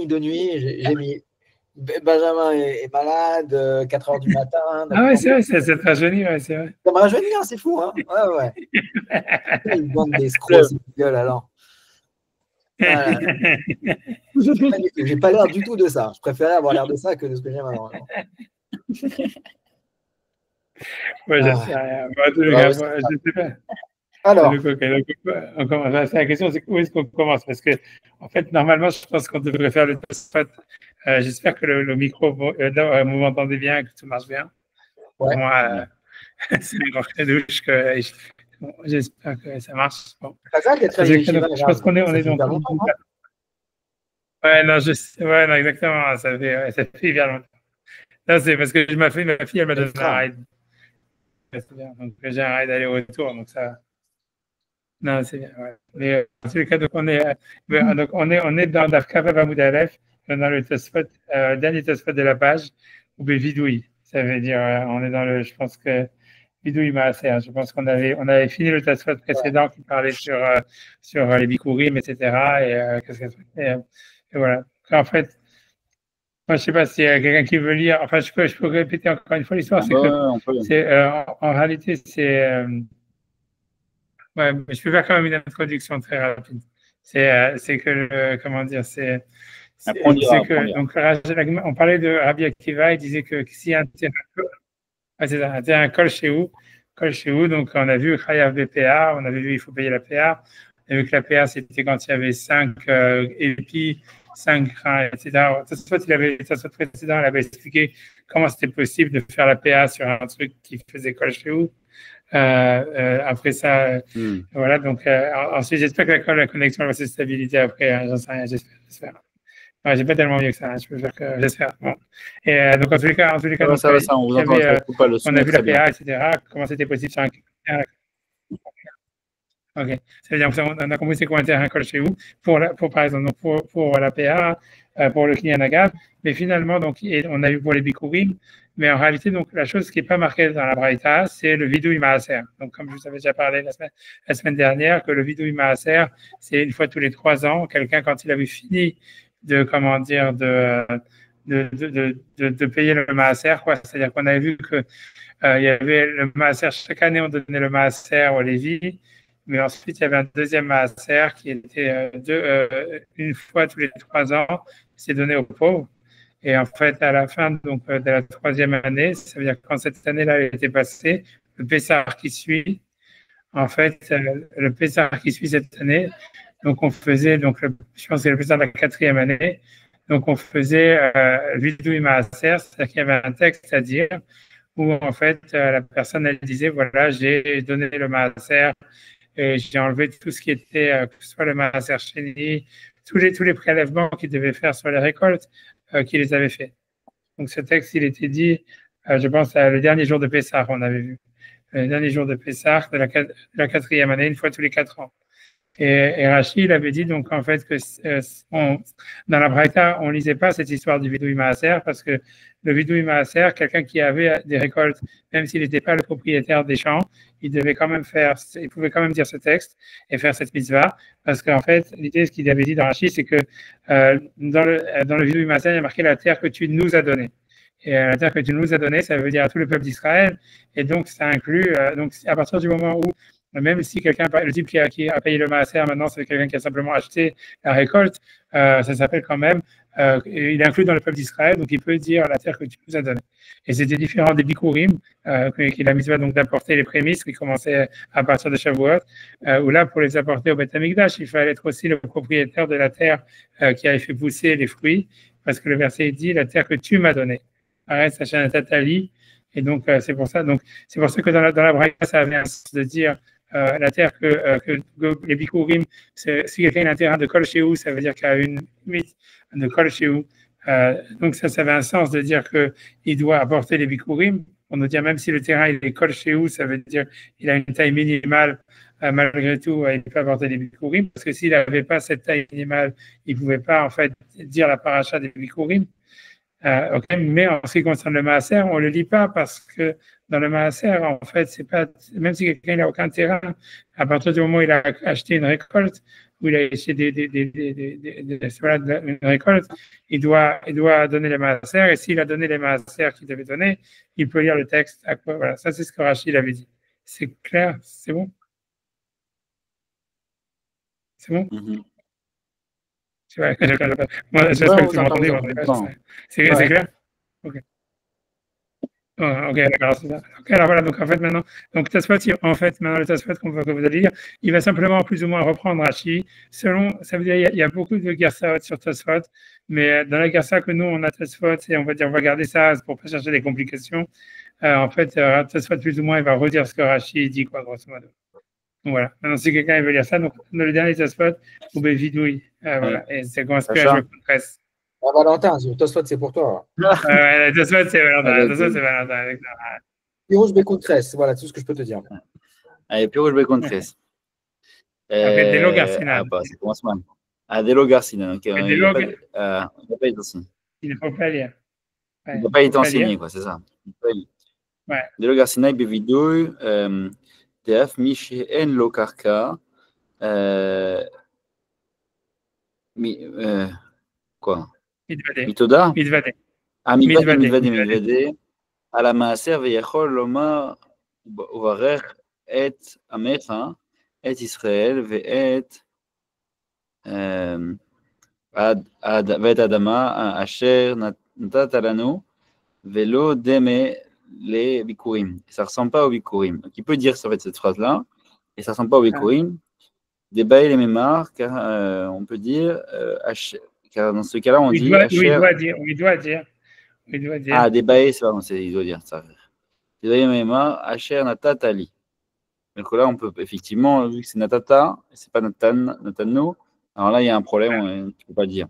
de nuit, j'ai mis Benjamin est malade, 4 heures du matin. Ah ouais, c'est vrai, ça te rajeunit, ouais, c'est vrai. Ça me rajeunit, hein, c'est fou, hein. Ouais. Une bande d'escrocs, c'est gueule alors. Voilà. J'ai pas l'air du tout de ça. Je préférais avoir l'air de ça que de ce que j'ai maintenant. Ouais, j'en sais Ah, rien. En tout ouais, cas, ouais, moi, je sais pas. alors, Donc, ok, donc, on commence. La question, c'est où est-ce qu'on commence? Parce que, en fait, normalement, je pense qu'on devrait faire le test. J'espère que le micro, vous m'entendez bien, que tout marche bien. Pour ouais. moi, c'est une grosse douche que bon, j'espère que ça marche. Bon. Pas ça d'être En à tout cas, Yeshiva, donc, je pense qu'on est, on ça est fait donc. hyper longtemps, non? Ouais, non, ouais, non, exactement. Ça fait bien longtemps. Non, c'est parce que ma fille, elle m'a donné un Extra. ride. C'est bien. Donc, j'ai un ride aller-retour. Donc, ça. Non, c'est bien. Ouais. Mais en tous les cas, donc, on est dans Dafka Bamoud Aleph, dans le Tosfot, dernier Tosfot de la page, ou Vidoui. Ça veut dire, on est dans le. Je pense que. Bidouille Maaser. Je pense on avait fini le Tosfot précédent qui parlait sur les Bikurim, etc. Qu'est-ce que et voilà. En fait, moi, je sais pas s'il y a quelqu'un qui veut lire. Enfin, je peux répéter encore une fois l'histoire. Ah C'est bah que ouais, on peut. c'est en réalité ouais, mais je peux faire quand même une introduction très rapide. C'est que comment dire, Après, on ira, c'est après, on que ira. donc on parlait de Rabbi Akiva, il disait que si un terrain, c'est ça, un terrain colle chez vous, donc on a vu Chayav BPA, on avait vu il faut payer la PA, on a vu que la PA c'était quand il y avait 5 épis, 5 grains, etc. Soit soit précédent, il avait expliqué comment c'était possible de faire la PA sur un truc qui faisait colle chez vous. Après ça, voilà, donc ensuite, j'espère que la connexion va se stabiliser après, hein, j'en sais rien, j'espère. Ouais, j'ai pas tellement mieux que ça, hein, je peux faire que j'espère. Bon. Et donc, en tous les cas, donc, Ça va, ça, on vous il y entend, ça avait, coupe pas, le son on a est vu la très bien. PA, etc., comment c'était possible sur un. Ok, ça veut dire qu'on a compris c'est quoi un terrain colle chez vous pour par exemple donc pour la PA, pour le client Agave, mais finalement donc on a eu pour les Bikurim, mais en réalité donc la chose qui n'est pas marquée dans la Braïta, c'est le vidouille maaser. Donc comme je vous avais déjà parlé la semaine dernière que le vidouille maaser, c'est une fois tous les 3 ans, quelqu'un quand il avait fini de comment dire de payer le maaser, quoi. C'est-à-dire qu'on avait vu que il y avait le maaser, chaque année on donnait le maaser aux Lévi, mais ensuite il y avait un deuxième maaser qui était une fois tous les 3 ans, c'est donné aux pauvres. Et en fait, à la fin donc, de la troisième année, ça veut dire que quand cette année-là était passée, le Pessah qui suit, en fait, le Pessah qui suit cette année, donc on faisait, donc je pense que c'est le Pessah de la quatrième année, donc on faisait Vidui Maaser, c'est-à-dire qu'il y avait un texte à dire où en fait la personne elle disait voilà j'ai donné le maaser et j'ai enlevé tout ce qui était que ce soit le maaser chéni, tous les prélèvements qu'il devait faire sur les récoltes qu'il les avait fait. Donc ce texte il était dit je pense le dernier jour de Pessah on avait vu le dernier jour de Pessah de la quatrième année une fois tous les 4 ans. Et Rachid il avait dit donc en fait que dans la Braïta, on lisait pas cette histoire du Vidouï Maaser parce que le Vidouï Maaser, quelqu'un qui avait des récoltes, même s'il n'était pas le propriétaire des champs, il pouvait quand même dire ce texte et faire cette mitzvah parce qu'en fait, l'idée, ce qu'il avait dit dans Rachid, c'est que dans le Vidouï Maaser, il y a marqué la terre que tu nous as donnée. Et la terre que tu nous as donnée, ça veut dire à tout le peuple d'Israël. Et donc, ça inclut, donc à partir du moment où même si le type qui a payé le maaser, maintenant, c'est quelqu'un qui a simplement acheté la récolte, ça s'appelle quand même, il est inclus dans le peuple d'Israël, donc il peut dire la terre que tu nous as donnée. Et c'était différent des Bikurim, qu'il a mis donc d'apporter les prémices qui commençaient à partir de Shavuot, où là, pour les apporter au Beth Amikdash, il fallait être aussi le propriétaire de la terre qui avait fait pousser les fruits, parce que le verset dit la terre que tu m'as donnée. Arrête, Sachin Tatali. Et donc, c'est pour ça que dans la Braïta, ça avait un sens de dire la terre que les Bikurim, si quelqu'un a un terrain de Kol Shehu, ça veut dire qu'il y a une limite de Kol Shehu. Donc ça avait un sens de dire qu'il doit apporter les Bikurim. On nous dit même si le terrain il est Kol Shehu, ça veut dire qu'il a une taille minimale. Malgré tout, il peut apporter des Bikurim, parce que s'il n'avait pas cette taille minimale, il ne pouvait pas en fait dire la paracha des Bikurim. Okay. Mais en ce qui concerne le maaser, on ne le lit pas parce que dans le maaser, en fait, c'est pas, même si quelqu'un n'a aucun terrain, à partir du moment où il a acheté une récolte, où il a essayé une récolte, il doit donner les maaser, et s'il a donné les maaser qu'il devait donner, il peut lire le texte. Voilà, ça c'est ce que Rachid avait dit. C'est clair, c'est bon? C'est bon? C'est vrai. Moi, j'espère que tu m'entendais. C'est clair? Ok. Ok, d'accord, c'est ça. Ok, alors voilà, donc en fait, maintenant, donc Tosfot, maintenant, le Tosfot que vous allez lire, il va simplement plus ou moins reprendre Rashi. Ça veut dire, il y a beaucoup de Gersaot sur Tosfot, mais dans la Gersa que nous, on a Tosfot, et on va dire, on va garder ça pour ne pas chercher des complications. En fait, Tosfot, plus ou moins, il va redire ce que Rashi dit, quoi, grosso modo. Donc voilà. Maintenant, si quelqu'un veut lire ça, donc, dans le dernier Tosfot, ou Vidouille, voilà, et c'est construit à jouer contre presse. Valentin, Tosfot, c'est pour toi. Tosfot, c'est Valentin. Tosfot, c'est Valentin. Pirouge Bécontresse, voilà tout ce que je peux te dire. Allez, Pirouge Bécontresse. Delo Garcinan. Ça commence mal. Delo Garcinan. Donc, il n'a pas été enseigné. Il ne faut pas lire. Il n'a pas été enseigné, quoi, c'est ça. Delo Garcinan, Bevidou, Teaf, Michel, Lo Karka. Quoi? Mitoda? Mitvade. Mitvade. על המעשר ויכול לומר וברך את עמך, את ישראל ואת האדמה אשר נתת לנו ולא דמה לביקורים. Ça ressemble pas aux bikurim. Donc il peut dire en fait cette phrase là et ça ressemble pas aux bikurim. Des bails les mémoires car on peut dire car dans ce cas-là on dit il doit dire. Des bails, c'est pardon, il doit dire ça. Des bails mémoire, Asher Natatali. Donc là, on peut effectivement, vu que c'est Natata, c'est pas Natano, alors là, il y a un problème, tu ne peux pas dire.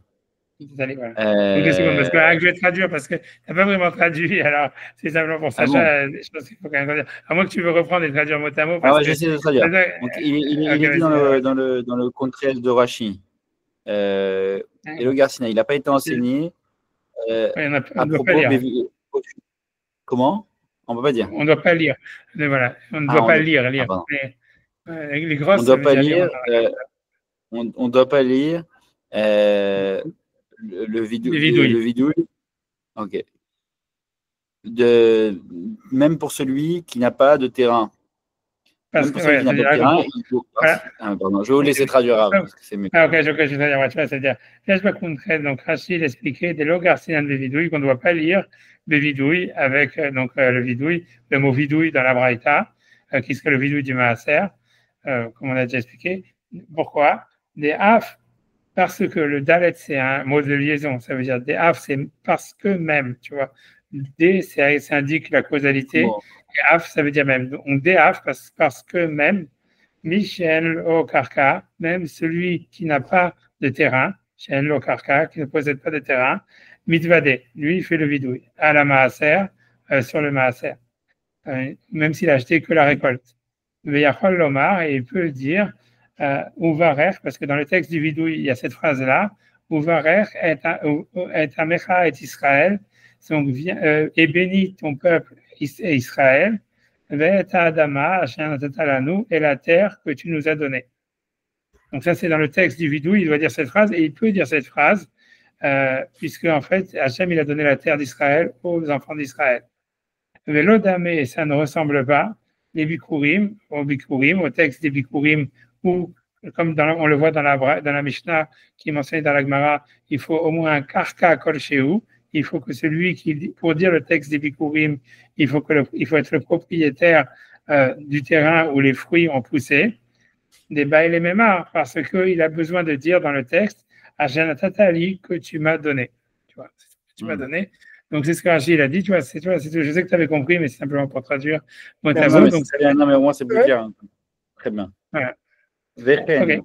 Voilà. Parce que je vais traduire, parce que tu n'as pas vraiment traduit, alors c'est simplement pour ça. Je pense qu'il faut quand même dire. À moins que tu veux reprendre et traduire mot à mot. J'essaie de traduire. Donc, il est dit dans le contraire de Rashi. Et le Garcina, il n'a pas été enseigné. On ne doit pas lire. Comment? On ne peut pas dire. On ne doit pas lire. Mais voilà, on ne doit pas lire. Les grosses, on ne doit pas lire. On ne doit pas lire le vidouille. Ok. Même pour celui qui n'a pas de terrain. Même pour celui qui n'a pas de terrain, il faut... pardon, je vais vous laisser traduire avant, parce que c'est mieux. Ok, je vais traduire. C'est-à-dire, donc Rachid expliquait des logarcinan de vidouille qu'on ne doit pas lire de vidouille avec le vidouille, le mot vidouille dans la braïta, qui serait le vidouille du maaser, comme on a déjà expliqué. Pourquoi? Des af, parce que le dalet c'est un mot de liaison, ça veut dire des af, c'est parce que même, tu vois. D, ça indique la causalité. Bon. Et af, ça veut dire même. On déaf parce que même Michel Okarka, même celui qui n'a pas de terrain, Michel Okarka, qui ne possède pas de terrain, Mitvade, lui, il fait le vidouille à la maaser, sur le maaser, même s'il a acheté que la récolte. Veyachol Lomar, et il peut dire Uvarer, parce que dans le texte du vidouille, il y a cette phrase-là, Uvarer et Amecha et Israël. Donc, et bénis ton peuple Israël, et la terre que tu nous as donnée. Donc ça, c'est dans le texte du vidouille, il doit dire cette phrase, et il peut dire cette phrase, puisque en fait, Hachem, il a donné la terre d'Israël aux enfants d'Israël. Mais l'odamé, ça ne ressemble pas les bikurim, au texte des bikurim, où, comme on le voit dans la Mishnah, qui m'enseigne dans la Gemara, il faut au moins un karka kol shehu. Il faut que celui pour dire le texte des bikurim, il faut être le propriétaire du terrain où les fruits ont poussé, des bails les mémoires, parce qu'il a besoin de dire dans le texte, Ajanatali, que tu m'as donné. Tu vois, tu m'as donné. Donc c'est ce que Rachid a dit, tu vois, je sais que tu avais compris, mais c'est simplement pour traduire. Non, mais au moins c'est plus clair. Très bien. Voilà. Vechen,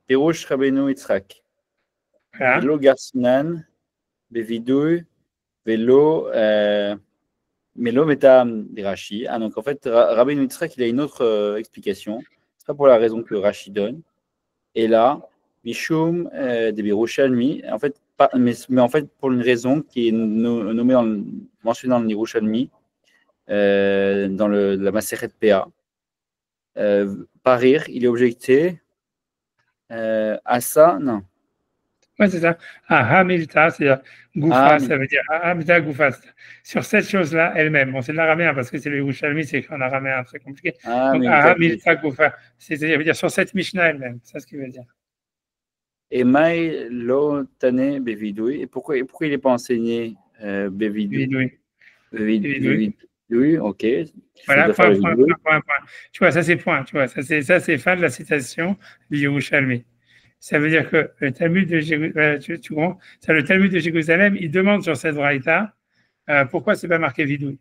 Pirouche Rabbeinu Yitzhak, Velo Garcinan, Bevidouille, Velo, Melo Metam de Rashi. Donc en fait, Rabbeinu Yitzhak, il a une autre explication. C'est pas pour la raison que Rashi donne. Et là, Mishum de Birushalmi, en fait, mais en fait pour une raison qui est mentionnée dans le Yerushalmi, dans la Maseret PA. Parir, il est objecté Asa, non. Ouais, c'est ça. Ah, Hamilta, c'est-à-dire Goufa, ça veut dire Hamilta Goufa. Sur cette chose-là elle-même. Bon, c'est de l'araméen parce que c'est le Yerushalmi, c'est écrit en araméen, très compliqué. Donc, Hamilta Goufa, c'est-à-dire sur cette Mishnah elle-même. C'est ça ce qu'il veut dire. Et Maï lo tane bevidoui. Et pourquoi il n'est pas enseigné bevidoui? Bevidoui, ok. Voilà, point. Tu vois, ça c'est point. Tu vois, ça c'est fin de la citation du Yerushalmi. Ça veut dire que le Talmud de Jérusalem, tu comprends? Le Talmud de Jérusalem, il demande sur cette braïta pourquoi c'est pas marqué vidouille.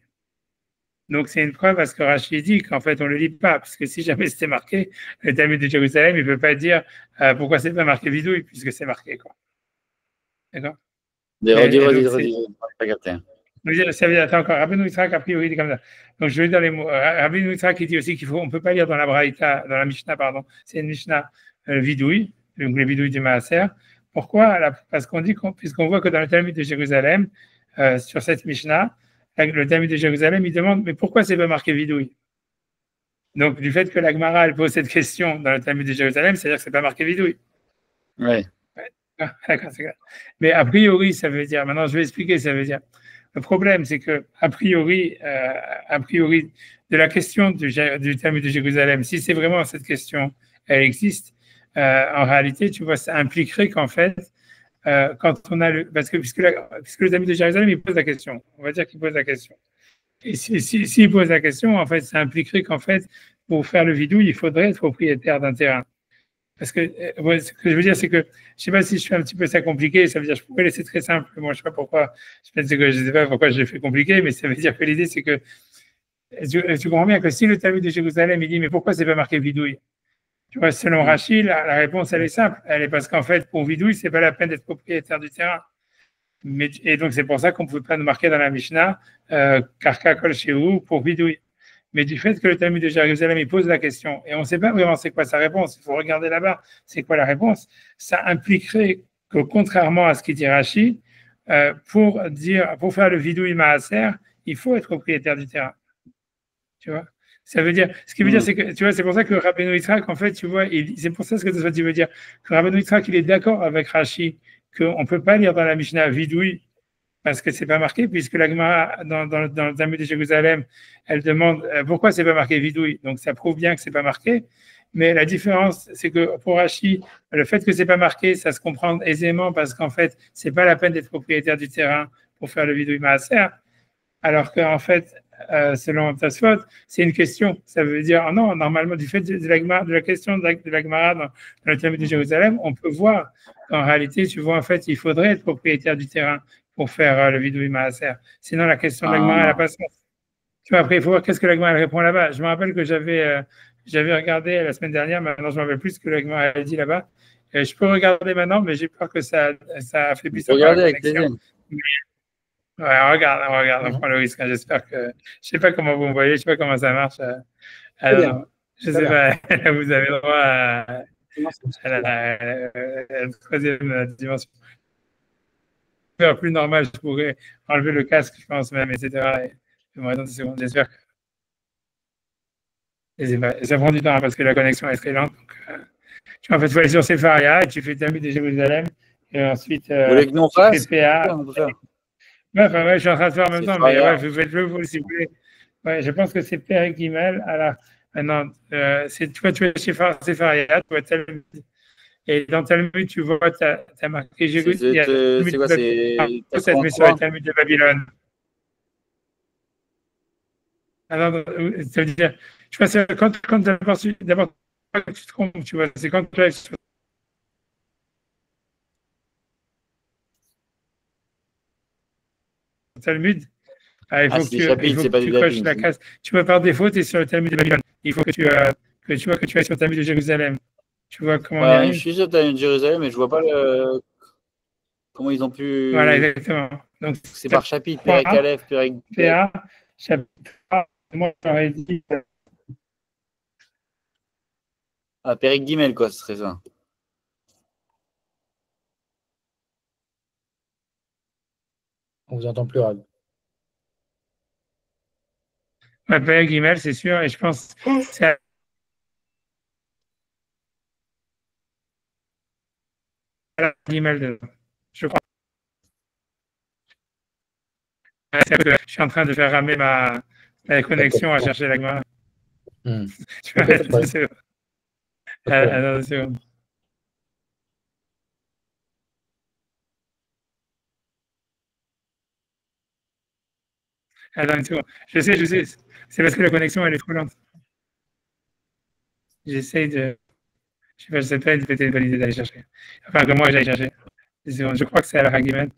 Donc c'est une preuve parce que Rachid dit qu'en fait on le lit pas, parce que si jamais c'était marqué, le Talmud de Jérusalem, il peut pas dire pourquoi c'est pas marqué vidouille, puisque c'est marqué quoi. D'accord? Ça veut dire, attends encore, Rabbeinu Yitzhak a priori dit comme ça. Donc je vais dans les mots. Rabbeinu Yitzhak il dit aussi on peut pas lire dans la braïta, dans la Mishnah, pardon, c'est une Mishnah vidouille, donc les vidouilles du Maaser. Pourquoi? Parce qu'on dit puisqu'on voit que dans le Talmud de Jérusalem, sur cette Mishnah, le Talmud de Jérusalem, il demande mais pourquoi c'est pas marqué vidouille? Donc du fait que la Gemara elle pose cette question dans le Talmud de Jérusalem, c'est-à-dire que c'est pas marqué vidouille. Ouais. D'accord, c'est clair. Mais a priori, ça veut dire. Maintenant, je vais expliquer. Ça veut dire. Le problème, c'est que a priori, de la question du Talmud de Jérusalem, si c'est vraiment cette question, elle existe. En réalité, tu vois, ça impliquerait qu'en fait, quand on a parce que puisque le Talmud de Jérusalem, il pose la question. On va dire qu'il pose la question. Et s'il pose la question, en fait, ça impliquerait qu'en fait, pour faire le vidouille, il faudrait être propriétaire d'un terrain. Parce que ce que je veux dire, c'est que je ne sais pas si je fais un petit peu ça compliqué, ça veut dire que je pourrais laisser très simple. Moi, je ne sais pas pourquoi, je sais pas pourquoi je l'ai fait compliqué, mais ça veut dire que l'idée, c'est que tu comprends bien que si le Talmud de Jérusalem, il dit, mais pourquoi c'est pas marqué vidouille? Tu vois, selon Rachid, la réponse, elle est simple. Elle est parce qu'en fait, pour vidouille, c'est pas la peine d'être propriétaire du terrain. Et donc, c'est pour ça qu'on ne pouvait pas nous marquer dans la Mishnah, Karka Kol Shehu pour vidouille. Mais du fait que le Talmud de Jérusalem il pose la question et on ne sait pas vraiment c'est quoi sa réponse, il faut regarder là-bas, c'est quoi la réponse, ça impliquerait que contrairement à ce qu'il dit Rachid, pour faire le vidouille maaser, il faut être propriétaire du terrain. Tu vois? Ça veut dire, ce qui veut dire, c'est que, tu vois, c'est pour ça que Rabbeinu Yitzhak, en fait, tu vois, c'est pour ça ce que tu veux dire, que Rabbeinu Yitzhak, il est d'accord avec Rachid qu'on ne peut pas lire dans la Mishnah vidouille parce que c'est pas marqué, puisque la Gemara, dans le Talmud de Jérusalem, elle demande pourquoi c'est pas marqué vidouille. Donc ça prouve bien que c'est pas marqué. Mais la différence, c'est que pour Rashi, le fait que c'est pas marqué, ça se comprend aisément parce qu'en fait, c'est pas la peine d'être propriétaire du terrain pour faire le vidouille maaser. Alors qu'en fait, selon Tosfot, c'est une question. Ça veut dire, non, normalement, du fait de la question de la Gemara dans le Talmud de Jérusalem, on peut voir qu'en réalité, tu vois, en fait, il faudrait être propriétaire du terrain pour faire le vidouille maaser. Sinon, la question de la Gemara, elle n'a pas sens. Tu vois, après, il faut voir qu'est-ce que la Gemara répond là-bas. Je me rappelle que j'avais regardé la semaine dernière, maintenant je ne me rappelle plus ce que la Gemara a dit là-bas. Je peux regarder maintenant, mais j'ai peur que ça affaiblisse encore la connexion. Ouais, regarde, on prend le risque. J'espère que. Je ne sais pas comment vous me voyez, je ne sais pas comment ça marche. Alors, je ne sais pas, vous avez le droit à la troisième dimension. Plus normal, je pourrais enlever le casque, je pense même, etc. J'espère que. Ça prend du temps parce que la connexion est très lente. Donc, tu vois, en fait, il faut aller sur Sefaria et tu fais Talmud de Jérusalem et ensuite tu fais PA. Ouais, je suis en train de faire en même temps, mais ouais, faites-le si vous voulez. Ouais, je pense que c'est Père Guimel. Alors, maintenant, tu vois, tu es chez Sefaria, tu vois Talmud. Et dans Talmud, tu vois, tu as marqué Jérusalem. C'est quoi, c'est mais sur le Talmud de Babylone. Alors, ça veut dire, je pense que quand d'abord, tu te trompes, tu vois, c'est quand tu es sur le Talmud, il faut que tu coches la case. Tu vois, par défaut, tu es sur le Talmud de Babylone. Il faut que tu es sur le Talmud de Jérusalem. Tu vois comment on y arrive? Je suis sur le Talmud de Jérusalem, mais je ne vois pas comment ils ont pu. Voilà, exactement. Donc, c'est par chapitre, Pérec Aleph, Pérec PA, chapitre 3. Moi, j'aurais dit. Pérec Guimel, quoi, ce serait ça. On vous entend plus, Rab. Pérec Guimel, c'est sûr, et je pense que c'est la guimel dedans. Je crois. Je suis en train de faire ramer ma connexion à chercher la Gemara. Tu vas mettre 2 secondes. Attends 2 secondes. Attends une seconde. Je sais. C'est parce que la connexion, elle est trop lente. J'essaye de. Je sais pas, peut-être une bonne idée d'aller chercher. Enfin, que moi, j'aille chercher. Je crois que c'est à la Hagimel.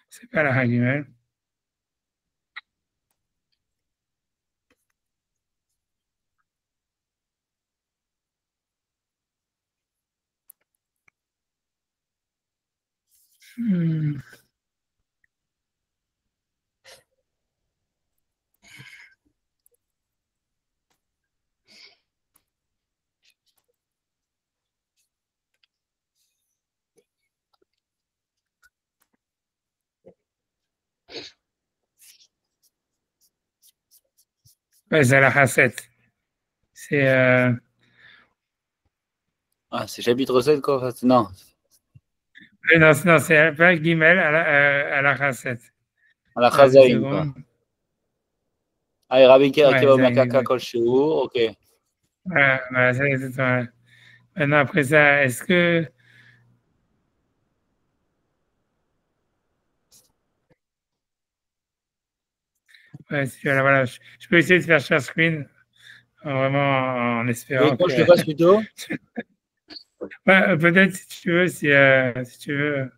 C'est pas la Hagimel. Ouais, c'est la Hasset. C'est. Ah, c'est chapitre 7, quoi. Non. Non, c'est pas Gimel à la Hasset. À la Chazaïn, quoi. Ah, Rabbi Akiva Omer Kaka Kol Shiur, ok. Voilà, c'est exactement. Maintenant, après ça, est-ce que. Ouais, voilà, je peux essayer de faire share screen, vraiment en espérant. Que je le fasse plutôt. Ouais, peut-être si tu veux, si tu veux.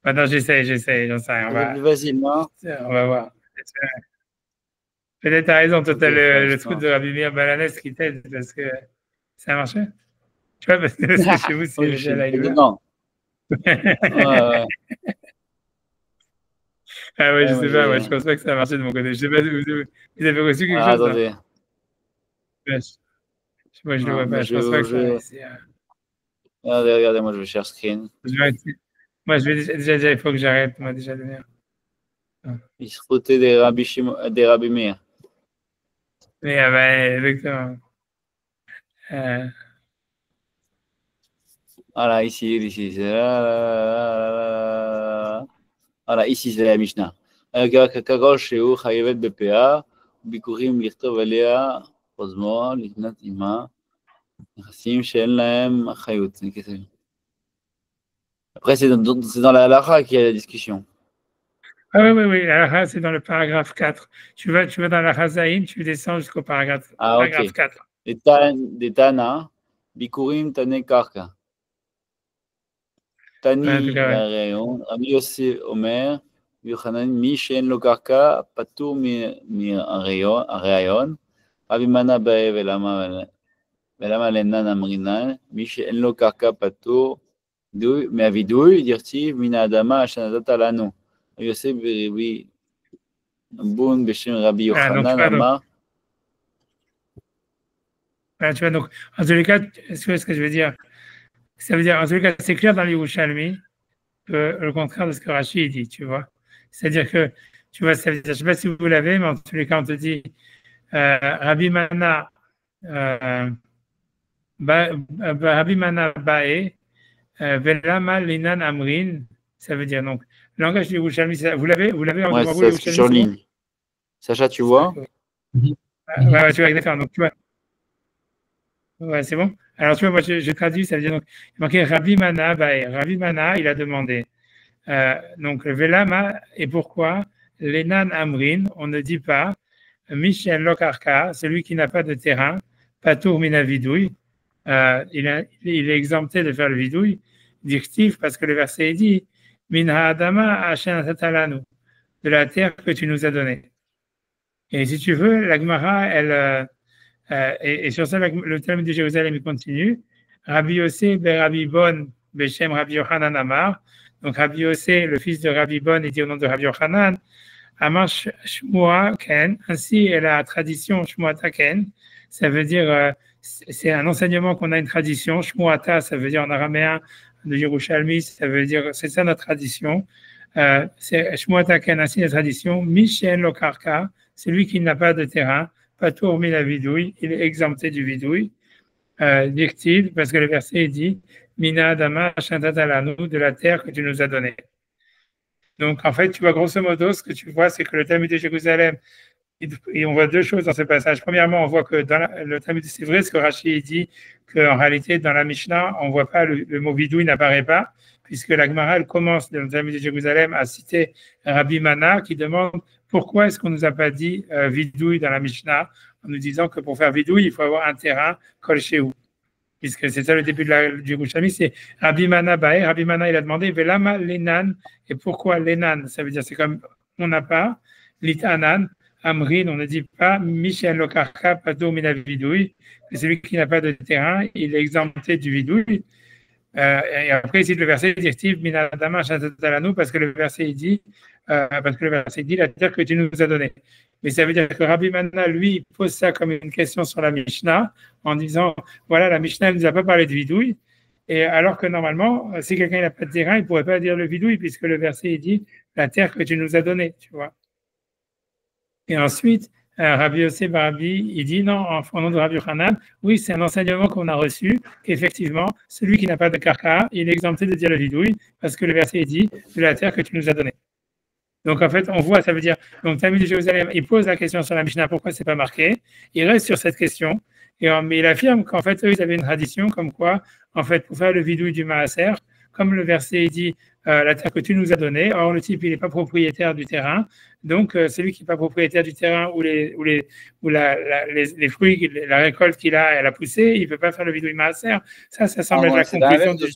Attends, j'essaye, j'en sais rien. C'est plus facile, non? On va voir. Peut-être t'as raison, toi t'as le truc de Rabbi Meir Balanès qui t'aide parce que ça a marché. Tu vois, parce que chez vous, c'est déjà là. Non. Ah ouais, je sais pas, moi je pense pas que ça a marché de mon côté. Je sais pas, vous avez reçu quelque chose? Attendez. Moi je le vois pas, je pense pas que ça. Regardez, moi je vais share screen. Moi je vais déjà dire, il faut que j'arrête, moi déjà donné. Il se foutait des Rabbi Meir. Oui, ben, exactement. Voilà, ici, voilà, ici c'est la Mishnah. ככל שהוא חייבת בפאה, ביקורים לכתוב עליה חוזמו, לקנות עימה, נכסים שאין להם אחריות. Après, c'est dans la halakha qu'il y a la discussion. Ah oui, la c'est dans le paragraphe 4. Tu vas dans la Hazaïn, tu descends jusqu'au paragraphe 4. Des Tana, Bikurim Tane Karka. Tani Rayon, Rabbi Yossi Omer, Yochanan, Mi Shen Lo Karka, Patur Mi Arayon, Rabbi Mana Bae Velama Lenan Amrinan, Mi Shen Lo Karka Patur, Meavidui, Dirtiv, Mina Adama, Ashanazat Alano. Rabbi Yossi Beribi Boun Beshem Rabbi Yochanan Amar. Tu vois, donc, en tous les cas, ce que je veux dire, ça veut dire, en tous les cas, c'est clair dans l'Yerushalmi que le contraire de ce que Rashi dit, tu vois. C'est-à-dire que, tu vois, ça veut dire, je ne sais pas si vous l'avez, mais en tous les cas, on te dit, Rabbi Mana Bae, Velama Linan Amrin, ça veut dire donc, le langage du Yerushalmi, vous l'avez ouais, c'est sur ligne. Sacha, tu vois? Ouais, tu vois, d'accord. Donc, tu vois. Ouais, c'est bon. Alors, tu vois, moi, je traduis, ça veut dire donc, il manquait Rabbi Mana Bae. Rabbi Mana, il a demandé. Donc, Velama, et pourquoi Lenan Amrin, on ne dit pas Michel Lokarka, celui qui n'a pas de terrain, Patour Mina Vidouille, il est exempté de faire le vidouille, dictif, parce que le verset dit Minha Adama Hashem Satalanu, de la terre que tu nous as donnée. Et si tu veux, la Gemara, elle. Et sur ça, le thème de Jérusalem il continue. Rabbi Yossé, Rabbi Bon, Beshem Rabbi Yochanan Amar. Donc Rabbi Yossé, le fils de Rabbi Bon, il dit au nom de Rabbi Yochanan, Amar Shmua Ken. Ainsi est la tradition Shmuata Ken. Ça veut dire, c'est un enseignement qu'on a une tradition. Shmuata, ça veut dire en araméen de Yerushalmi, ça veut dire, c'est ça notre tradition. c'est Shmuataken, ainsi la tradition, Mishen Lokarka, celui qui n'a pas de terrain, Patour Mina Vidouille, il est exempté du vidouille. Dictive, parce que le verset dit Mina Adama Shantatalanu, de la terre que tu nous as donnée. Donc, en fait, tu vois, grosso modo, ce que tu vois, c'est que le Talmud de Jérusalem, et on voit deux choses dans ce passage. Premièrement, on voit que dans le Talmud, c'est vrai ce que Rashi dit, qu'en réalité, dans la Mishnah, on ne voit pas le mot vidouille n'apparaît pas, puisque la Gemara, elle commence dans le Talmud de Jérusalem à citer Rabbi Mana qui demande pourquoi est-ce qu'on ne nous a pas dit vidouille dans la Mishnah, en nous disant que pour faire vidouille, il faut avoir un terrain kol shehu. Puisque c'est ça le début du Rouchami, c'est Rabbi Mana Bae. Rabbi Mana, il a demandé Velama Lenan. Et pourquoi Lenan? Ça veut dire, c'est comme on n'a pas, Litanan, Amrin, on ne dit pas Michel Lokarka, Pato Mina Vidouille. C'est celui qui n'a pas de terrain, il est exempté du vidouille. Et après, il cite le verset directif Minadama Shatatalanu, parce que le verset dit la terre que tu nous as donnée. Mais ça veut dire que Rabbi Mana, lui, pose ça comme une question sur la Mishnah, en disant voilà, la Mishnah ne nous a pas parlé de vidouille, et alors que normalement, si quelqu'un n'a pas de terrain, il ne pourrait pas dire le vidouille, puisque le verset dit la terre que tu nous as donnée, tu vois. Et ensuite, Rabbi Yosef Rabbi, il dit non, au nom de Rabbi Hanan, oui, c'est un enseignement qu'on a reçu, qu'effectivement, celui qui n'a pas de karka, il est exempté de dire le vidouille, parce que le verset dit de la terre que tu nous as donnée. Donc en fait, on voit, ça veut dire, donc Talmud de Jérusalem, il pose la question sur la Mishnah, pourquoi c'est pas marqué, il reste sur cette question, mais il affirme qu'en fait, eux, ils avaient une tradition comme quoi, en fait, pour faire le vidouille du maaser, comme le verset dit, la terre que tu nous as donnée, or le type, il n'est pas propriétaire du terrain, donc celui qui n'est pas propriétaire du terrain ou les fruits, la récolte qu'il a, elle a poussé, il ne peut pas faire le vidouille maaser. Ça semble être la conclusion de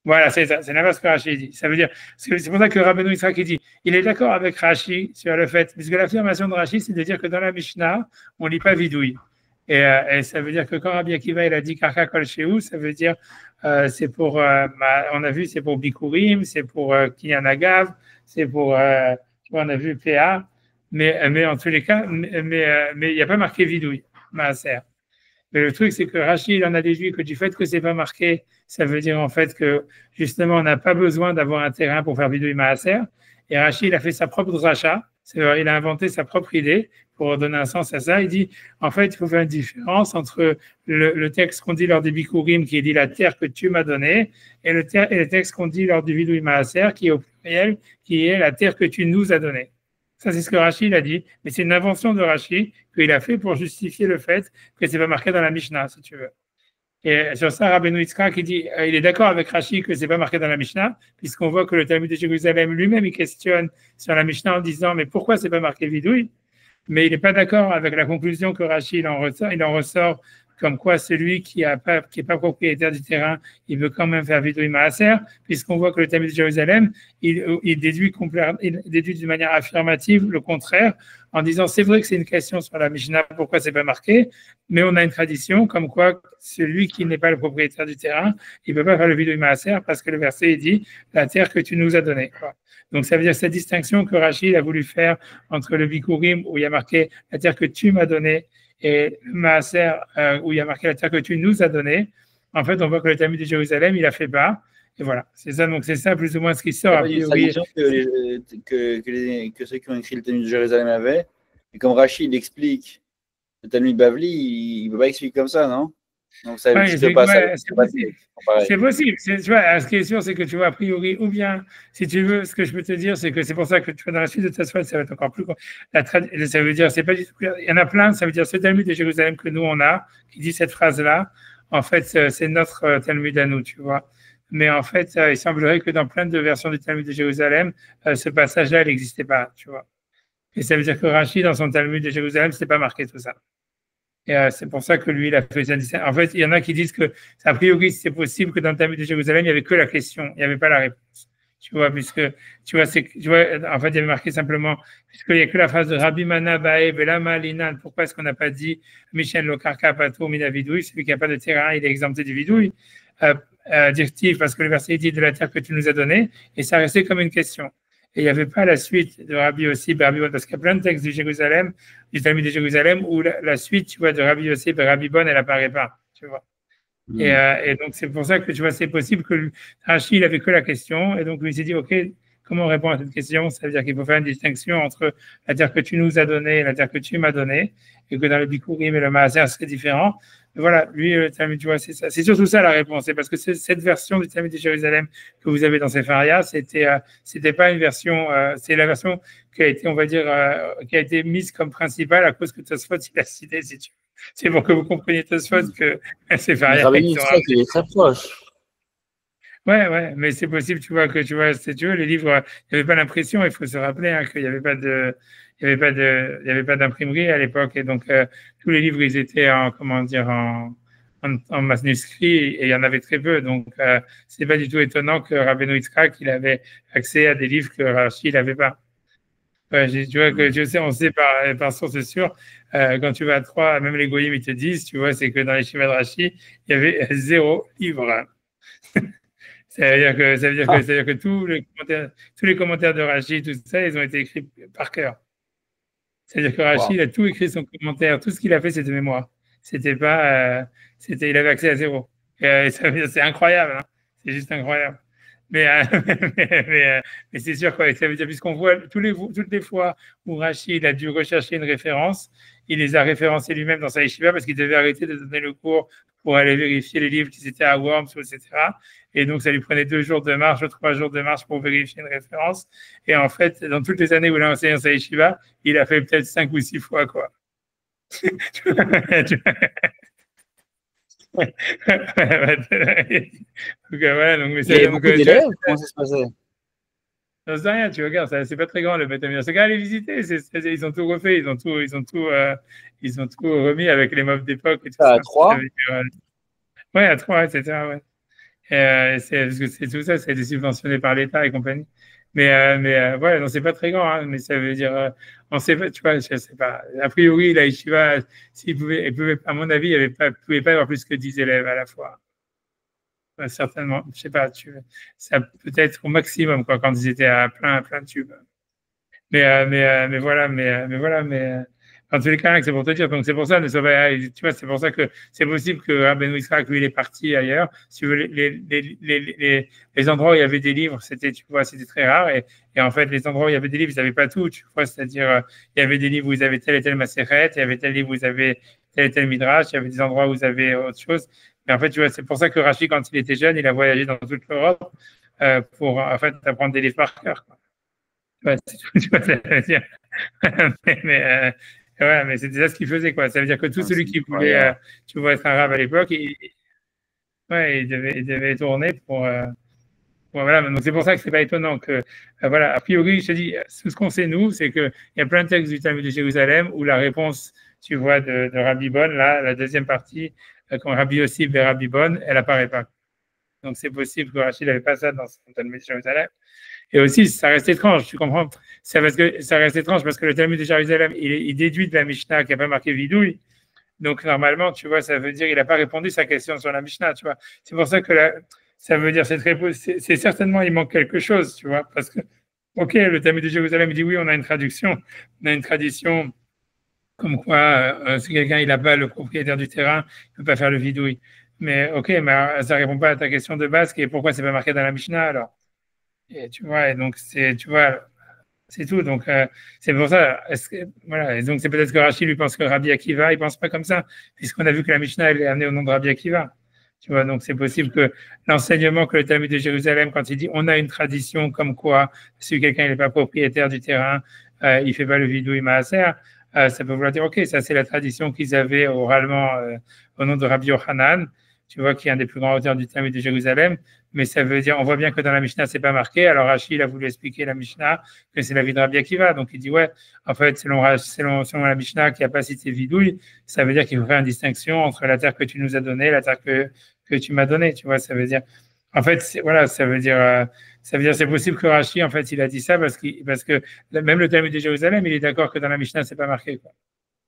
Voilà, c'est ça, c'est l'inverse que Rashi dit. Ça veut dire, c'est pour ça que Rabbeinu Yitzhak dit, il est d'accord avec Rashi sur le fait, puisque l'affirmation de Rashi, c'est de dire que dans la Mishnah, on ne lit pas vidouille. Et ça veut dire que quand Rabbi Akiva il a dit Karka Kol Shehu, ça veut dire c'est pour, on a vu, c'est pour Bikurim, c'est pour Kinyan Agav, c'est pour, tu vois, on a vu PA, mais en tous les cas, mais il n'y a pas marqué vidouille, Maaser. Mais le truc, c'est que Rashi, il en a déduit que du fait que c'est pas marqué, ça veut dire en fait que justement, on n'a pas besoin d'avoir un terrain pour faire vidouille Maaser. Et Rashi, il a fait sa propre dracha, il a inventé sa propre idée pour donner un sens à ça. Il dit, en fait, il faut faire une différence entre le texte qu'on dit lors des Bikurim, qui dit la terre que tu m'as donnée, et le texte qu'on dit lors du vidouille Maaser, qui est au pluriel, qui est la terre que tu nous as donnée. Ça, c'est ce que Rashi a dit, mais c'est une invention de Rashi qu'il a fait pour justifier le fait que c'est pas marqué dans la Mishnah, si tu veux. Et sur ça, Rabbeinu Yitzhak, il dit, il est d'accord avec Rashi que c'est pas marqué dans la Mishnah, puisqu'on voit que le Talmud de Jérusalem lui-même, il questionne sur la Mishnah en disant, mais pourquoi c'est pas marqué vidouille? Mais il n'est pas d'accord avec la conclusion que Rashi il en ressort comme quoi celui qui est pas propriétaire du terrain, il veut quand même faire vidouille maaser, puisqu'on voit que le Talmud de Jérusalem, il déduit d'une manière affirmative le contraire, en disant c'est vrai que c'est une question sur la Mishnah, pourquoi c'est pas marqué, mais on a une tradition comme quoi celui qui n'est pas le propriétaire du terrain, il ne peut pas faire le vidouille maaser parce que le verset dit la terre que tu nous as donnée. Donc ça veut dire cette distinction que Rachid a voulu faire entre le Bikurim où il y a marqué la terre que tu m'as donnée et le Maaser où il y a marqué la terre que tu nous as donnée. En fait, on voit que le Talmud de Jérusalem, il a fait bas. Et voilà, c'est ça. Donc c'est ça plus ou moins ce qui sort. Il y a une tradition que ceux qui ont écrit le Talmud de Jérusalem avaient. Et comme Rachid explique le Talmud Bavli, il ne peut pas expliquer comme ça, non? Donc ça n'existe pas. C'est possible. Tu vois, ce qui est sûr, c'est que tu vois, a priori, ou bien, si tu veux, ce que je peux te dire, c'est que c'est pour ça que tu vois, dans la suite de ta soirée, ça va être encore plus. Ça veut dire, c'est pas du tout clair. Il y en a plein, ça veut dire ce Talmud de Jérusalem que nous, on a, qui dit cette phrase-là, en fait, c'est notre Talmud à nous, tu vois. Mais en fait, il semblerait que dans plein de versions du Talmud de Jérusalem, ce passage-là, il n'existait pas, tu vois. Et ça veut dire que Rashi, dans son Talmud de Jérusalem, c'est pas marqué tout ça. Et c'est pour ça que lui, il a fait ça. En fait, il y en a qui disent que, a priori, c'est possible que dans le Talmud de Jérusalem, il n'y avait que la question, il n'y avait pas la réponse. Tu vois, puisque, tu vois, en fait, il y avait marqué simplement, puisqu'il n'y a que la phrase de Rabbi Mana Bae, Belama Linan, pourquoi est-ce qu'on n'a pas dit Michel Lokarka Pato Mina Vidouille, celui qui n'a pas de terrain, il est exempté du vidouille, directif, parce que le verset dit de la terre que tu nous as donnée, et ça restait comme une question. Et il n'y avait pas la suite de Rabbi Yossi, parce qu'il y a plein de textes du Jérusalem, du Talmud de Jérusalem, où la suite, tu vois, de Rabbi Yossi, Rabbi Bon, elle n'apparaît pas, tu vois. Et donc, c'est pour ça que tu vois, c'est possible que Rashi, il avait que la question. Et donc, lui, il s'est dit, OK, comment on répond à cette question? Ça veut dire qu'il faut faire une distinction entre la terre que tu nous as donnée et la terre que tu m'as donnée. Et que dans le Bikurim et le Maaser, c'est différent. Mais voilà, lui, le Talmud, tu vois, c'est ça. C'est surtout ça la réponse. C'est parce que cette version du Talmud de Jérusalem que vous avez dans Sepharia, c'était pas une version, c'est la version qui a été, on va dire, qui a été mise comme principale à cause que Tosfot, il a cité, si tu veux. C'est pour que vous compreniez Tosfot que Sepharia. Rabbi Yitzhak, il est très proche. Ouais, mais c'est possible, tu vois, si tu veux, les livres, il n'y avait pas l'impression, il faut se rappeler qu'il n'y avait pas d'imprimerie à l'époque, et donc tous les livres, ils étaient en manuscrit, et il y en avait très peu, donc c'est pas du tout étonnant que Rabbeinu Yitzhak, il avait accès à des livres que Rashi, il n'avait pas. Ouais, tu vois, que je sais, on sait par source sûre, quand tu vas à Troyes, même les goyim, ils te disent, tu vois, c'est que dans les Shiva de Rashi, il y avait 0 livre. Ça veut dire que tous les commentaires de Rashi, tout ça, ils ont été écrits par cœur. C'est-à-dire que Rashi, il a tout écrit son commentaire, tout ce qu'il a fait, c'était mémoire. C'était pas, il avait accès à 0. C'est incroyable, hein. C'est juste incroyable. Mais c'est sûr, quoi. Ça veut dire, puisqu'on voit toutes les fois où Rashi, il a dû rechercher une référence, il les a référencés lui-même dans sa yeshiva parce qu'il devait arrêter de donner le cours pour aller vérifier les livres qui étaient à Worms, etc. Et donc, ça lui prenait 2 jours de marche, 3 jours de marche pour vérifier une référence. Et en fait, dans toutes les années où il a enseigné dans sa yeshiva, il a fait peut-être 5 ou 6 fois, quoi. Donc, voilà, donc, mais il y avait beaucoup d'élèves, comment ça se passait? Non, c'est rien, tu regardes, c'est pas très grand le Beth Amikdash. C'est qu'à aller visiter, ils ont tout refait, ils ont tout remis avec les meubles d'époque et tout ça. À 3 Ouais, à 3, etc. Ouais. Parce que c'est tout ça, ça a été subventionné par l'État et compagnie. Mais ouais, non, c'est pas très grand, hein, mais ça veut dire, on sait pas, tu vois, je sais pas. A priori, la yeshiva, à mon avis, il pouvait pas y avoir plus que 10 élèves à la fois. Certainement, je sais pas, ça peut être au maximum, quoi, quand ils étaient à plein de tubes. Mais voilà, en tous les cas, c'est pour te dire, donc c'est pour ça, tu vois, c'est pour ça que c'est possible que Rabbeinu Yitzhak, lui, il est parti ailleurs. Si tu veux, les endroits où il y avait des livres, c'était très rare. Et en fait, les endroits où il y avait des livres, ils n'avaient pas tout, tu vois, c'est-à-dire, il y avait des livres où ils avaient tel et tel Maseret, il y avait tel livre où ils avaient tel et tel Midrash, il y avait des endroits où ils avaient autre chose. Mais en fait, tu vois, c'est pour ça que Rashi, quand il était jeune, il a voyagé dans toute l'Europe pour, en fait, apprendre des livres par cœur, quoi. Ouais, tu vois, ça veut dire. mais c'était ça ce qu'il faisait, quoi. Ça veut dire que tout celui qui voulait, tu vois, être arabe à l'époque, il devait tourner pour. Voilà, donc c'est pour ça que c'est pas étonnant que, voilà, a priori, je te dis, ce qu'on sait, nous, c'est qu'il y a plein de textes du Talmud de Jérusalem où la réponse, tu vois, de Rabbi Bon, là, la deuxième partie, quand Rabbi Yossif et Rabbi Bon, elle apparaît pas. Donc c'est possible que Rachid n'avait pas ça dans son Talmud de Jérusalem. Et aussi, ça reste étrange, tu comprends? Ça reste étrange parce que le Talmud de Jérusalem, il déduit de la Mishnah qui n'a pas marqué vidouille. Donc, normalement, tu vois, ça veut dire qu'il n'a pas répondu à sa question sur la Mishnah, tu vois. C'est pour ça que ça veut dire c'est certainement, il manque quelque chose, tu vois, parce que, OK, le Talmud de Jérusalem dit oui, on a une tradition comme quoi, si quelqu'un, il n'a pas le propriétaire du terrain, il ne peut pas faire le vidouille. Mais, OK, mais ça ne répond pas à ta question de base, qui est pourquoi c'est pas marqué dans la Mishnah, alors. Et tu vois, et donc c'est tout. Donc c'est pour ça. Voilà. Et donc c'est peut-être que Rachid lui pense que Rabbi Akiva, il pense pas comme ça, puisqu'on a vu que la Mishnah elle est amenée au nom de Rabbi Akiva. Tu vois, donc c'est possible que l'enseignement que le Talmud de Jérusalem, quand il dit on a une tradition comme quoi si quelqu'un n'est pas propriétaire du terrain, il fait pas le vidouille maaser, ça peut vouloir dire ok, ça c'est la tradition qu'ils avaient oralement au nom de Rabbi Yochanan. Tu vois, qui est un des plus grands auteurs du Talmud de Jérusalem, mais ça veut dire, on voit bien que dans la Mishnah, c'est pas marqué. Alors Rashi, il a voulu expliquer la Mishnah, que c'est la vie de Rabbi Akiva. Donc il dit, ouais, en fait, selon la Mishnah qui n'a pas cité vidouille, ça veut dire qu'il faut faire une distinction entre la terre que tu nous as donnée et la terre que tu m'as donnée. Tu vois, ça veut dire, en fait, voilà, ça veut dire, c'est possible que Rashi, en fait, il a dit ça parce que même le Talmud de Jérusalem, il est d'accord que dans la Mishnah, c'est pas marqué, quoi.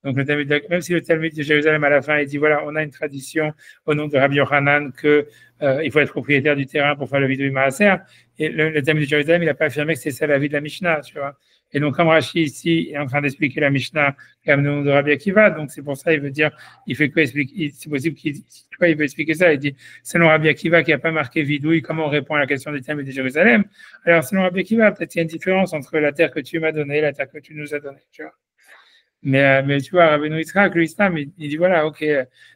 Donc, même si le Talmud de Jérusalem, à la fin, il dit, voilà, on a une tradition au nom de Rabbi Yochanan que il faut être propriétaire du terrain pour faire le vidouille maaser. Et le Talmud de Jérusalem, il n'a pas affirmé que c'est ça la vie de la Mishnah, tu vois. Et donc, comme Rashi ici est en train d'expliquer la Mishnah comme nom de Rabbi Akiva, donc c'est pour ça il veut dire, il fait quoi expliquer, c'est possible qu'il il veut expliquer ça, il dit, selon Rabbi Akiva qui n'a pas marqué vidouille, comment on répond à la question du Talmud de Jérusalem? Alors, selon Rabbi Akiva, peut-être qu'il y a une différence entre la terre que tu m'as donnée et la terre que tu nous as donnée, tu vois. Mais tu vois, Rabbeinu Yitzhak, l'islam, il dit voilà, ok,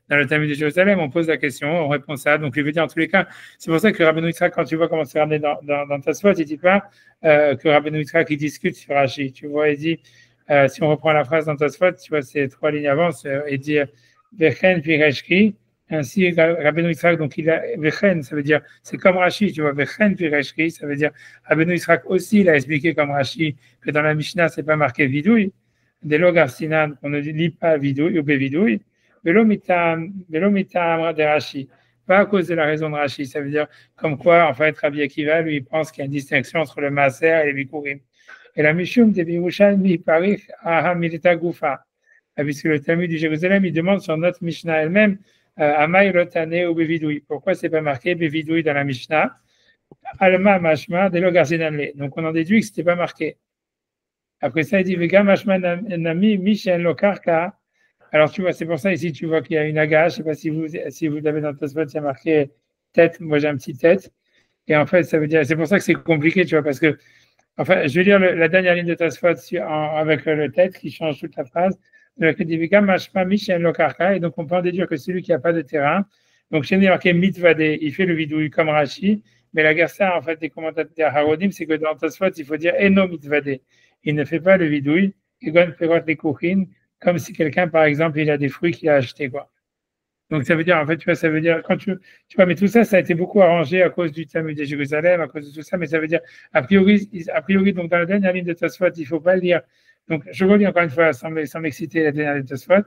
dans le Talmud de Jérusalem, on pose la question, on répond ça. Donc, il veut dire en tous les cas, c'est pour ça que Rabbeinu Yitzhak, quand tu vois comment c'est ramené dans Tosfot, il dit pas que Rabbeinu Yitzhak, il discute sur Rashi. Tu vois, il dit, si on reprend la phrase dans Tosfot, tu vois, c'est 3 lignes avant, il dit Vechen puis Reshki. Ainsi, Rabbeinu Yitzhak, donc il a Vechen, ça veut dire, c'est comme Rashi, tu vois, Vechen puis Reshki, ça veut dire, Rabbeinu Yitzhak aussi, il a expliqué comme Rashi que dans la Mishnah, c'est pas marqué vidouille. Des logarsinan qu'on ne lit pas vidouille ou bévidouille, vélo mitam de Rashi, pas à cause de la raison de Rashi, ça veut dire comme quoi, en fait, Rabbi Akiva, lui, il pense qu'il y a une distinction entre le Maaser et les Bikurim. Et la Mishum de Birushalmi Parich Aha Milita Gufa, puisque le Talmud du Jérusalem, il demande sur notre Mishnah elle-même, Amay Lotane ou bévidouille. Pourquoi c'est pas marqué bévidouille dans la Mishnah? Alma Mashma de logarsinan. Donc on en déduit que c'était pas marqué. Après ça, il dit Vegam Hashman Nami Michel Lokarka. Alors, tu vois, c'est pour ça ici, tu vois qu'il y a une aga. Je ne sais pas si vous avez dans Tosfot, il y a marqué tête. Moi, j'ai un petit tête. Et en fait, ça veut dire, c'est pour ça que c'est compliqué, tu vois, parce que, enfin, je vais lire la dernière ligne de Tosfot avec le tête qui change toute la phrase. Donc, il dit Vegam Hashman Michel Lokarka. Et donc, on peut en déduire que celui qui n'a pas de terrain. Donc, chez nous, il y a marqué Mitvade. Il fait le vidouille comme Rashi. Mais la garça, en fait, des commentateurs Harodim, c'est que dans Tosfot, il faut dire Eno Mitvade. Il ne fait pas le vidouille, il donne les courines, comme si quelqu'un, par exemple, il a des fruits qu'il a achetés, quoi. Donc, ça veut dire, en fait, tu vois, ça veut dire, quand tu vois, mais tout ça, ça a été beaucoup arrangé à cause du Talmud de Jérusalem, à cause de tout ça, mais ça veut dire, a priori, donc, dans la dernière ligne de Tosfot, il ne faut pas le lire. Donc, je relis encore une fois, sans m'exciter, la dernière ligne de Tosfot.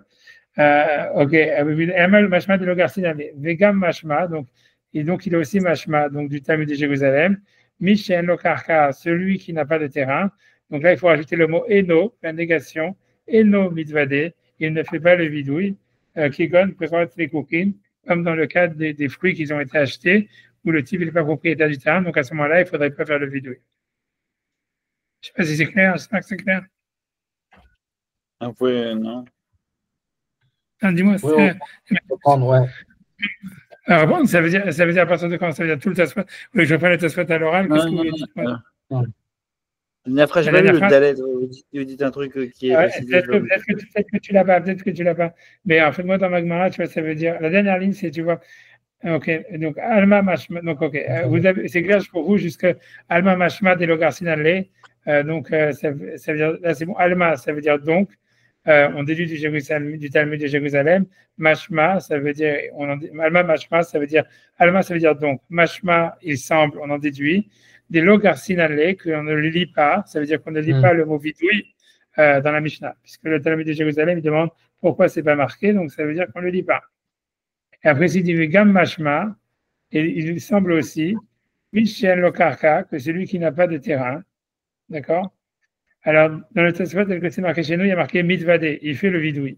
Ok, Mashma de Logarsin, Vegam Mashma, donc il a aussi Mashma, donc du Talmud de Jérusalem, Mishen Lokarka, celui qui n'a pas de terrain. Donc là, il faut rajouter le mot Eno, la négation, Eno mitvade, il ne fait pas le vidouille, Kigon présente les coquines, comme dans le cas des fruits qui ont été achetés, où le type n'est pas propriétaire du terrain, donc à ce moment-là, il ne faudrait pas faire le vidouille. Je ne sais pas si c'est clair, j'espère que c'est clair. Un peu, non. Non, dis-moi, oui, ouais. Alors bon, ça veut dire à partir de quand? Ça veut dire tout le Tosfot? Oui, je reprends le Tosfot à l'oral, qu'est-ce que vous voulez dire? Après, je n'ai pas vu le Dalet, vous dites un truc qui est précisé. Peut-être que tu l'as pas, mais en fait, moi, dans ma Gemara, tu vois, ça veut dire, la dernière ligne, c'est, tu vois, ok, donc, Alma Mashma, donc, ok, c'est clair pour vous, jusque Alma Mashma de Logarsinale, donc, ça veut dire, là, c'est bon, Alma, ça veut dire donc, on déduit du Talmud de Jérusalem, Mashma, ça veut dire, Alma Mashma, ça veut dire donc, Mashma, il semble, on en déduit, des logarsinale, qu'on ne le lit pas, ça veut dire qu'on ne lit pas le mot vidouille dans la Mishnah, puisque le Talmud de Jérusalem, il demande pourquoi c'est pas marqué, donc ça veut dire qu'on ne le lit pas. Et après, il dit Gam Mashma, et il semble aussi, Michel Lokarka, que celui qui n'a pas de terrain, d'accord? Alors, dans le Tosfot, tel que c'est marqué chez nous, il y a marqué Mitvade, il fait le vidouille.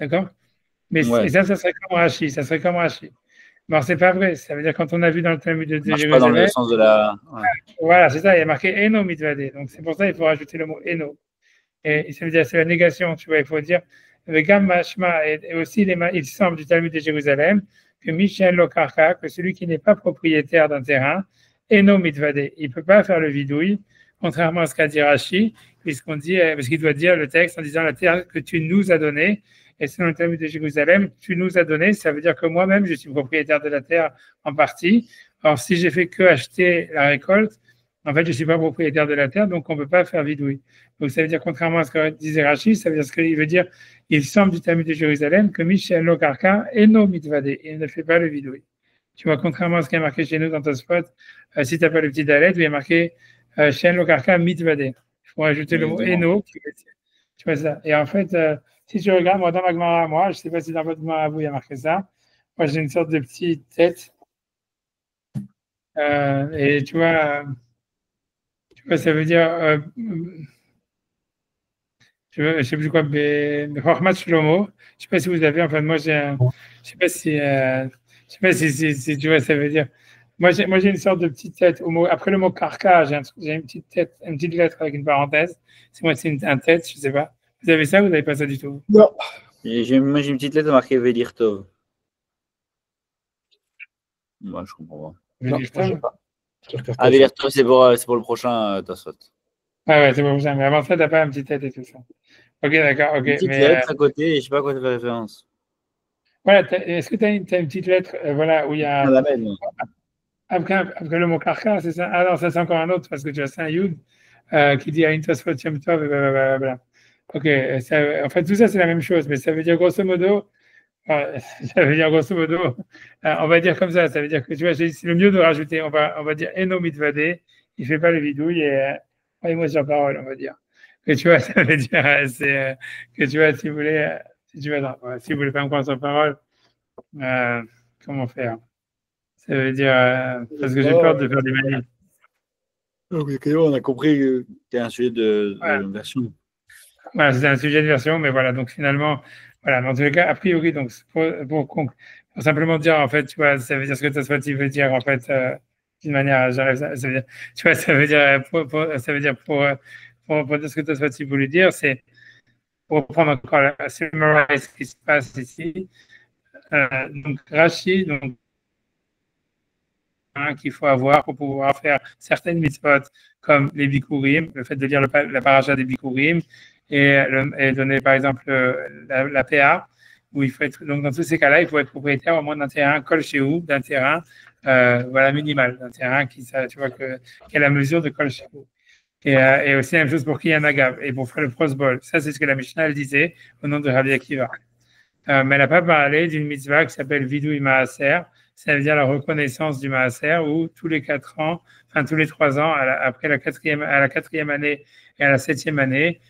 D'accord? Mais ça serait comme Rashi, Non, c'est pas vrai. Ça veut dire quand on a vu dans le Talmud de Jérusalem. Pas dans le sens de la. Ouais. Voilà, c'est ça. Il y a marqué Eno mitvade. Donc c'est pour ça qu'il faut rajouter le mot Eno. Et ça veut dire c'est la négation. Tu vois, il faut dire le Gam Mashma et aussi il semble du Talmud de Jérusalem que Michel Lokarka, que celui qui n'est pas propriétaire d'un terrain, Eno mitvade. Il ne peut pas faire le vidouille, contrairement à ce qu'a dit Rashi, puisqu'on dit parce qu'il doit dire le texte en disant la terre que tu nous as donnée. Et selon le Talmud de Jérusalem, tu nous as donné, ça veut dire que moi-même, je suis propriétaire de la terre en partie. Alors, si j'ai fait que acheter la récolte, en fait, je ne suis pas propriétaire de la terre, donc on ne peut pas faire vidouille. Donc, ça veut dire, contrairement à ce que disait Rachid, ça veut dire ce qu'il veut dire, il semble du Talmud de Jérusalem que Michel Lokarka et no mitvade, il ne fait pas le vidouille. Tu vois, contrairement à ce qui est marqué chez nous dans Tosfot, si tu n'as pas le petit dalet, il y a marqué Shen Lokarka mitvade. Il faut ajouter le mot eno. Tu vois ça. Et en fait, si tu regardes, moi, dans ma Gemara, moi, je ne sais pas si dans votre Gemara, vous, il y a marqué ça. Moi, j'ai une sorte de petite tête. Et tu vois, ça veut dire, je ne sais plus quoi, Hormat Shlomo. Je ne sais pas si vous avez, enfin, moi, j'ai un, je ne sais pas si tu vois, ça veut dire, Moi, j'ai une sorte de petite tête. Après le mot carca, j'ai une petite tête, une petite lettre avec une parenthèse. C'est un tête, je ne sais pas. Vous avez ça ou vous n'avez pas ça du tout? Non. Moi, j'ai une petite lettre marquée Velir Tov. Moi, je comprends pas. Velir Tov? Ah, Velir Tov, c'est pour le prochain Tosfot. Ah ouais, c'est pour ça. Mais avant ça, tu n'as pas une petite tête et tout ça. Ok, d'accord. Ok. Une petite lettre à côté, et je ne sais pas à quoi ça fait référence. Voilà, est-ce que tu as une petite lettre voilà, où il y a. Après le mot carca, c'est ça? Ah non, ça c'est encore un autre parce que tu as un Yud qui dit Ain Tosfot Yom Tov et blablabla. Ok, en fait, tout ça c'est la même chose, mais ça veut dire grosso modo. Ça veut dire grosso modo, on va dire comme ça veut dire que tu vois, c'est le mieux de rajouter, on va dire Eno mitvade, il fait pas le bidouille et croyez-moi sur parole, on va dire. Que tu vois, ça veut dire, que tu vois, si vous voulez, si vous voulez pas me croire sur parole, comment faire? Ça veut dire, parce que j'ai peur de faire des manies. Ok, on a compris que c'est un sujet de version. Voilà, c'est un sujet de version, mais voilà, donc finalement, voilà, dans tous les cas, a priori, donc pour simplement dire, en fait, tu vois, ça veut dire ce que Tosfot veut dire, en fait, d'une manière, j'arrive, ça veut dire, tu vois, ça veut dire, pour dire ce que Tosfot voulait dire, c'est, pour reprendre encore ce qui se passe ici, donc Rashi, donc, qu'il faut avoir pour pouvoir faire certaines mitzvot comme les bikurim, le fait de lire la paracha des bikurim et donner par exemple la PA, où il faut être, donc dans tous ces cas-là, il faut être propriétaire au moins d'un terrain kol shehu, d'un terrain voilà, minimal, d'un terrain qui est la mesure de kol shehu. Et aussi la même chose pour Kiyan Agav et pour faire le prosbol. Ça, c'est ce que la Mishnah elle disait au nom de Rabbi Akiva. Mais elle n'a pas parlé d'une mitzvah qui s'appelle Vidui Maaser, ça veut dire la reconnaissance du Maaser, où tous les 4 ans, enfin tous les 3 ans, après à la quatrième année et à la 7e année,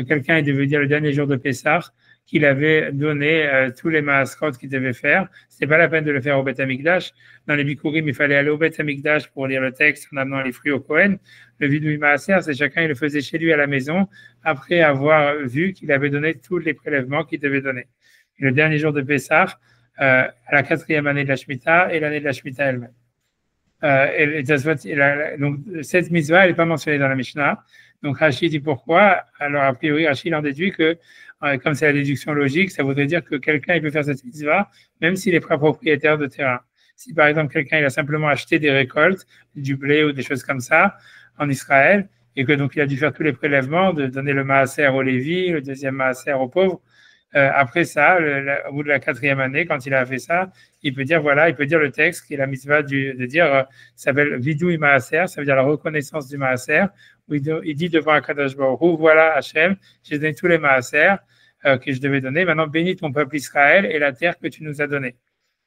quelqu'un est devenu dire le dernier jour de Pessah qu'il avait donné tous les Maasrot qu'il devait faire. C'était pas la peine de le faire au Beth Amikdash. Dans les Bikurim, il fallait aller au Beth Amikdash pour lire le texte en amenant les fruits au Kohen. Le Vidui Maaser, c'est chacun il le faisait chez lui à la maison après avoir vu qu'il avait donné tous les prélèvements qu'il devait donner. Et le dernier jour de Pessah, à la 4e année de la Shemitah et l'année de la Shemitah elle-même. Donc, cette mitzvah, elle n'est pas mentionnée dans la Mishnah. Donc, Rashi dit pourquoi. Alors, a priori, Rashi en déduit que, comme c'est la déduction logique, ça voudrait dire que quelqu'un il peut faire cette mitzvah, même s'il n'est pas propriétaire de terrain. Si, par exemple, quelqu'un il a simplement acheté des récoltes, du blé ou des choses comme ça, en Israël, et que donc il a dû faire tous les prélèvements, de donner le maaser aux Lévi, le deuxième maaser aux pauvres, après ça, au bout de la 4e année, quand il a fait ça, il peut dire le texte qui est la mitzvah de dire, ça s'appelle Vidui Maaser, ça veut dire la reconnaissance du Maaser, où il dit devant Akadosh Baruch Hu, voilà Hachem, j'ai donné tous les Maaser que je devais donner, maintenant bénis ton peuple Israël et la terre que tu nous as donnée.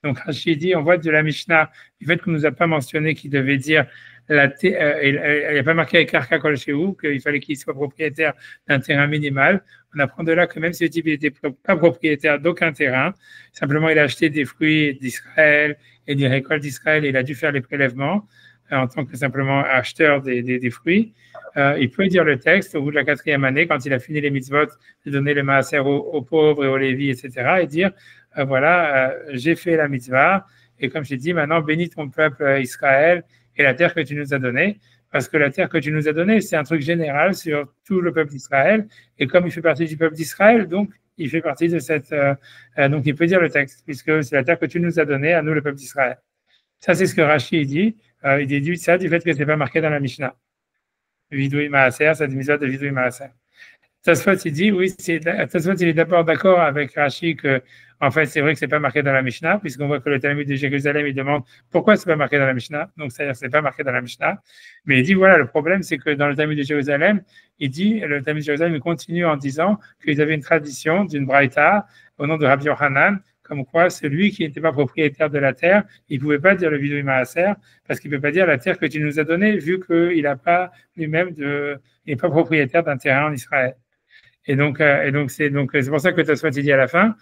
Donc Rashi dit, on voit de la Mishnah, du fait qu'on ne nous a pas mentionné qu'il devait dire il n'y a pas marqué avec Karka Kol Shehu qu'il fallait qu'il soit propriétaire d'un terrain minimal. On apprend de là que même si le type n'était pas propriétaire d'aucun terrain, simplement il a acheté des fruits d'Israël et des récoltes d'Israël et il a dû faire les prélèvements en tant que simplement acheteur des fruits. Il peut dire le texte au bout de la 4e année, quand il a fini les mitzvot, de donner le maaser aux pauvres et aux lévis, etc., et dire j'ai fait la mitzvah, et comme je t'ai dit, maintenant bénis ton peuple Israël et la terre que tu nous as donnée, parce que la terre que tu nous as donnée, c'est un truc général sur tout le peuple d'Israël, et comme il fait partie du peuple d'Israël, donc il fait partie de cette... donc il peut dire le texte, puisque c'est la terre que tu nous as donnée à nous, le peuple d'Israël. Ça, c'est ce que Rashi dit. Il déduit ça du fait que ce n'est pas marqué dans la Mishnah. Vidui Maaser, c'est une mitzvah de Vidui Maaser. Tosfot, il dit, oui, Tosfot, il est d'abord d'accord avec Rashi que, en fait, c'est vrai que c'est pas marqué dans la Mishnah, puisqu'on voit que le Talmud de Jérusalem, il demande pourquoi c'est pas marqué dans la Mishnah. Donc, c'est-à-dire que c'est pas marqué dans la Mishnah. Mais il dit, voilà, le problème, c'est que dans le Talmud de Jérusalem, le Talmud de Jérusalem, il continue en disant qu'ils avaient une tradition d'une braïta au nom de Rabbi Yochanan, comme quoi celui qui n'était pas propriétaire de la terre, il ne pouvait pas dire le Vidui Maaser, parce qu'il ne peut pas dire la terre que tu nous as donnée, vu qu'il n'a pas lui-même il n'est pas propriétaire d'un terrain en Israël. Et donc c'est pour ça que Tosfot dit à la fin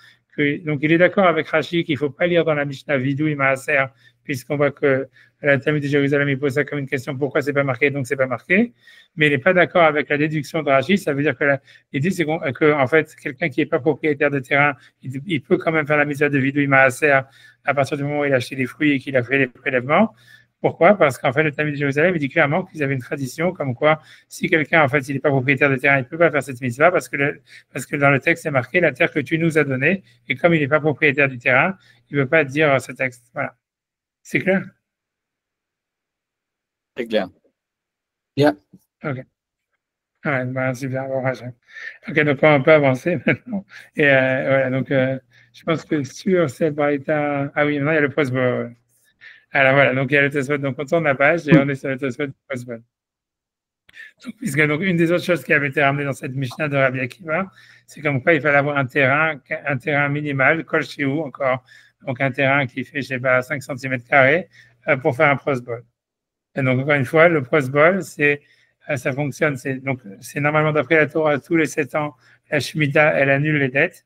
donc il est d'accord avec Rashi qu'il ne faut pas lire dans la Mishnah Vidui Maaser, puisqu'on voit que la Talmud de Jérusalem il pose ça comme une question pourquoi c'est pas marqué, donc c'est pas marqué. Mais il n'est pas d'accord avec la déduction de Rashi. Ça veut dire que l'idée c'est que en fait quelqu'un qui n'est pas propriétaire de terrain, il peut quand même faire la mitzvah de Vidui Maaser à partir du moment où il a acheté des fruits et qu'il a fait les prélèvements. Pourquoi? Parce qu'en fait, le Talmud de Jérusalem, il dit clairement qu'ils avaient une tradition comme quoi, si quelqu'un, en fait, il n'est pas propriétaire de terrain, il ne peut pas faire cette mitzvah parce que dans le texte, c'est marqué la terre que tu nous as donnée, et comme il n'est pas propriétaire du terrain, il ne peut pas dire ce texte. Voilà. C'est clair? C'est clair. Bien. OK. Ouais, ben, super, bon, OK, donc on peut avancer maintenant. Et voilà, donc je pense que sur cette braïta, ah oui, maintenant il y a le Prosbol. Alors voilà, donc il y a le Tosfot, donc on tourne la page et on est sur le Tosfot du Prosbol. Donc, puisque donc une des autres choses qui avait été ramenée dans cette Mishnah de Rabbi Akiva, c'est comme quoi il fallait avoir un terrain minimal, kol shiu encore, donc un terrain qui fait, je sais pas, 5 cm² pour faire un Prosbol. Et donc encore une fois, le Prosbol, ça fonctionne, c'est normalement d'après la Torah, tous les 7 ans, la Shemitah, elle annule les dettes.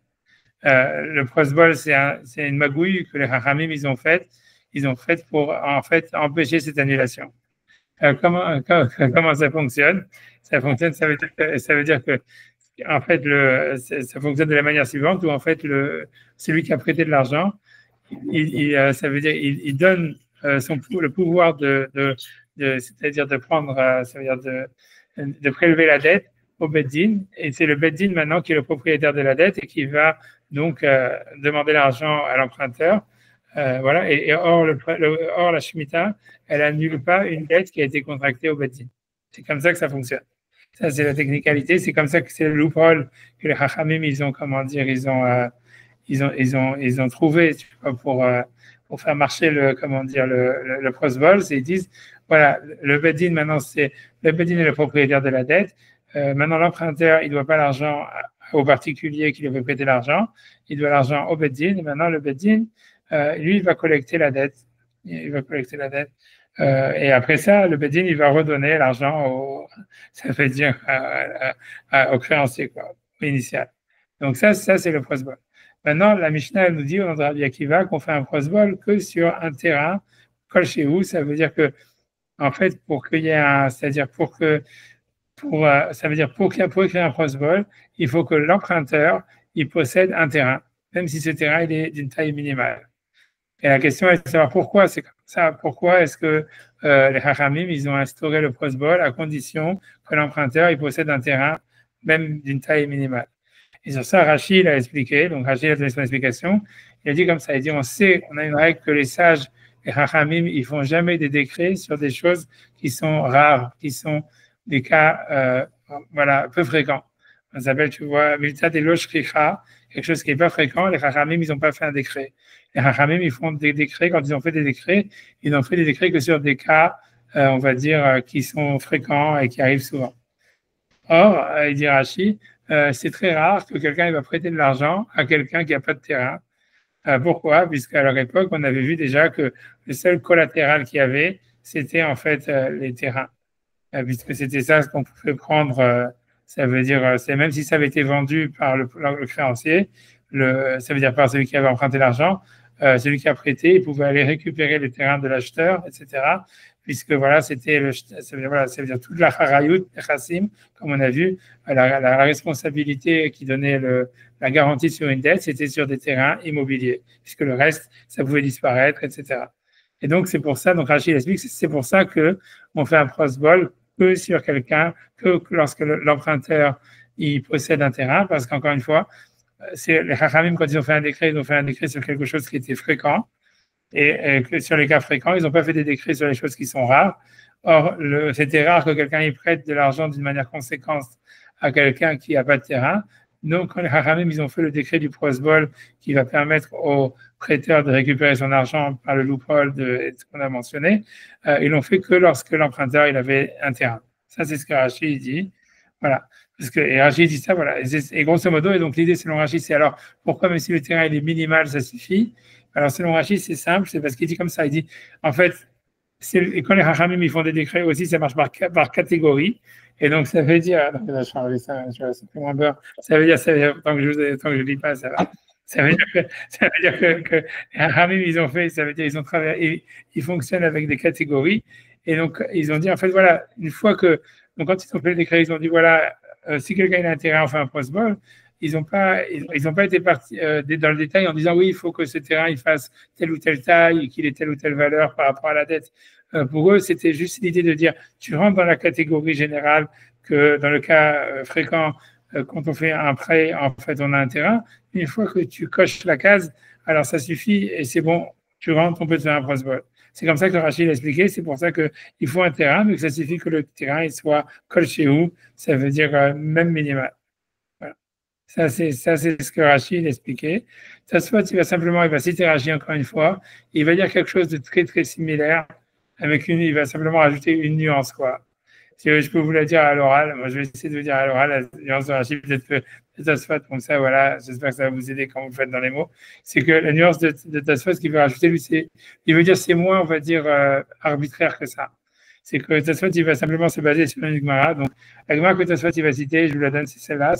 Le Prosbol, c'est une magouille que les Chachamim, ils ont faite pour en fait empêcher cette annulation. Comment ça fonctionne? Ça fonctionne, ça veut dire que en fait ça fonctionne de la manière suivante où en fait celui qui a prêté de l'argent, ça veut dire il donne le pouvoir c'est-à-dire de prendre, ça veut dire de prélever la dette au Beddin, et c'est le Beddin maintenant qui est le propriétaire de la dette et qui va donc demander l'argent à l'emprunteur. Voilà, et or la Shemitah, elle annule pas une dette qui a été contractée au Beddin. C'est comme ça que ça fonctionne. Ça, c'est la technicalité. C'est comme ça que c'est le loophole que les Chachamim, ils ont trouvé, tu vois, pour faire marcher le Prosbol. Ils disent, voilà, le Beddin, maintenant, le Beddin est le propriétaire de la dette. Maintenant, l'emprunteur, il ne doit pas l'argent au particulier qui lui avait prêté l'argent. Il doit l'argent au Beddin. Et maintenant, le Beddin, lui, il va collecter la dette. Et après ça, le Beddin, il va redonner l'argent ça veut dire au créancier, quoi, initial. Donc ça c'est le Prosbol. Maintenant, la Mishnah, elle nous dit, au nom de Rabbi Akiva, qu'on fait un Prosbol que sur un terrain, kol shehu, ça veut dire que, en fait, pour qu'il y ait c'est-à-dire ça veut dire pour écrire un Prosbol, il faut que l'emprunteur, il possède un terrain, même si ce terrain, il est d'une taille minimale. Et la question est de savoir pourquoi c'est comme ça. Pourquoi est-ce que les Chachamim, ils ont instauré le Prosbol à condition que l'emprunteur, il possède un terrain, même d'une taille minimale. Et sur ça, Rashi l'a expliqué. Donc, Rashi a donné son explication. Il a dit comme ça. Il dit, on a une règle que les sages, les Chachamim, ils font jamais des décrets sur des choses qui sont rares, qui sont des cas, peu fréquents. Ça s'appelle, tu vois, Miltat et Loshricha, quelque chose qui n'est pas fréquent. Les Chachamim, ils n'ont pas fait un décret. Les Chachamim, ils font des décrets. Quand ils ont fait des décrets, ils n'ont fait des décrets que sur des cas, on va dire, qui sont fréquents et qui arrivent souvent. Or, il dit Rashi, c'est très rare que quelqu'un va prêter de l'argent à quelqu'un qui n'a pas de terrain. Pourquoi? Puisqu'à leur époque, on avait vu déjà que le seul collatéral qu'il y avait, c'était en fait les terrains. Puisque c'était ça ce qu'on pouvait prendre, ça veut dire, c'est même si ça avait été vendu par le créancier, ça veut dire par celui qui avait emprunté l'argent, celui qui a prêté, il pouvait aller récupérer les terrains de l'acheteur, etc. Puisque voilà, ça veut dire toute la harayut, chassim, comme on a vu, la responsabilité qui donnait la garantie sur une dette, c'était sur des terrains immobiliers, puisque le reste, ça pouvait disparaître, etc. Et donc, c'est pour ça, donc Rachid explique, c'est pour ça qu'on fait un prosbol que sur quelqu'un, que lorsque l'emprunteur, il possède un terrain, parce qu'encore une fois, les Chachamim, quand ils ont fait un décret sur quelque chose qui était fréquent, et que sur les cas fréquents, ils n'ont pas fait des décrets sur les choses qui sont rares. Or, c'était rare que quelqu'un y prête de l'argent d'une manière conséquente à quelqu'un qui n'a pas de terrain. Donc, quand les Chachamim, ils ont fait le décret du prosbol qui va permettre au prêteur de récupérer son argent par le loophole de ce qu'on a mentionné, ils l'ont fait que lorsque l'emprunteur il avait un terrain. Ça, c'est ce que Rachid dit. Voilà. Et Rachid dit ça, voilà. Et grosso modo, et donc l'idée selon Rachid, c'est alors pourquoi même si le terrain il est minimal, ça suffit. Alors selon Rachid, c'est simple, c'est parce qu'il dit comme ça, il dit en fait, et quand les Chachamim ils font des décrets aussi, ça marche par catégorie. Et donc ça veut dire, je change ça, c'est moins beurre. Ça veut dire, tant que je lis pas, ça va. Ça veut dire que les Chachamim ils ont fait, ça veut dire ils ont travaillé, ils fonctionnent avec des catégories. Et donc ils ont dit en fait voilà, une fois que donc quand ils ont fait le décret, ils ont dit voilà, si quelqu'un a intérêt à en faire un prosbol, ils n'ont pas été partis dans le détail en disant oui, il faut que ce terrain il fasse telle ou telle taille et qu'il ait telle ou telle valeur par rapport à la dette. pour eux, c'était juste l'idée de dire, tu rentres dans la catégorie générale que dans le cas fréquent, quand on fait un prêt, en fait, on a un terrain. Une fois que tu coches la case, alors ça suffit et c'est bon, tu rentres, on peut te faire un prosbol. C'est comme ça que Rachid a expliqué. C'est pour ça qu'il faut un terrain, mais que ça suffit que le terrain il soit kol shehu, ça veut dire même minimal. Voilà. Ça, c'est ce que Rachid a expliqué. Tosfot, il va citer Rachid encore une fois. Il va dire quelque chose de très, très similaire, il va simplement rajouter une nuance, quoi. Si je peux vous la dire à l'oral, moi je vais essayer de vous dire à l'oral la nuance de Rachid, peut-être que Tosfot, comme ça, voilà, j'espère que ça va vous aider quand vous le faites dans les mots. C'est que la nuance de Tosfot qu'il veut rajouter, lui, il veut dire c'est moins, on va dire, arbitraire que ça. C'est que Tosfot, il va simplement se baser sur une Gemara. Donc, la Gemara que Tosfot, il va citer, je vous la donne, c'est celle-là.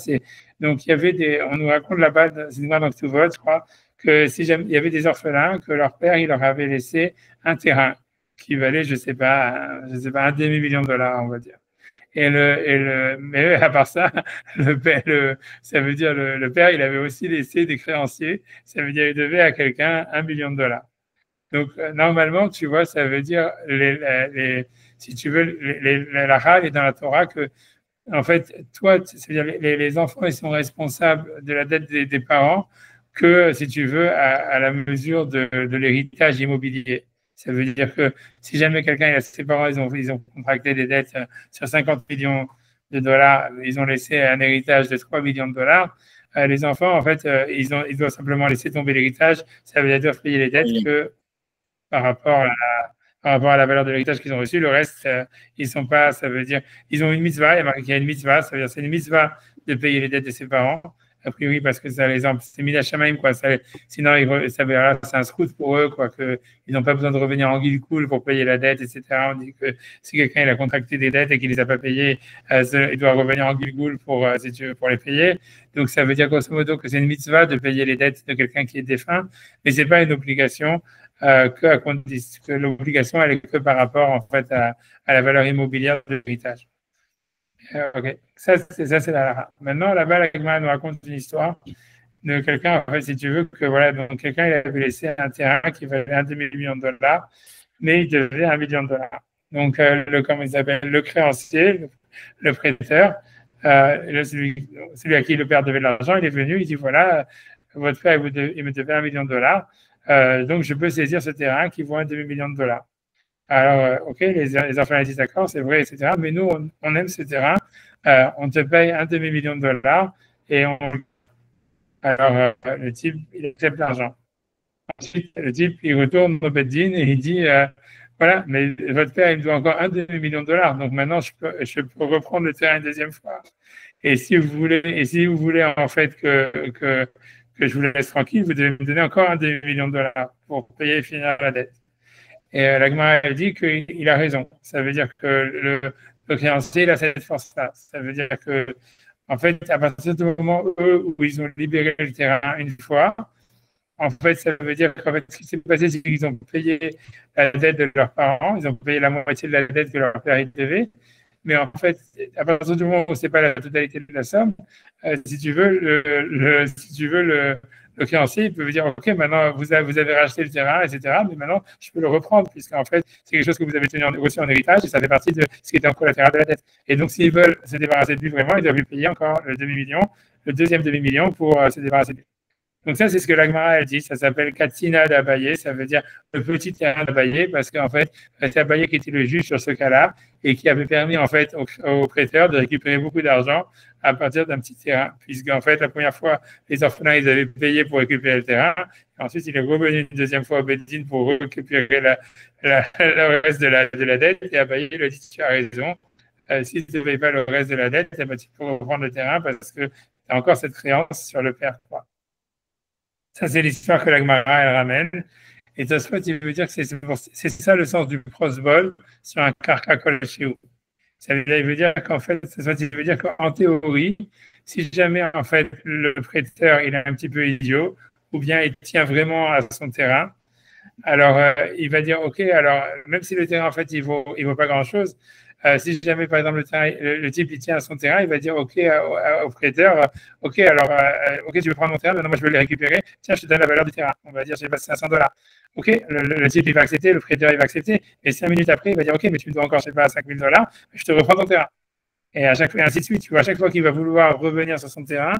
Donc, on nous raconte là-bas, c'est une Gemara dans Ktuvot, je crois, que si jamais, il y avait des orphelins, que leur père, il leur avait laissé un terrain qui valait, je sais pas, un demi-million de dollars, on va dire. Mais à part ça, ça veut dire le père, il avait aussi laissé des créanciers. Ça veut dire il devait à quelqu'un 1 million de dollars. Donc, normalement, tu vois, ça veut dire, si tu veux, la Hal est dans la Torah que, en fait, toi, c'est-à-dire les enfants, ils sont responsables de la dette des parents que, si tu veux, à la mesure de l'héritage immobilier. Ça veut dire que si jamais quelqu'un, ses parents, ils ont contracté des dettes sur 50 millions de dollars, ils ont laissé un héritage de 3 millions de dollars, les enfants, en fait, ils doivent simplement laisser tomber l'héritage. Ça veut dire qu'ils doivent payer les dettes que par rapport à la valeur de l'héritage qu'ils ont reçu. Le reste, ils sont pas, ça veut dire, ils ont une mitzvah, il y a marqué qu'il y a une mitzvah, ça veut dire c'est une mitzvah de payer les dettes de ses parents. A priori, parce que ça les c'est mis à Shamaim, quoi. Sinon, c'est un scout pour eux, quoi, qu'ils n'ont pas besoin de revenir en Gilkoul pour payer la dette, etc. On dit que si quelqu'un il a contracté des dettes et qu'il les a pas payées, il doit revenir en Gilkoul si tu veux, pour les payer. Donc, ça veut dire grosso modo que c'est une mitzvah de payer les dettes de quelqu'un qui est défunt, mais c'est pas une obligation, que l'obligation, elle est que par rapport, en fait, à la valeur immobilière de l'héritage. Ok, ça c'est la lara. Maintenant, là-bas, la Gemara nous raconte une histoire de quelqu'un, en fait, si tu veux, que voilà, donc quelqu'un, il avait laissé un terrain qui valait 1 demi-million de dollars, mais il devait 1 million de dollars. Donc, comment il s'appelle, le créancier, le prêteur, celui à qui le père devait de l'argent, il est venu, il dit voilà, votre père, il me devait 1 million de dollars, donc je peux saisir ce terrain qui vaut 1 demi-million de dollars. Alors, ok, les enfants disent d'accord, c'est vrai, etc. Mais nous, on aime ce terrain, on te paye 1 demi-million de dollars et alors le type, il accepte l'argent. Ensuite, le type, il retourne au Beddin et il dit voilà, mais votre père, il me doit encore 1 demi-million de dollars, donc maintenant je peux reprendre le terrain une deuxième fois. Et si vous voulez en fait que je vous laisse tranquille, vous devez me donner encore 1 demi-million de dollars pour payer et finir la dette. Et la Gemara a dit qu'il a raison. Ça veut dire que le créancier, il a cette force-là. Ça veut dire que, en fait, à partir du moment où ils ont libéré le terrain une fois, en fait, ça veut dire qu'en fait, ce qui s'est passé, c'est qu'ils ont payé la dette de leurs parents, ils ont payé la moitié de la dette que leur père devait. Mais en fait, à partir du moment où ce n'est pas la totalité de la somme, si tu veux, le créancier, il peut dire, OK, maintenant, vous avez racheté le terrain, etc., mais maintenant, je peux le reprendre, puisqu'en fait, c'est quelque chose que vous avez reçu en héritage, et ça fait partie de ce qui était en collatéral de la dette. Et donc, s'ils veulent se débarrasser de lui vraiment, ils doivent lui payer encore le demi-million, le deuxième demi-million pour se débarrasser de lui. Donc ça, c'est ce que la Gemara elle dit. Ça s'appelle Katsina d'Abaye. Ça veut dire le petit terrain d'Abaye, parce qu'en fait, c'est Abaye qui était le juge sur ce cas-là et qui avait permis en fait aux prêteurs de récupérer beaucoup d'argent à partir d'un petit terrain. Puisqu'en fait, la première fois, les orphelins, ils avaient payé pour récupérer le terrain. Et ensuite, il est revenu une deuxième fois au Beddin pour récupérer le reste de la dette. Et Abaye lui a dit, tu as raison. Si tu ne payes pas le reste de la dette, tu peux reprendre le terrain parce que tu as encore cette créance sur le père, quoi. Ça, c'est l'histoire que la Gemara elle ramène. Et Tosfot, il veut dire que c'est ça le sens du prosbol sur un karka kol shehu. Ça veut dire qu'en fait, il veut dire qu'en théorie, si jamais en fait le prêteur il est un petit peu idiot, ou bien il tient vraiment à son terrain, Alors, il va dire, OK, alors, même si le terrain, en fait, il vaut pas grand-chose, si jamais, par exemple, le type, il tient à son terrain, il va dire, OK, au prêteur, OK, alors, OK, tu veux prendre mon terrain, maintenant, moi, je veux le récupérer. Tiens, je te donne la valeur du terrain. On va dire, je sais pas, $500. OK, le type, il va accepter, le prêteur, il va accepter. Et 5 minutes après, il va dire, OK, mais tu me dois encore, je sais pas, $5 000, je te reprends ton terrain. Et à chaque fois, ainsi de suite, tu vois, à chaque fois qu'il va vouloir revenir sur son terrain,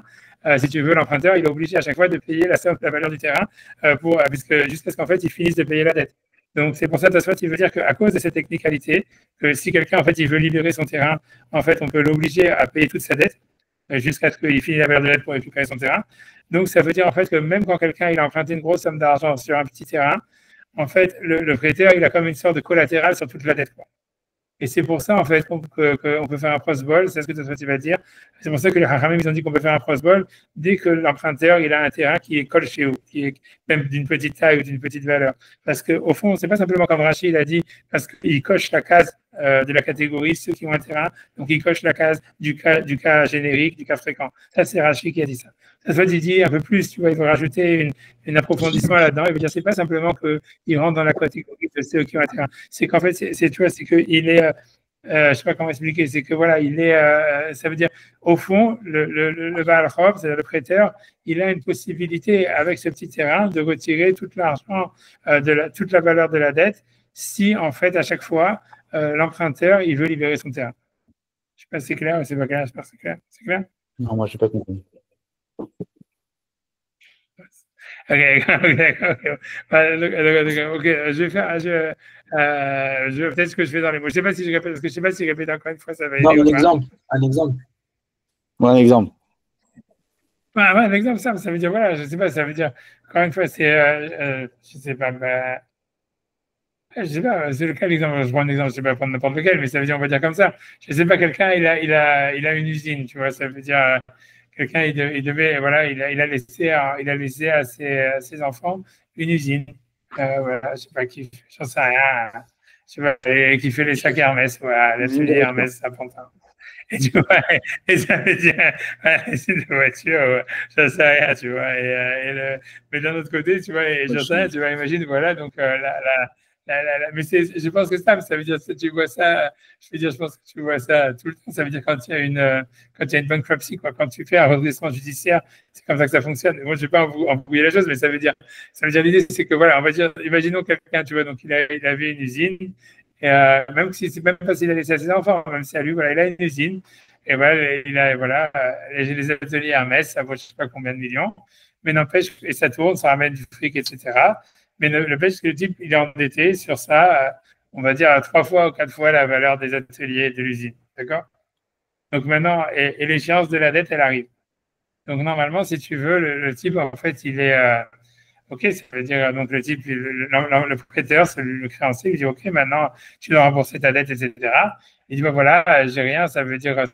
si tu veux, l'emprunteur, il est obligé à chaque fois de payer la valeur du terrain jusqu'à ce qu'en fait, il finisse de payer la dette. Donc, c'est pour ça, il veut dire qu'à cause de cette technicalité, que si quelqu'un, en fait, il veut libérer son terrain, en fait, on peut l'obliger à payer toute sa dette jusqu'à ce qu'il finisse la valeur de la dette pour récupérer son terrain. Donc, ça veut dire, en fait, que même quand quelqu'un, il a emprunté une grosse somme d'argent sur un petit terrain, en fait, le prêteur, il a comme une sorte de collatéral sur toute la dette, quoi. Et c'est pour ça, en fait, qu'on peut faire un cross-ball, c'est ce que tu vas dire. C'est pour ça que les Haramim, ils ont dit qu'on peut faire un cross-ball dès que l'emprunteur, il a un terrain qui est col chez vous, qui est même d'une petite taille ou d'une petite valeur. Parce qu'au fond, c'est pas simplement comme Rachid a dit, parce qu'il coche la case de la catégorie ceux qui ont un terrain, donc il coche la case du cas générique, du cas fréquent. Ça, c'est Rachid qui a dit ça. Ça veut dire un peu plus, tu vois, il faut rajouter un approfondissement là-dedans. Il veut dire, c'est pas simplement qu'il rentre dans la catégorie de ceux qui ont un terrain. C'est qu'en fait, tu vois, c'est qu'il est, je sais pas comment expliquer, c'est que voilà, il est, ça veut dire, au fond, le Baal Chov, c'est-à-dire le prêteur, il a une possibilité avec ce petit terrain de retirer tout l'argent, toute la valeur de la dette, si en fait, à chaque fois, l'emprunteur, il veut libérer son terrain. Je sais pas si c'est clair ou c'est pas clair, j'espère que c'est clair. C'est clair? Non, moi, je n'ai pas compris. Ok, ok, je vais faire, peut-être ce que je fais dans les mots. Je sais pas si je répète, parce que je sais pas si je répète encore une fois, ça va aider. Non, un exemple. Un exemple. Un exemple. Ouais, un exemple simple, ça veut dire, voilà, je sais pas, ça veut dire, encore une fois, c'est, je sais pas, je sais pas, c'est lequel exemple, je prends un exemple, je sais pas prendre n'importe lequel, mais ça veut dire, on va dire comme ça. Je sais pas, quelqu'un, il a une usine, tu vois, ça veut dire, quelqu'un, il devait, voilà, il a laissé à ses enfants une usine. Voilà, je sais pas qui, j'en sais rien. Je sais pas, et qui fait les sacs Hermès, voilà, l'atelier Hermès à Pantin. Et tu vois, et ça veut dire, c'est une voiture, j'en sais rien, tu vois. Mais d'un autre côté, tu vois, et j'en sais rien, tu vois, imagine, voilà, donc mais je pense que ça veut dire, tu vois ça, je pense que tu vois ça tout le temps, ça veut dire quand il y a une bankruptcy, quoi, quand tu fais un redressement judiciaire, c'est comme ça que ça fonctionne. Moi, je ne vais pas embrouiller la chose, mais ça veut dire l'idée, c'est que voilà, on va dire, imaginons quelqu'un, tu vois, donc il avait une usine, et même si c'est même pas s'il a laissé à ses enfants, même si à lui, voilà, il a une usine, et voilà, il a, voilà, les ateliers Hermès, ça vaut je sais pas combien de millions, mais n'empêche, et ça tourne, ça ramène du fric, etc. Mais le fait est que le type, il est endetté sur ça, on va dire à 3 fois ou 4 fois la valeur des ateliers de l'usine. D'accord? Donc maintenant, et l'échéance de la dette, elle arrive. Donc normalement, si tu veux, le type, en fait, il est. OK, ça veut dire, donc le type, le prêteur, le créancier, il dit OK, maintenant, tu dois rembourser ta dette, etc. Il dit bah, voilà, j'ai rien, ça veut dire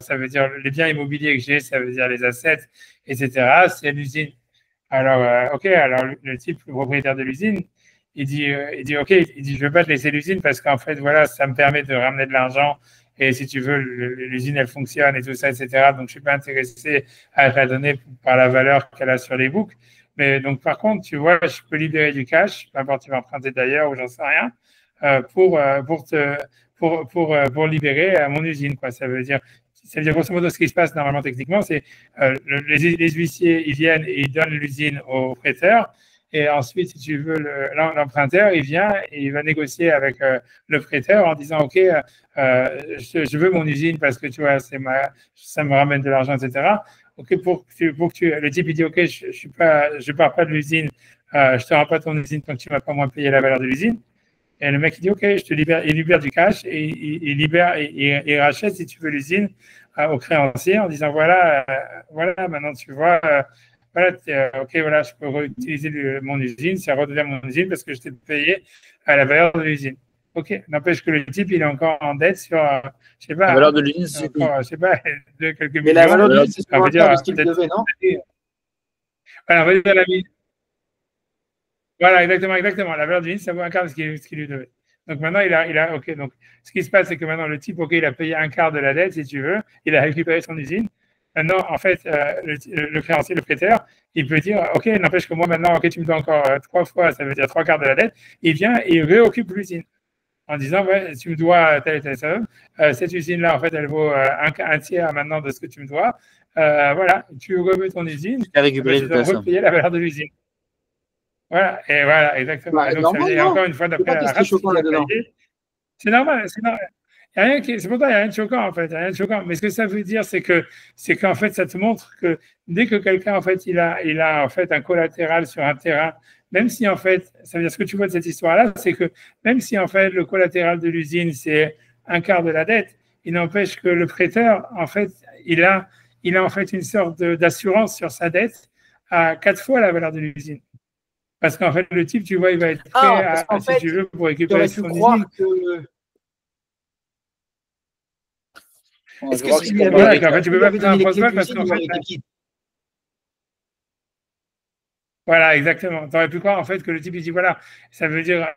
les biens immobiliers que j'ai, ça veut dire les assets, etc. C'est l'usine. Alors, OK, alors le type, le propriétaire de l'usine, il dit OK, il dit je ne veux pas te laisser l'usine parce qu'en fait, voilà, ça me permet de ramener de l'argent et si tu veux, l'usine, elle fonctionne et tout ça, etc. Donc, je ne suis pas intéressé à te la donner par la valeur qu'elle a sur les books. Mais donc, par contre, tu vois, je peux libérer du cash, peu importe, tu vas emprunter d'ailleurs ou j'en sais rien, pour libérer mon usine, quoi. Ça veut dire grosso modo ce qui se passe normalement techniquement, c'est les huissiers, ils viennent et ils donnent l'usine au prêteur. Et ensuite, si tu veux, l'emprunteur, il vient et il va négocier avec le prêteur en disant, OK, je veux mon usine parce que tu vois, ça me ramène de l'argent, etc. OK, le type, il dit, OK, je pars pas de l'usine, je te rends pas ton usine tant que tu m'as pas moins payé la valeur de l'usine. Et le mec, il dit, OK, je te libère, il libère du cash et il libère, il rachète, si tu veux, l'usine au créancier en disant, voilà, maintenant tu vois, voilà, OK, voilà, je peux réutiliser mon usine, ça redevient mon usine parce que je t'ai payé à la valeur de l'usine. OK, n'empêche que le type, il est encore en dette sur, je sais pas. La valeur de l'usine, c'est encore, je sais pas, de quelques millions. Mais la valeur de l'usine, c'est souvent un quart de ce qu'il devait, non? Voilà, on va dire la vie. Voilà, exactement. La valeur de l'usine, ça vaut un quart de ce qu'il lui devait. Donc maintenant, OK. Donc, ce qui se passe, c'est que maintenant, le type, OK, il a payé un quart de la dette, si tu veux. Il a récupéré son usine. maintenant, en fait, le créancier, le prêteur, il peut dire, OK, n'empêche que moi, maintenant, OK, tu me dois encore 3 fois, ça veut dire 3 quarts de la dette. Il vient et il réoccupe l'usine en disant, ouais, tu me dois telle et telle somme. Cette usine-là, en fait, elle vaut un tiers maintenant de ce que tu me dois. Voilà, tu remets ton usine, tu dois repayer la valeur de l'usine. Voilà, et voilà, exactement. Bah, et donc, ça veut dire, encore une fois, d'après la race, c'est normal, c'est normal. C'est pourtant, il n'y a rien de choquant, en fait. Il y a rien de choquant. Mais ce que ça veut dire, c'est qu'en fait, ça te montre que dès que quelqu'un, en fait, il a en fait un collatéral sur un terrain, même si, en fait, ça veut dire ce que tu vois de cette histoire-là, c'est que même si, en fait, le collatéral de l'usine, c'est un quart de la dette, il n'empêche que le prêteur, en fait, il a en fait une sorte d'assurance sur sa dette à 4 fois la valeur de l'usine. Parce qu'en fait, le type, tu vois, il va être prêt si tu veux, pour récupérer son usine. Est-ce que si tu peux pas faire un cross-ball parce qu'en fait. Voilà, exactement. Tu aurais pu croire en fait que le type il dit voilà, ça veut dire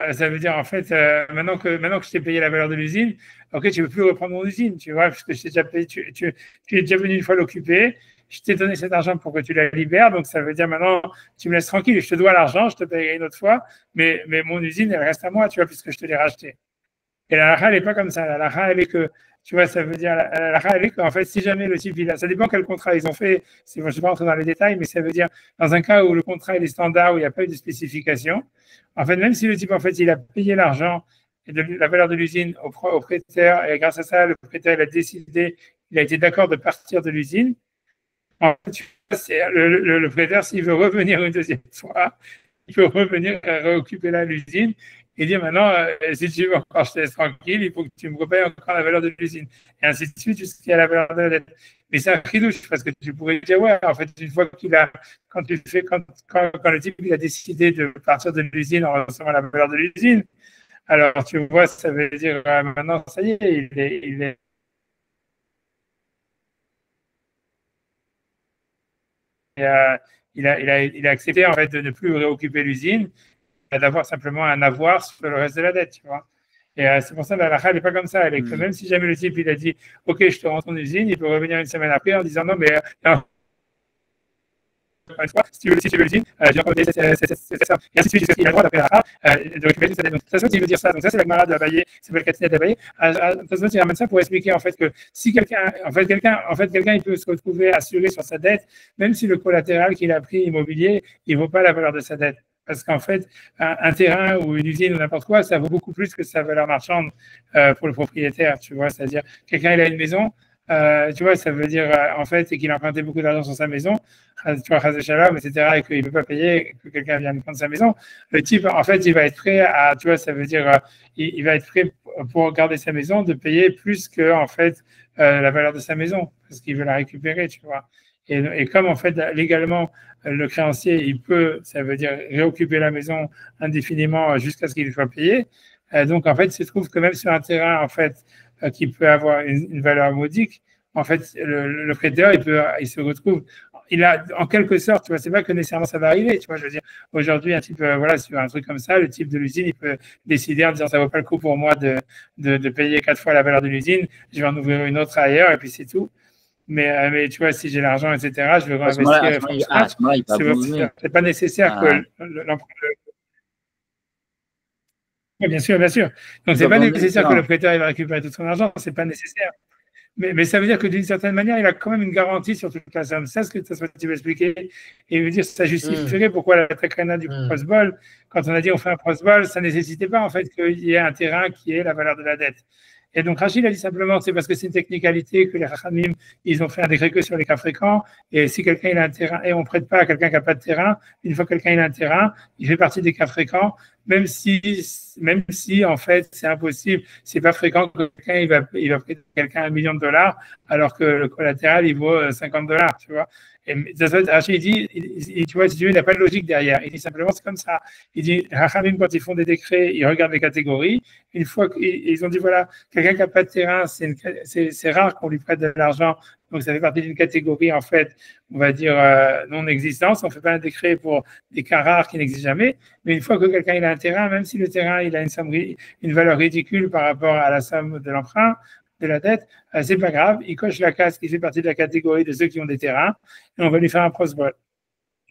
en fait maintenant que je t'ai payé la valeur de l'usine, ok, tu ne peux plus reprendre mon usine, tu vois, puisque je t'ai déjà payé, tu es déjà venu une fois l'occuper, je t'ai donné cet argent pour que tu la libères, donc ça veut dire maintenant tu me laisses tranquille, je te dois l'argent, je te payerai une autre fois, mais mon usine elle reste à moi, tu vois, puisque je te l'ai racheté. Et la halakha, elle n'est pas comme ça. La halakha, elle est que, tu vois, ça veut dire, la halakha, elle est qu'en fait, si jamais le type, ça dépend quel contrat ils ont fait, je ne vais pas rentrer dans les détails, mais ça veut dire, dans un cas où le contrat est standard, où il n'y a pas eu de spécification, en fait, même si le type, en fait, il a payé l'argent et la valeur de l'usine au prêteur, et grâce à ça, le prêteur, il a décidé, il a été d'accord de partir de l'usine, en fait, le prêteur, s'il veut revenir une deuxième fois, il peut revenir réoccuper l'usine et dire maintenant, si tu veux encore je te laisse tranquille, il faut que tu me repayes encore la valeur de l'usine. Et ainsi de suite jusqu'à la valeur de la dette. Mais c'est un ridouche parce que tu pourrais dire, ouais, en fait, une fois quand le type il a décidé de partir de l'usine en recevant la valeur de l'usine, alors tu vois, ça veut dire maintenant, ça y est, il a accepté en fait de ne plus réoccuper l'usine, d'avoir simplement un avoir sur le reste de la dette, tu vois. Et c'est pour ça que la halakha n'est pas comme ça. Elle est que même si jamais le type il a dit OK, je te rends ton usine, il peut revenir une semaine après en disant non, mais si tu veux l'usine, je vais remonter ça. Et ainsi de suite, jusqu'à ce qu'il a le droit d'après la halakha de récupérer sa dette. Donc, ça, il veut dire ça. Donc, ça, c'est la Gemara de Abaye, c'est le Katina d'Abaye. Il ramène ça pour expliquer en fait que si quelqu'un, il peut se retrouver assuré sur sa dette, même si le collatéral qu'il a pris immobilier, il ne vaut pas la valeur de sa dette. Parce qu'en fait, un terrain ou une usine ou n'importe quoi, ça vaut beaucoup plus que sa valeur marchande pour le propriétaire, tu vois. C'est-à-dire, quelqu'un, il a une maison, tu vois, ça veut dire, en fait, qu'il a emprunté beaucoup d'argent sur sa maison, tu vois, Shalom, etc., et qu'il ne peut pas payer, que quelqu'un vient lui prendre sa maison. Le type, en fait, il va être prêt à, tu vois, ça veut dire, il va être prêt pour garder sa maison, de payer plus que, en fait, la valeur de sa maison, parce qu'il veut la récupérer, tu vois. Et comme, en fait, légalement, le créancier, il peut, ça veut dire réoccuper la maison indéfiniment jusqu'à ce qu'il soit payé. Donc, en fait, il se trouve que même sur un terrain, en fait, qui peut avoir une valeur modique, en fait, le prêteur, il se retrouve, il a, en quelque sorte, tu vois, c'est pas que nécessairement ça va arriver, tu vois, je veux dire, aujourd'hui, un type, voilà, sur un truc comme ça, le type de l'usine, il peut décider en disant, ça vaut pas le coup pour moi de payer 4 fois la valeur de l'usine, je vais en ouvrir une autre ailleurs, et puis c'est tout. Mais tu vois, si j'ai l'argent, etc., je vais investir. C'est pas nécessaire que l'emprunteur. Bien sûr, bien sûr. Donc, c'est pas nécessaire que le prêteur il va récupérer tout son argent, c'est pas nécessaire. Mais ça veut dire que d'une certaine manière, il a quand même une garantie sur toute la somme. Ça, ce que tu veux expliquer. Et veut dire, ça justifierait pourquoi la trécrana du cross-ball, quand on a dit on fait un cross-ball, ça nécessitait pas en fait qu'il y ait un terrain qui ait la valeur de la dette. Et donc, Rachid a dit simplement, c'est parce que c'est une technicalité que les Rachamim, ils ont fait un décret que sur les cas fréquents. Et si quelqu'un il a un terrain, et on ne prête pas à quelqu'un qui n'a pas de terrain, une fois que quelqu'un il a un terrain, il fait partie des cas fréquents, même si en fait, c'est impossible, c'est pas fréquent que quelqu'un il va prêter à quelqu'un $1 million, alors que le collatéral, il vaut $50, tu vois. Et Rachid dit, tu vois, si tu veux, il n'a pas de logique derrière. Il dit simplement, c'est comme ça. Il dit, Rachamim, quand ils font des décrets, ils regardent les catégories. Une fois qu'ils ont dit, voilà, quelqu'un qui n'a pas de terrain, c'est rare qu'on lui prête de l'argent. Donc, ça fait partie d'une catégorie, en fait, on va dire, non-existence. On ne fait pas un décret pour des cas rares qui n'existent jamais. Mais une fois que quelqu'un il a un terrain, même si le terrain il a une valeur ridicule par rapport à la somme de l'emprunt, de la dette, c'est pas grave, il coche la case qui fait partie de la catégorie de ceux qui ont des terrains, et on va lui faire un prosbol.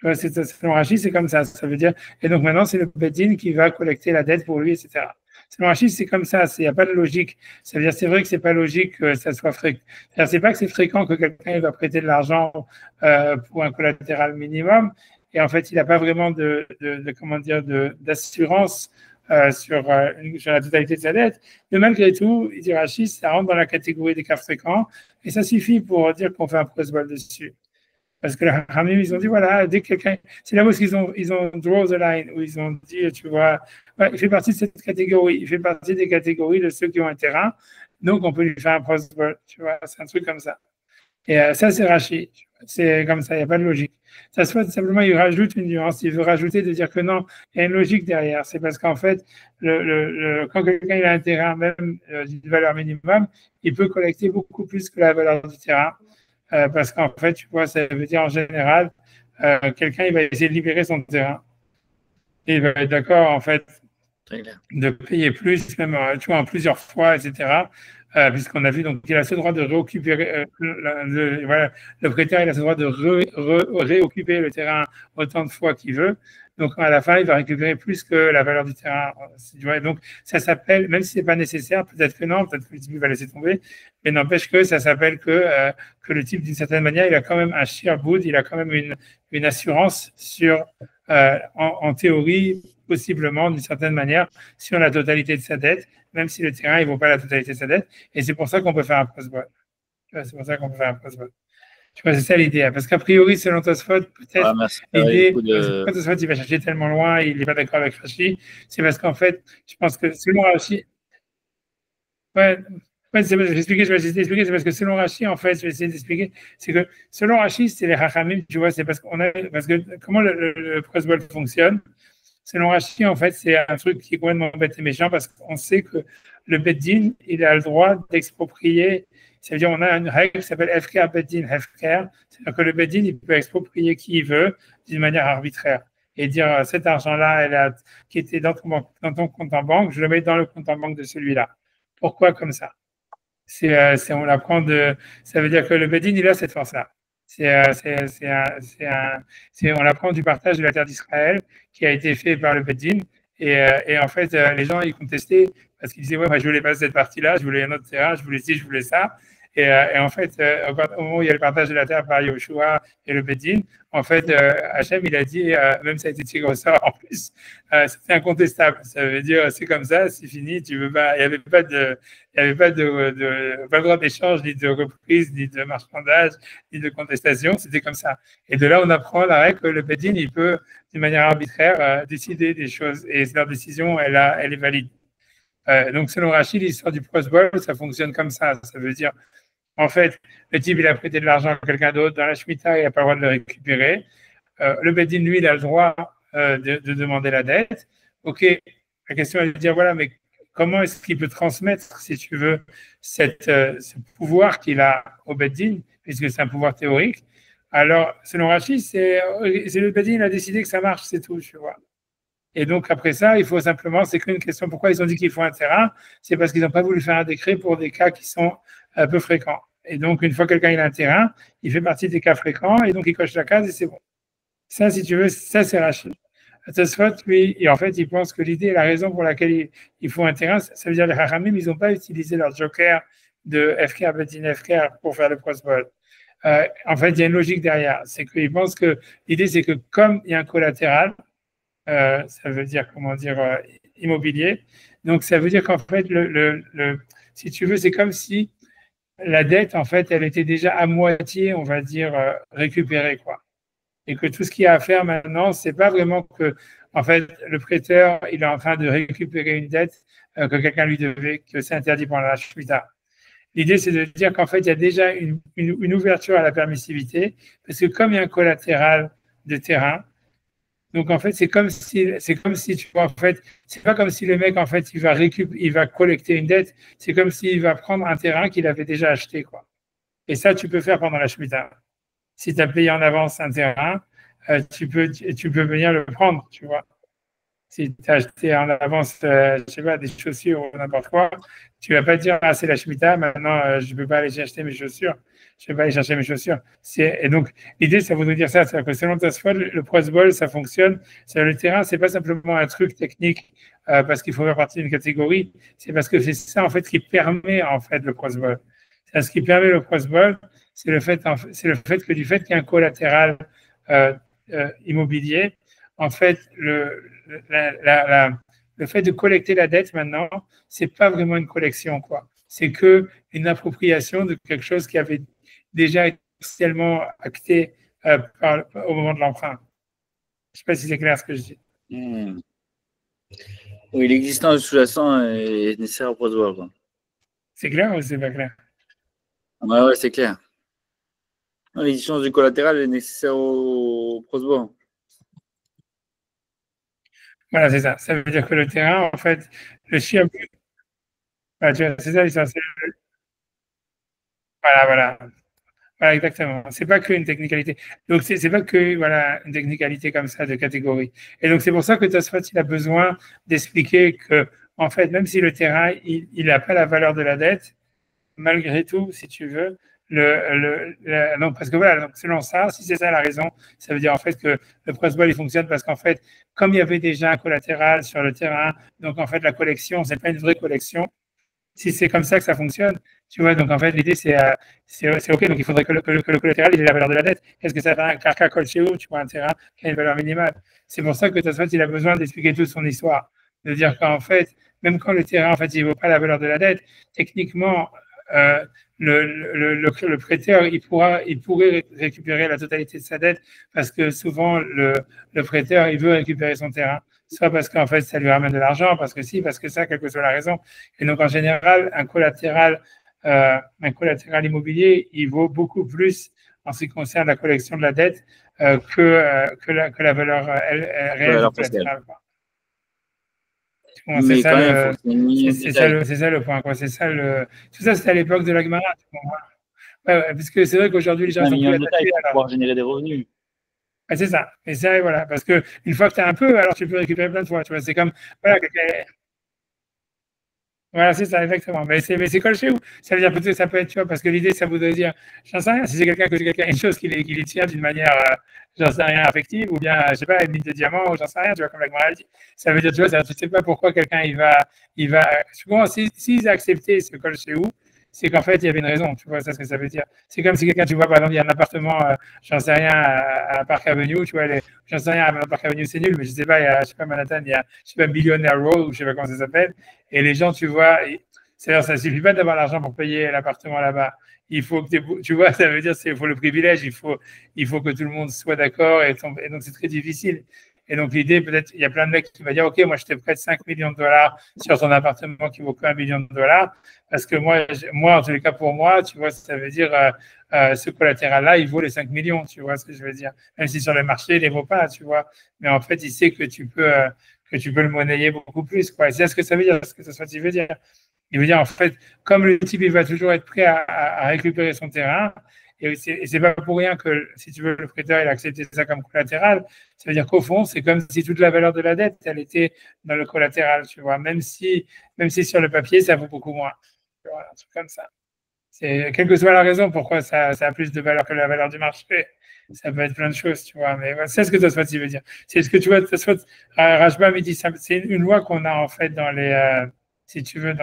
Selon Rachid, c'est comme ça. Ça veut dire, et donc maintenant, c'est le Bedin qui va collecter la dette pour lui, etc. Selon Rachid, c'est comme ça. Il n'y a pas de logique. Ça veut dire, c'est vrai que c'est pas logique que ça soit fréquent. C'est pas que c'est fréquent que quelqu'un va prêter de l'argent pour un collatéral minimum. Et en fait, il n'a pas vraiment comment dire, d'assurance sur la totalité de sa dette. Mais malgré tout, il dit Rachid, ça rentre dans la catégorie des cas fréquents. Et ça suffit pour dire qu'on fait un prosbol dessus. Parce que les Hamim, ils ont dit, voilà, dès que quelqu'un. C'est là où ils ont draw the line, où ils ont dit, tu vois, ouais, il fait partie de cette catégorie, il fait partie des catégories de ceux qui ont un terrain, donc on peut lui faire un prosbol, tu vois, c'est un truc comme ça. Et ça, c'est Rachid, c'est comme ça, il n'y a pas de logique. Ça se fait simplement, il rajoute une nuance, il veut rajouter de dire que non, il y a une logique derrière. C'est parce qu'en fait, quand quelqu'un a un terrain, même d'une valeur minimum, il peut collecter beaucoup plus que la valeur du terrain. Parce qu'en fait, tu vois, ça veut dire en général, quelqu'un il va essayer de libérer son terrain. Et il va être d'accord, en fait, de payer plus, même tu vois, en plusieurs fois, etc. Puisqu'on a vu, donc, il a ce droit de réoccuper, voilà, le prêteur, il a ce droit de réoccuper le terrain autant de fois qu'il veut. Donc, à la fin, il va récupérer plus que la valeur du terrain. Donc, ça s'appelle, même si ce n'est pas nécessaire, peut-être que non, peut-être que le type va laisser tomber, mais n'empêche que ça s'appelle que le type, d'une certaine manière, il a quand même un shearboud, il a quand même une assurance sur, en théorie, possiblement, d'une certaine manière, sur la totalité de sa dette, même si le terrain, il ne vaut pas la totalité de sa dette. Et c'est pour ça qu'on peut faire un prosbol. C'est pour ça qu'on peut faire un prosbol. Tu vois, c'est ça l'idée. Parce qu'a priori, selon Tosfot, peut-être l'idée, Tosfot, il va chercher tellement loin, il n'est pas d'accord avec Rashi. C'est parce qu'en fait, je pense que selon Rashi, je vais expliquer, c'est parce que selon Rashi, en fait, je vais essayer d'expliquer, c'est que selon Rashi, c'est les Rachamim, tu vois, c'est parce que comment le prosbol fonctionne. Selon Rashi, en fait, c'est un truc qui est complètement bête et méchant parce qu'on sait que le Beddin, il a le droit d'exproprier. Ça veut dire on a une règle qui s'appelle Hefker Beddin Hefker. C'est-à-dire que le Beddin, il peut exproprier qui il veut d'une manière arbitraire et dire cet argent-là, qui était dans ton compte en banque, je le mets dans le compte en banque de celui-là. Pourquoi comme ça? On l'apprend ça veut dire que le Beddin, il a cette force-là. On l'apprend du partage de la terre d'Israël qui a été fait par le Beddin. Et en fait, les gens, ils contestaient parce qu'ils disaient, ouais, moi, je voulais pas cette partie-là, je voulais un autre terrain, je voulais ci, je voulais ça. Et en fait, au moment où il y a le partage de la terre par Yoshua et le Beddin, en fait, Hachem, il a dit, même ça a été tiré au sort en plus, c'était incontestable. Ça veut dire, c'est comme ça, c'est fini, tu veux pas, il n'y avait pas pas le droit d'échange, ni de reprise, ni de marchandage, ni de contestation, c'était comme ça. Et de là, on apprend la règle que le Beddin, il peut, d'une manière arbitraire, décider des choses. Et leur décision, elle est valide. Donc, selon Rachid, l'histoire du prosbol, ça fonctionne comme ça. Ça veut dire, en fait, le type, il a prêté de l'argent à quelqu'un d'autre. Dans la Shemitah, il n'a pas le droit de le récupérer. Le Beddin, lui, il a le droit de demander la dette. OK, la question est de dire, voilà, mais comment est-ce qu'il peut transmettre, si tu veux, ce pouvoir qu'il a au Beddin, puisque c'est un pouvoir théorique. Alors, selon Rachid, c'est le Beddin, il a décidé que ça marche, c'est tout, tu vois. Et donc, après ça, il faut simplement, c'est qu'une question, pourquoi ils ont dit qu'il faut un terrain? C'est parce qu'ils n'ont pas voulu faire un décret pour des cas qui sont un peu fréquents. Et donc, une fois que quelqu'un a un terrain, il fait partie des cas fréquents, et donc il coche la case et c'est bon. Ça, si tu veux, ça, c'est Rachid. Tosfot, lui, et en fait, il pense que l'idée, la raison pour laquelle il faut un terrain, ça veut dire les Haramim, ils n'ont pas utilisé leur joker de FK, Beddin FK pour faire le prosbol. En fait, il y a une logique derrière. C'est qu'ils pensent que l'idée, c'est que comme il y a un collatéral, ça veut dire, comment dire, immobilier. Donc, ça veut dire qu'en fait, si tu veux, c'est comme si la dette, en fait, elle était déjà à moitié, on va dire, récupérée, quoi. Et que tout ce qu'il y a à faire maintenant, c'est pas vraiment que, en fait, le prêteur, il est en train de récupérer une dette que quelqu'un lui devait, que c'est interdit pendant la Shemitah. L'idée, c'est de dire qu'en fait, il y a déjà une ouverture à la permissivité, parce que comme il y a un collatéral de terrain, donc en fait, c'est comme si tu vois, en fait, c'est pas comme si le mec, en fait, il va collecter une dette, c'est comme s'il va prendre un terrain qu'il avait déjà acheté, quoi. Et ça, tu peux faire pendant la Shemitah. Si tu as payé en avance un terrain, tu peux venir le prendre, tu vois. Si tu as acheté en avance, je sais pas, des chaussures ou n'importe quoi, tu vas pas dire, ah, c'est la Shemitah, maintenant, je peux pas aller acheter mes chaussures. Je vais pas aller chercher mes chaussures. Et donc, l'idée, ça voudrait dire ça. C'est-à-dire que selon Tosfot, le crossball, ça fonctionne. Le terrain, c'est pas simplement un truc technique parce qu'il faut faire partie d'une catégorie. C'est parce que c'est ça, en fait, qui permet, en fait, le crossball. Ce qui permet le crossball, c'est le fait que du fait qu'il y a un collatéral immobilier, en fait, le fait de collecter la dette maintenant, c'est pas vraiment une collection, quoi. C'est que une appropriation de quelque chose qui avait déjà été officiellement acté au moment de l'emprunt. Je ne sais pas si c'est clair ce que je dis. Oui, l'existence du sous-jacent est nécessaire au crossball. C'est clair ou c'est pas clair? Ouais, c'est clair. L'existence du collatéral est nécessaire au crossball. Voilà, c'est ça. Ça veut dire que le terrain, en fait, le chien. Voilà, c'est ça, voilà. Voilà, exactement. C'est pas qu'une technicalité. Donc, c'est pas que, voilà, une technicalité comme ça de catégorie. Et donc, c'est pour ça que Tosfot, il a besoin d'expliquer que, en fait, même si le terrain, il n'a pas la valeur de la dette, malgré tout, si tu veux, donc, parce que voilà, donc selon ça, si c'est ça la raison, ça veut dire en fait que le crossball, il fonctionne parce qu'en fait, comme il y avait déjà un collatéral sur le terrain, donc en fait, la collection, c'est pas une vraie collection. Si c'est comme ça que ça fonctionne, tu vois, donc en fait, l'idée, c'est OK, donc il faudrait que le collatéral, il ait la valeur de la dette. Qu'est-ce que ça fait un carca colle chez vous, tu vois, un terrain qui a une valeur minimale. C'est pour ça que Tosfot, il a besoin d'expliquer toute son histoire. De dire qu'en fait, même quand le terrain, en fait, il ne vaut pas la valeur de la dette, techniquement, le prêteur, il pourrait récupérer la totalité de sa dette parce que souvent, le prêteur, il veut récupérer son terrain. Soit parce qu'en fait, ça lui ramène de l'argent, parce que si, parce que ça, quelle que soit la raison. Et donc, en général, un collatéral immobilier, il vaut beaucoup plus en ce qui concerne la collection de la dette que la valeur réelle du collatéral. C'est ça le point, quoi. C'est ça tout ça, c'était à l'époque de la Gemara. Ouais, parce que c'est vrai qu'aujourd'hui, les gens sont plus attachés à pouvoir générer des revenus. Ouais, c'est ça. Et ça, voilà. Parce qu'une fois que tu as un peu, alors tu peux récupérer plein de fois. Tu vois, c'est comme. Voilà, c'est ça, exactement. Mais c'est quoi chez vous? Ça veut dire peut-être ça peut être, tu vois, parce que l'idée, ça voudrait dire, j'en sais rien, si c'est une chose qui les tient d'une manière, j'en sais rien, affective, ou bien, je sais pas, une mine de diamant, ou j'en sais rien, tu vois, comme la Gemara dit. Ça veut dire, tu vois, je sais pas pourquoi quelqu'un, il va, souvent, s'ils acceptaient ce col chez vous, c'est qu'en fait, il y avait une raison, tu vois, ça, ce que ça veut dire. C'est comme si quelqu'un, tu vois, par exemple, il y a un appartement, j'en sais rien, à Park Avenue, tu vois, j'en sais rien, à Park Avenue, c'est nul, mais je sais pas, je sais pas, Manhattan, il y a, je sais pas, Billionaire Row, ou je sais pas comment ça s'appelle, et les gens, tu vois, c'est-à-dire, ça ne suffit pas d'avoir l'argent pour payer l'appartement là-bas. Il faut que tu vois, ça veut dire qu'il faut le privilège, il faut que tout le monde soit d'accord, et donc c'est très difficile. Et donc l'idée, peut-être, il y a plein de mecs qui vont dire, OK, moi je te prête 5 millions de dollars sur ton appartement qui vaut que 1 million de dollars, parce que moi, en tous les cas pour moi, tu vois, ça veut dire ce collatéral-là, il vaut les 5 millions, tu vois ce que je veux dire. Même si sur le marché, il ne les vaut pas, tu vois. Mais en fait, il sait que tu peux le monnayer beaucoup plus, quoi. C'est ce que ça veut dire, ce que ça veut dire. Il veut dire, en fait, comme le type, il va toujours être prêt à récupérer son terrain, et c'est pas pour rien que, si tu veux, le prêteur, il a accepté ça comme collatéral. Ça veut dire qu'au fond, c'est comme si toute la valeur de la dette, elle était dans le collatéral, tu vois, même si sur le papier, ça vaut beaucoup moins. Voilà, un truc comme ça. Quelle que soit la raison pourquoi ça a plus de valeur que la valeur du marché, ça peut être plein de choses, tu vois. Mais c'est ce que Tosfot veut dire. C'est ce que tu vois, Tosfot, Rashbam, il dit, c'est une loi qu'on a en fait dans les, si tu veux,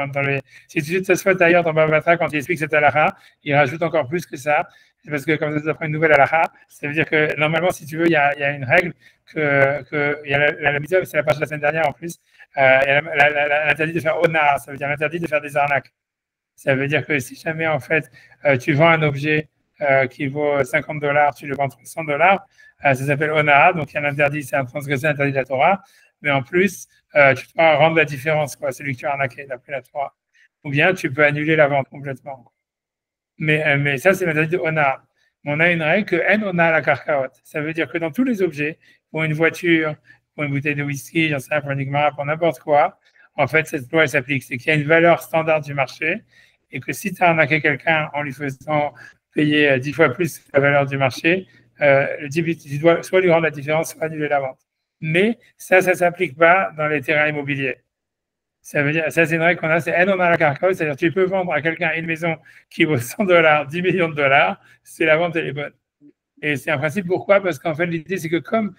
si tu te Tosfot ailleurs dans Bavatra, quand il explique cette halakha, il rajoute encore plus que ça. C'est parce que comme ça prend une nouvelle halakha, ça veut dire que normalement, si tu veux, il y a une règle il y a la mitzvah, c'est la page de la semaine dernière en plus, il y a l'interdit de faire onar, ça veut dire l'interdit de faire des arnaques. Ça veut dire que si jamais, en fait, tu vends un objet qui vaut 50 dollars, tu le vends 300 dollars, ça s'appelle Onara, donc il y a l'interdit, c'est un transgression interdit de la Torah, mais en plus, tu dois rendre la différence, quoi, celui que tu as arnaqué d'après la Torah. Ou bien tu peux annuler la vente complètement. Mais ça, c'est l'interdit de Onara. On a une règle que N on a la carcaote. Ça veut dire que dans tous les objets, pour une voiture, pour une bouteille de whisky, j'en sais pas, pour un Nigmara, pour n'importe quoi, en fait, cette loi, elle s'applique. C'est qu'il y a une valeur standard du marché et que si tu as arnaqué quelqu'un en lui faisant payer 10 fois plus la valeur du marché, tu dois soit lui rendre la différence, soit annuler la vente. mais ça ne s'applique pas dans les terrains immobiliers. Ça veut dire, ça c'est une règle qu'on a, c'est en la carcasse, c'est-à-dire tu peux vendre à quelqu'un une maison qui vaut 100 $, 10 millions de dollars, c'est la vente, elle est bonne. Et c'est un principe, pourquoi? Parce qu'en fait, l'idée, c'est que comme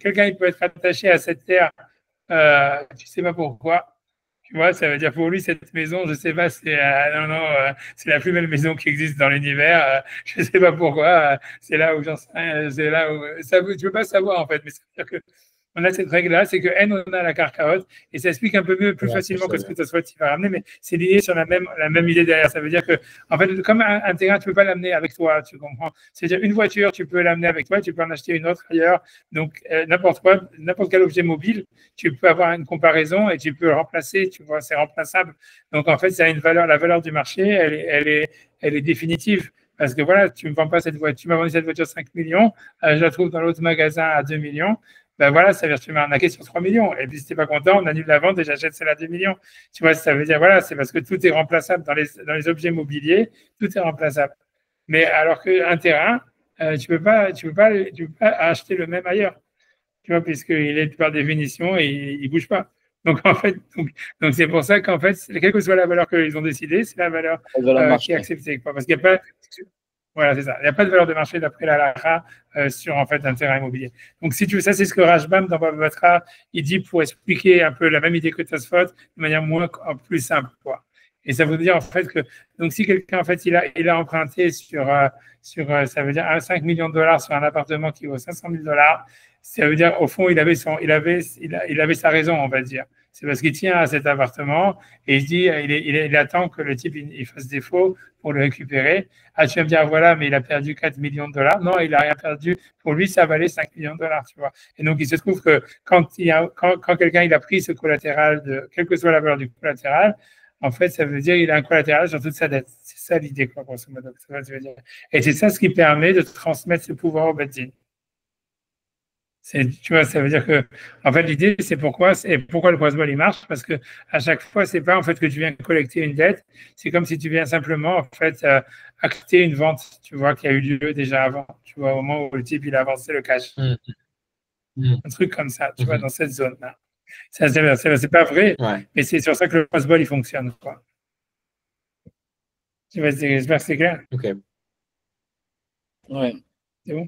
quelqu'un il peut être attaché à cette terre, tu ne sais pas pourquoi, tu vois, ça veut dire pour lui, cette maison, je ne sais pas, c'est c'est la plus belle maison qui existe dans l'univers, je ne sais pas pourquoi, c'est là où j'en sais rien, c'est là où tu ne peux pas savoir en fait, mais c'est-à-dire que on a cette règle-là, c'est que N, on a la carcarote, et ça explique un peu mieux, plus facilement que ce que Tosfot va ramener, mais c'est l'idée sur la même idée derrière. Ça veut dire que, en fait, comme un terrain, tu ne peux pas l'amener avec toi, tu comprends? C'est-à-dire, une voiture, tu peux l'amener avec toi, tu peux en acheter une autre ailleurs. Donc, n'importe quel objet mobile, tu peux avoir une comparaison et tu peux le remplacer, tu vois, c'est remplaçable. Donc, en fait, ça a une valeur, la valeur du marché, elle est définitive. Parce que voilà, tu ne me vends pas cette voiture, tu m'as vendu cette voiture 5 millions, je la trouve dans l'autre magasin à 2 millions. Ben voilà, ça veut dire que tu m'as arnaqué sur 3 millions. Et puis, si tu n'es pas content, on annule la vente et j'achète celle à 2 millions. Tu vois, ça veut dire, voilà, c'est parce que tout est remplaçable dans les objets mobiliers, tout est remplaçable. Mais alors qu'un terrain, tu ne peux pas acheter le même ailleurs. Tu vois, puisqu'il est par définition et il ne bouge pas. Donc, en fait, donc c'est pour ça qu'en fait, quelle que soit la valeur qu'ils ont décidée, c'est la valeur qui est acceptée. Parce qu'il n'y a pas. Voilà, c'est ça. Il n'y a pas de valeur de marché d'après la halakha sur en fait un terrain immobilier. Donc, si tu veux, ça, c'est ce que Rashbam dans Baba Batra, il dit pour expliquer un peu la même idée que Tosfot de manière plus simple, quoi. Et ça veut dire en fait que donc si quelqu'un en fait il a emprunté sur ça veut dire 5 millions de dollars sur un appartement qui vaut 500 000 $, ça veut dire au fond il avait sa raison, on va dire. C'est parce qu'il tient à cet appartement et il se dit il attend que le type il fasse défaut pour le récupérer. Ah, tu vas me dire voilà, mais il a perdu 4 millions de dollars. Non, il a rien perdu. Pour lui, ça valait 5 millions de dollars, tu vois. Et donc il se trouve que quand quelqu'un il a pris ce collatéral quelle que soit la valeur du collatéral, en fait, ça veut dire qu'il a un collatéral sur toute sa dette. C'est ça l'idée, quoi, grosso modo. Et c'est ça ce qui permet de transmettre ce pouvoir au Beth Din. Tu vois, ça veut dire que, en fait, l'idée, c'est pourquoi le croisebol il marche, parce que à chaque fois, c'est pas en fait que tu viens collecter une dette, c'est comme si tu viens simplement en fait acter une vente, tu vois, qui a eu lieu déjà avant, tu vois, au moment où le type il a avancé le cash, un truc comme ça, tu vois, dans cette zone-là. C'est pas vrai, mais c'est sur ça que le croisebol il fonctionne, quoi. J'espère que c'est clair. Ok. Ouais. C'est bon.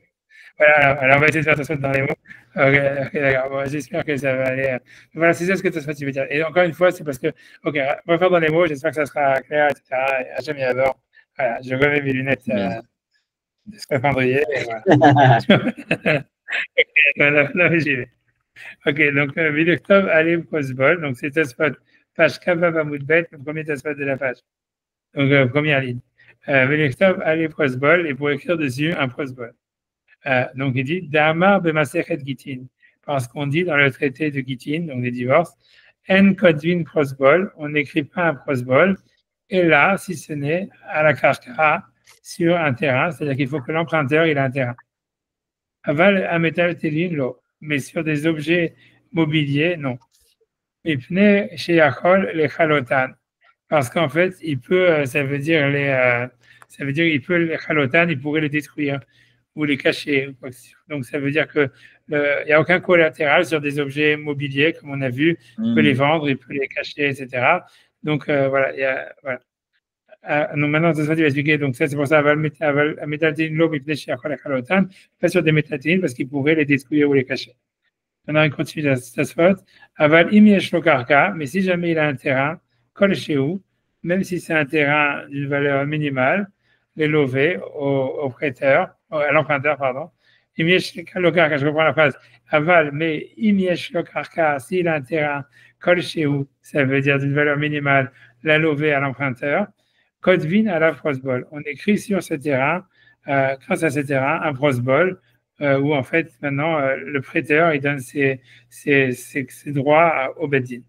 Voilà, alors on va essayer de faire ça dans les mots. Ok, d'accord. Bon, j'espère que ça va aller. Voilà, c'est ça ce que tu veux dire. Et encore une fois, c'est parce que, ok, on va faire dans les mots, j'espère que ça sera clair, etc. Hachem Yador. Voilà, je remets mes lunettes de scaphandrier. Voilà. Voilà, j'y vais. Ok, donc, Vidoctov, allez, Prosbol. Donc, c'est Tosfot, page Kavav Amoudbet, le premier Tosfot de la page. Donc, première ligne. Vidoctov, allez, Prosbol, et pour écrire dessus un Prosbol. Donc, il dit Damar b'masechet Gitin, parce qu'on dit dans le traité de Gitin, donc des divorces, En kodvin prosbol, on n'écrit pas un prosbol, et là, si ce n'est à la karka, sur un terrain, c'est-à-dire qu'il faut que l'emprunteur il a un terrain. Aval ametal telin lo, mais sur des objets mobiliers, non. Mipne sheyachol le chalotan, parce qu'en fait, il peut, ça veut dire il peut les chalotan, il pourrait les détruire ou les cacher. Donc, ça veut dire qu'il n'y a aucun collatéral sur des objets mobiliers, comme on a vu. Il peut les vendre, il peut les cacher, etc. Donc, voilà. Donc, maintenant, ça va expliquer. Donc, ça, c'est pour ça, métaltine, l'eau, pas sur des métaltines, parce qu'il pourrait les détruire ou les cacher. Maintenant, il continue la faute. Aval imiesh lokarka, mais si jamais il a un terrain, kol shehu, même si c'est un terrain d'une valeur minimale, les lovés au prêteur, à l'emprunteur, pardon. Imiesh lokarka, je reprends la phrase. Aval, mais imiesh lokarka, s'il a un terrain, kol shehu, ça veut dire d'une valeur minimale, la lové à l'emprunteur. Kodvin à la prosbol. On écrit sur ce terrain, grâce à ce terrain, un prosbol, où en fait, maintenant, le prêteur, il donne ses droits au Beth Din.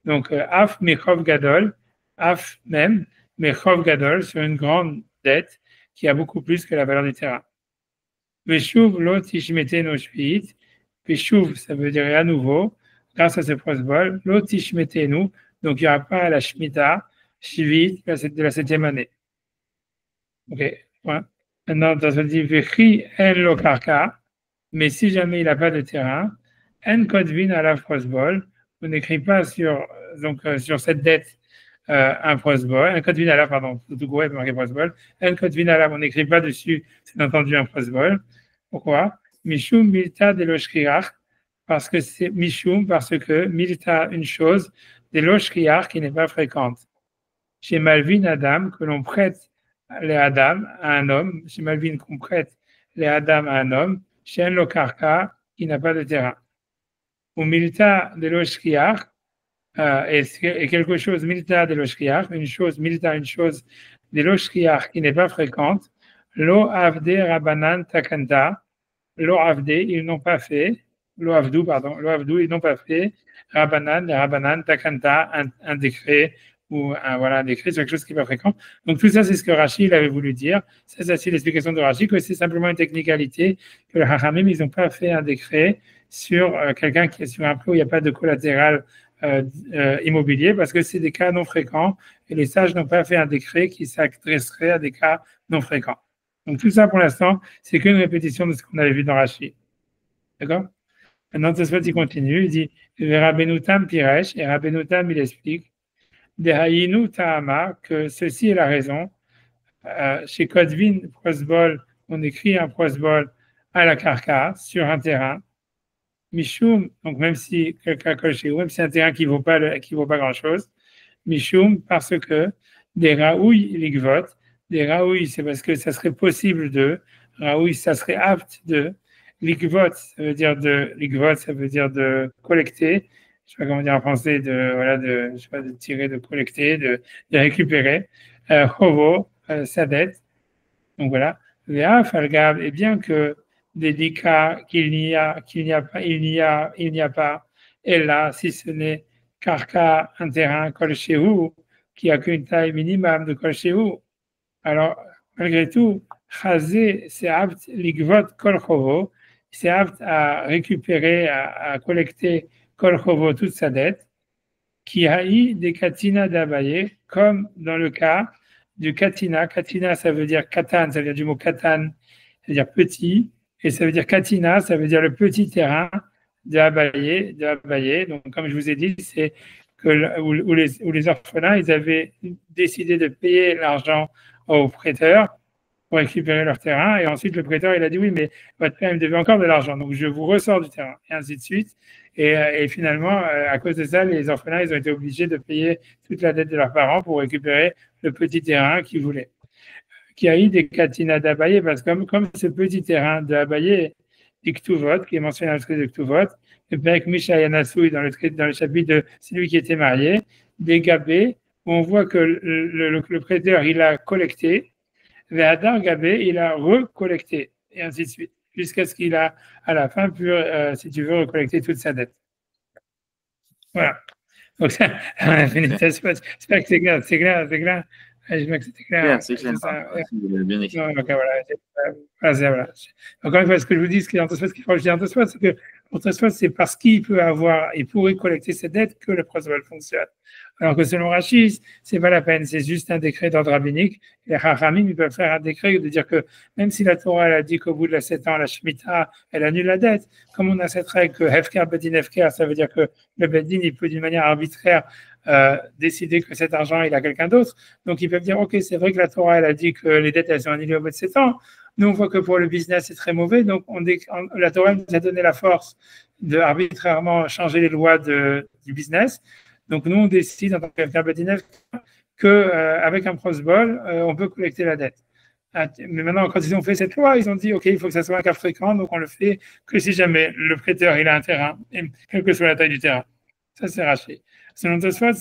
Donc, Af Mechov Gadol, Af même, Mechov Gadol, sur une grande dette qui a beaucoup plus que la valeur du terrain. Veshuv lo tishmete no shviit, Veshuv, ça veut dire à nouveau, grâce à ce prosbol, lo tishmete nu, donc il n'y aura pas la shmita, shviit, de la 7e année. Ok, ouais. Maintenant, ça se dit Vechi en lo karka, mais si jamais il n'a pas de terrain, En Kodvin à la Frostball, on n'écrit pas sur cette dette un Frostball, un Kodvin à la, pardon, tout gros, marqué Frostball, un Kodvin à la, on n'écrit pas dessus, c'est entendu un Frostball. Pourquoi? Mishum milta de l'oshriach, parce que c'est Mishum, parce que milta, une chose, de l'oshriach qui n'est pas fréquente. Chez Malvin Adam, que l'on prête les Adam à un homme, chez Malvin qu'on prête les Adam à un homme, chez un lokarka qui n'a pas de terrain. Ou milita de l'oshriach, et quelque chose, milita de l'oshriach, une chose de l'oshriach qui n'est pas fréquente, lo avde rabanan takanta, lo avde, ils n'ont pas fait, lo avdu, ils n'ont pas fait, rabanan takanta, un décret, ou un décret sur quelque chose qui n'est pas fréquent. Donc tout ça, c'est ce que Rashi avait voulu dire. Ça, c'est l'explication de Rashi, que c'est simplement une technicalité, que les Hachamim, ils n'ont pas fait un décret sur quelqu'un qui est sur un prêt où il n'y a pas de collatéral immobilier, parce que c'est des cas non fréquents, et les sages n'ont pas fait un décret qui s'adresserait à des cas non fréquents. Donc tout ça, pour l'instant, c'est qu'une répétition de ce qu'on avait vu dans Rashi. D'accord? Maintenant, Tosfot, il continue, il dit, Rabbeinu Tam Piresh, et Rabbeinu Tam, il explique, Dehayinu Ta'ama, que ceci est la raison. Chez Kodvin Prosbol, on écrit un Prosbol à la karka, sur un terrain. Mishum, donc même si quelqu'un colle chez vous, même si c'est un terrain qui vaut pas grand-chose. Mishum, parce que des raouilles ligvot, des raouilles, c'est parce que ça serait possible de, raouilles, ça serait apte de, ligvot, ça veut dire de collecter, je sais pas comment dire en français, de tirer, de collecter, de récupérer, chovo, sa dette. Donc voilà. Et bien que des cas qu'il n'y a pas, et là, si ce n'est karka, un terrain, kol shehu, qui a qu'une taille minimum de kol shehu, alors, malgré tout, chazé, c'est apte, ligvot kol chovo, c'est apte à récupérer, à collecter kol chovo, toute sa dette, qui haït des katina d'Abaye, comme dans le cas du katina. Katina, ça veut dire katan, ça veut dire du mot katan, ça veut dire petit, et ça veut dire katina, ça veut dire le petit terrain d'Abaye. Donc, comme je vous ai dit, c'est que où les orphelins, ils avaient décidé de payer l'argent aux prêteurs pour récupérer leur terrain, et ensuite le prêteur, il a dit oui, mais votre père, il me devait encore de l'argent, donc je vous ressors du terrain, et ainsi de suite. Et finalement, à cause de ça, les orphelins, ils ont été obligés de payer toute la dette de leurs parents pour récupérer le petit terrain qu'ils voulaient. Qui a eu des katina d'Abaye, parce que comme ce petit terrain d'Abaye, Iktuvot, qui est mentionné dans le traité de Ktuvot, et puis avec Misha Yanasoui dans le chapitre de celui qui était marié, des gabés, où on voit que le prêteur, il a collecté, Véhadar Gabé, il a recollecté, et ainsi de suite, jusqu'à ce qu'il a, à la fin, pu, si tu veux, recollecter toute sa dette. Voilà. Donc, ça, on a fini. J'espère que c'est clair. C'est clair. J'espère que c'était clair. C'est clair. Bien écrit. Donc, voilà. Encore une fois, ce que je vous dis, ce qu'il faut dire en Tosfot, c'est que pour Tosfot, c'est parce qu'il pourrait collecter cette dette que le Prosbol fonctionne. Alors que selon Rachis, c'est pas la peine, c'est juste un décret d'ordre rabbinique. Les Chachamim, ils peuvent faire un décret de dire que même si la Torah elle a dit qu'au bout de 7 ans, la Shemitah, elle annule la dette, comme on a cette règle que Hefker, Bedin, Hefker, ça veut dire que le Bedin, il peut d'une manière arbitraire décider que cet argent, il a quelqu'un d'autre. Donc, ils peuvent dire, OK, c'est vrai que la Torah, elle a dit que les dettes, elles sont annulées au bout de 7 ans. Nous, on voit que pour le business, c'est très mauvais. Donc, la Torah nous a donné la force de arbitrairement changer les lois du business. Donc, nous, on décide, en tant qu'Efker Bedin, qu'avec un prosbol, on peut collecter la dette. Mais maintenant, quand ils ont fait cette loi, ils ont dit, OK, il faut que ça soit un cas fréquent, donc on le fait que si jamais le prêteur, il a un terrain, quelle que soit la taille du terrain. Ça, c'est raché. Selon Tosfot,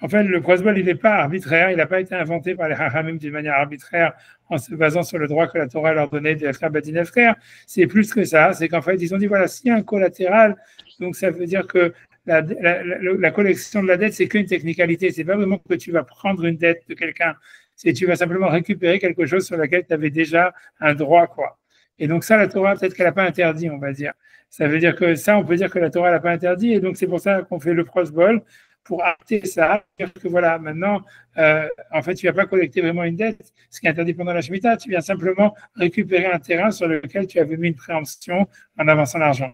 en fait, le prosbol, il n'est pas arbitraire, il n'a pas été inventé par les Chachamim d'une manière arbitraire en se basant sur le droit que la Torah leur donnait de Efker Bedin Efker. C'est plus que ça, c'est qu'en fait, ils ont dit, voilà, s'il y a un collatéral, donc ça veut dire que la collection de la dette, c'est qu'une technicalité. C'est pas vraiment que tu vas prendre une dette de quelqu'un, c'est tu vas simplement récupérer quelque chose sur lequel tu avais déjà un droit, quoi. Et donc ça, la Torah, peut-être qu'elle n'a pas interdit, on va dire. Ça veut dire que ça, on peut dire que la Torah n'a pas interdit, et donc c'est pour ça qu'on fait le prosbol, pour arrêter ça, dire que voilà, maintenant, en fait, tu ne vas pas collecter vraiment une dette, ce qui est interdit pendant la Shemitah, tu viens simplement récupérer un terrain sur lequel tu avais mis une préemption en avançant l'argent.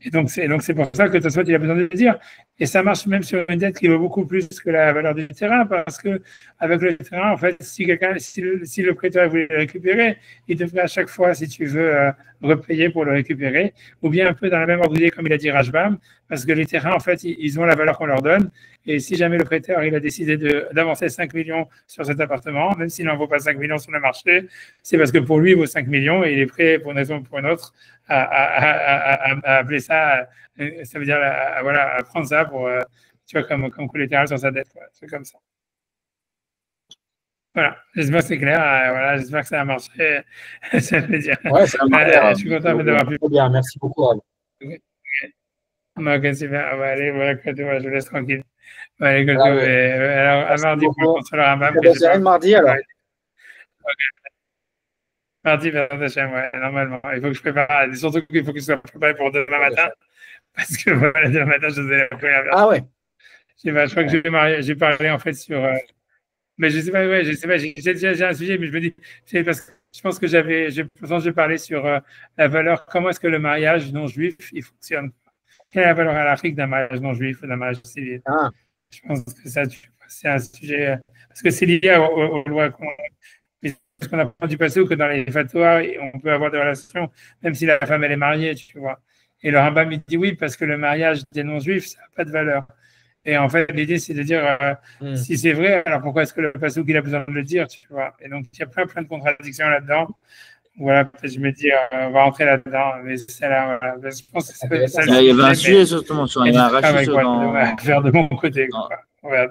Et donc, c'est pour ça que Tosfot, il a besoin de le dire. Et ça marche même sur une dette qui vaut beaucoup plus que la valeur du terrain, parce que avec le terrain, en fait, si le prêteur voulait le récupérer, il devrait à chaque fois, si tu veux, repayer pour le récupérer, ou bien un peu dans la même ordre comme il a dit Rajbam, parce que les terrains, en fait, ils ont la valeur qu'on leur donne. Et si jamais le prêteur, il a décidé d'avancer 5 millions sur cet appartement, même s'il n'en vaut pas 5 millions sur le marché, c'est parce que pour lui, il vaut 5 millions et il est prêt, pour une raison ou pour une autre, à appeler ça, ça veut dire voilà, à prendre ça pour, tu vois, comme collatéral sur sa dette. C'est comme ça. Voilà, j'espère que c'est clair. Voilà, j'espère que ça a marché. Ça veut dire. Ouais, ça a marché. Je suis content d'avoir pu. Très bien, merci beaucoup. Ok, super. Allez, voilà, je vous laisse tranquille. Allez, alors, à mardi pour le contrôleur Rambam. Mardi alors. Mardi, ouais, normalement. Il faut que je prépare. Surtout qu'il faut que je sois préparé pour demain matin. Parce que voilà, demain matin, je faisais la première version. Ah ouais. Je crois que j'ai parlé en fait sur. Mais je sais pas, ouais, j'ai un sujet, mais je me dis, c'est parce que je pense que j'ai parlé sur la valeur, comment est-ce que le mariage non-juif, il fonctionne. Quelle est la valeur halachique d'un mariage non-juif ou d'un mariage civil? Je pense que ça, c'est un sujet, parce que c'est lié aux lois qu'on apprend du passé ou que dans les fatwas, on peut avoir des relations, même si la femme, elle est mariée, tu vois. Et le Rambam, il dit oui, parce que le mariage des non-juifs, ça n'a pas de valeur. Et en fait, l'idée, c'est de dire, si c'est vrai, alors pourquoi est-ce que le passouk, il a besoin de le dire, tu vois? Et donc, il y a plein de contradictions là-dedans. Voilà, je me dis, on va rentrer là-dedans. Mais c'est là, voilà. Je pense que ça, il y avait un sujet, justement, sur un rachis faire de mon côté. Ouais,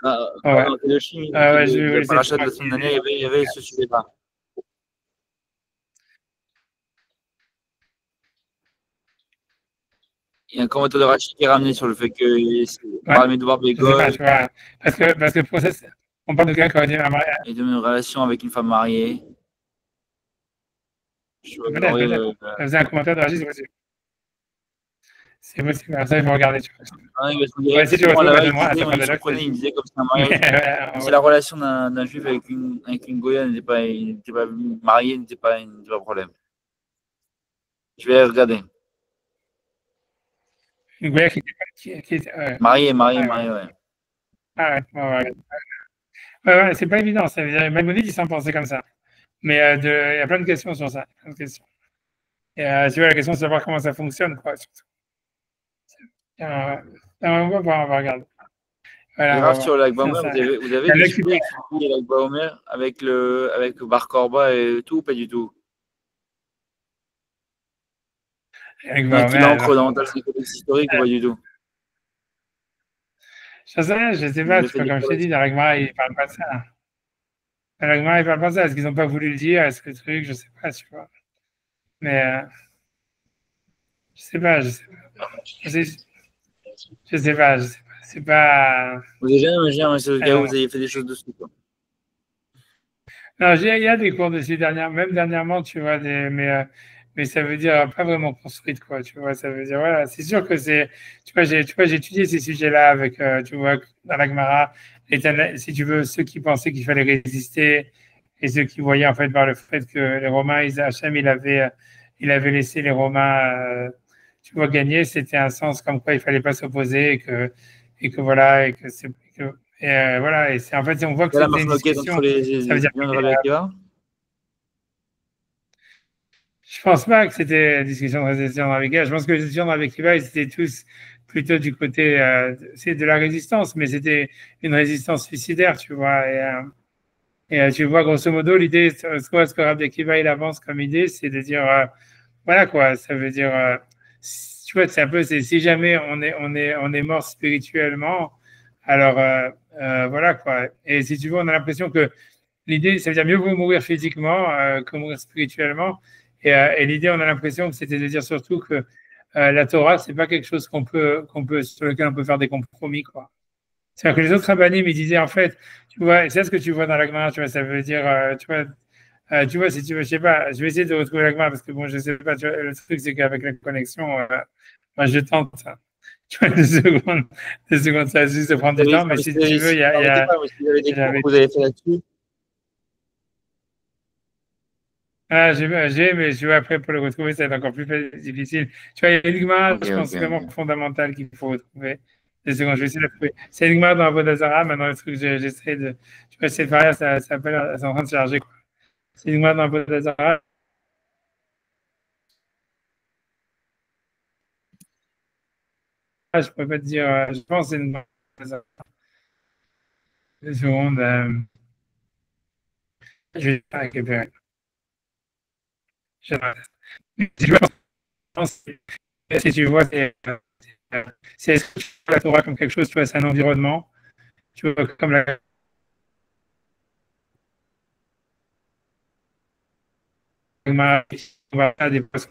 le parachat de la semaine dernière, il y avait ce sujet-là. Il y a un commentaire de Rachid qui est ramené sur le fait que par mes devoirs bégol. Parce que le process, on parle de quelqu'un qui a un mariage. Et de une relation avec une femme mariée. Vous avez un commentaire de Rachid, c'est possible. C'est possible, ça il faut regarder. Si tu retrouves, il disait comme ça, c'est la relation d'un juif avec une goya n'était pas marié, n'était pas un problème. Je vais regarder. Une goya qui était marié, ouais. Ah ouais, c'est pas évident. Ça veut dire, Maïmonide, il s'en pensait comme ça. Mais il y a plein de questions sur ça. Et, tu vois, la question, c'est de savoir comment ça fonctionne, quoi. On va regarder. Voilà, sur Lag Baomer, vous avez discuté avec Lag Baomer avec Bar Korba et tout, ou pas du tout? Avec l'encre dans le contexte historique ou pas du tout? Je sais pas, comme je t'ai dit, dans l'Agmara, il ne parle pas de ça. Dans l'Agmara, il ne parle pas de ça. Est-ce qu'ils n'ont pas voulu le dire? Est-ce que le truc, je ne sais pas, tu vois. Mais je sais pas. Je sais pas. C'est pas. Vous avez jamais imaginé vous avez fait des choses dessus, quoi. Non, il y a des cours dessus même dernièrement, tu vois, mais ça veut dire pas vraiment construite, quoi, tu vois, ça veut dire, voilà, c'est sûr que tu vois, j'ai étudié ces sujets-là avec, tu vois, dans la Gemara, si tu veux, ceux qui pensaient qu'il fallait résister et ceux qui voyaient, en fait, par le fait que les Romains, Hachem, il avait laissé les Romains, tu vois, gagner, c'était un sens comme quoi il fallait pas s'opposer et que voilà, et que c'est, voilà, et c'est en fait, on voit que c'était une discussion. Ça veut dire je pense pas que c'était une discussion de résistance dans Rabbi. Je pense que les discussions de Rabbi Akiva, ils étaient tous plutôt du côté c'est de la résistance, mais c'était une résistance suicidaire, tu vois. Et tu vois, grosso modo, l'idée, ce que Rabbi Akiva il avance comme idée, c'est de dire, voilà quoi, ça veut dire, tu vois, c'est un peu, si jamais on est mort spirituellement, alors voilà quoi. Et si tu veux, on a l'impression que l'idée, ça veut dire mieux vaut mourir physiquement que mourir spirituellement. Et l'idée, on a l'impression que c'était de dire surtout que la Torah, c'est pas quelque chose sur lequel on peut faire des compromis, quoi. C'est-à-dire que les autres rabbinim, ils disaient en fait, tu vois, c'est ce que tu vois dans la Gemara, tu vois, ça veut dire, tu vois, si tu veux, je sais pas, je vais essayer de retrouver la Gemara parce que bon, je sais pas, tu vois, le truc c'est qu'avec la connexion, moi je tente ça. Tu vois, 2 secondes, ça va juste de prendre du temps, mais si tu veux, il y a. Vous avez fait là-dessus? Ah, mais je vois après pour le retrouver, ça va être encore plus difficile. Tu vois, il y a une Gemara, je pense, vraiment fondamentale qu'il faut retrouver. Des secondes, je vais essayer de la trouver. C'est une Gemara dans Avodah maintenant, le truc, j'essaie de. Tu vois, essayer de faire, ça s'appelle, c'est en train de se charger, quoi. C'est une Gemara dans Avodah je peux pas te dire, je pense que c'est une Avodah Des secondes, je vais pas récupérer. Je pense que si tu vois, c'est la Torah comme quelque chose, tu vois, c'est un environnement, tu vois, comme la on va faire des poissons.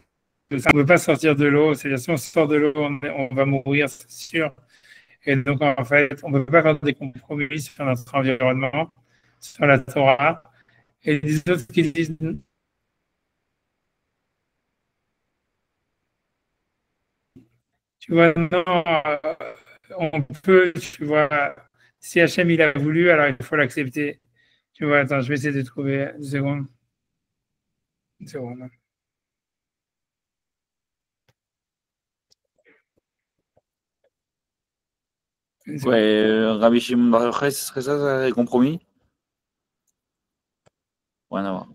On ne peut pas sortir de l'eau, c'est-à-dire si on sort de l'eau, on va mourir, c'est sûr. Et donc, en fait, on ne peut pas faire des compromis sur notre environnement, sur la Torah. Et les autres qui disent, tu vois, non, on peut, tu vois, si Hachem il a voulu, alors il faut l'accepter. Tu vois, attends, je vais essayer de trouver une seconde. Une seconde. Ouais, Rabbi Shimon Bar Yochai, ce serait ça, les compromis? Rien à voir.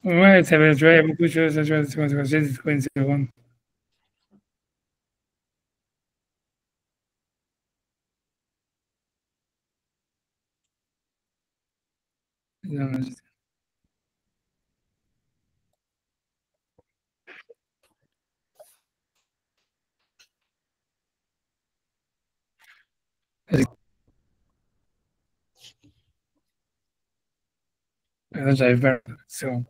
Ouais, ça va, tu vois, il y a beaucoup de choses. Je vais essayer de trouver une seconde. Non, j'arrive pas. C'est bon.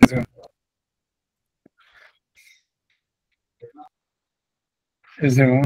C'est bon. C'est bon.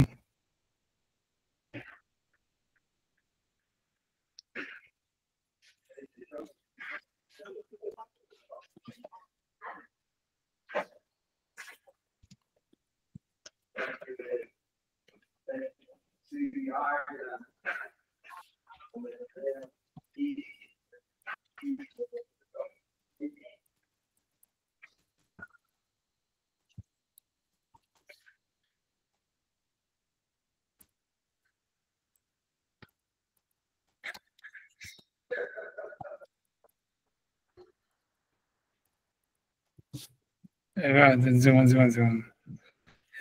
Voilà, une seconde, une seconde.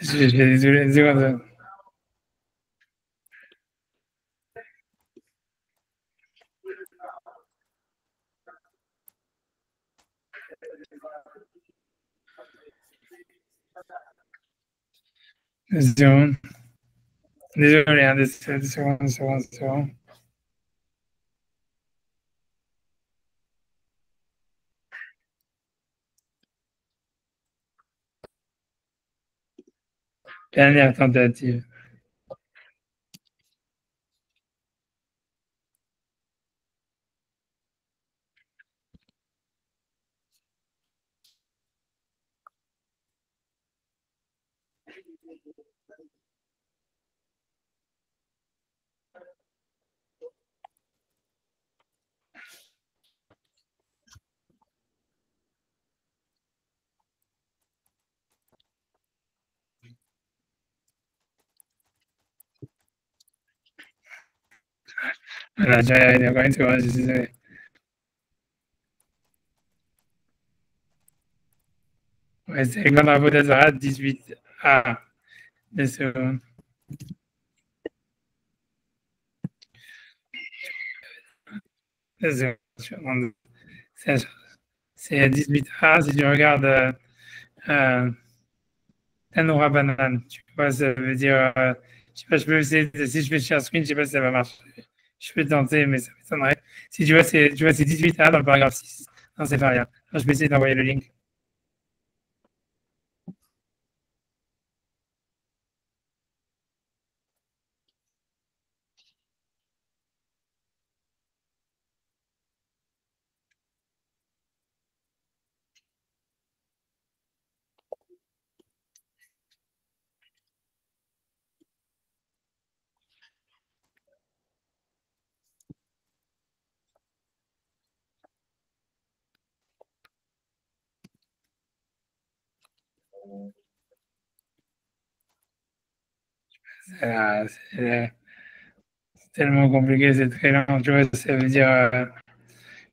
Je suis désolé, une seconde. Une seconde. Désolé, hein, deux secondes, une seconde, une seconde. Dernière tentative. Voilà, j'ai encore une seconde, je suis désolé. Ouais, c'est quand on vote à 18. Ah, deux secondes. Deux secondes. C'est 18A, si tu regardes Tanoura Banane, tu vois, ça veut dire Je sais pas, je peux essayer, si je fais share screen, je sais pas si ça va marcher. Je peux tenter, mais ça m'étonnerait. Si tu vois, c'est 18A dans le paragraphe 6. Non, c'est pas rien. Alors, je vais essayer d'envoyer le link. C'est tellement compliqué, c'est très lent. Tu vois, ça veut dire.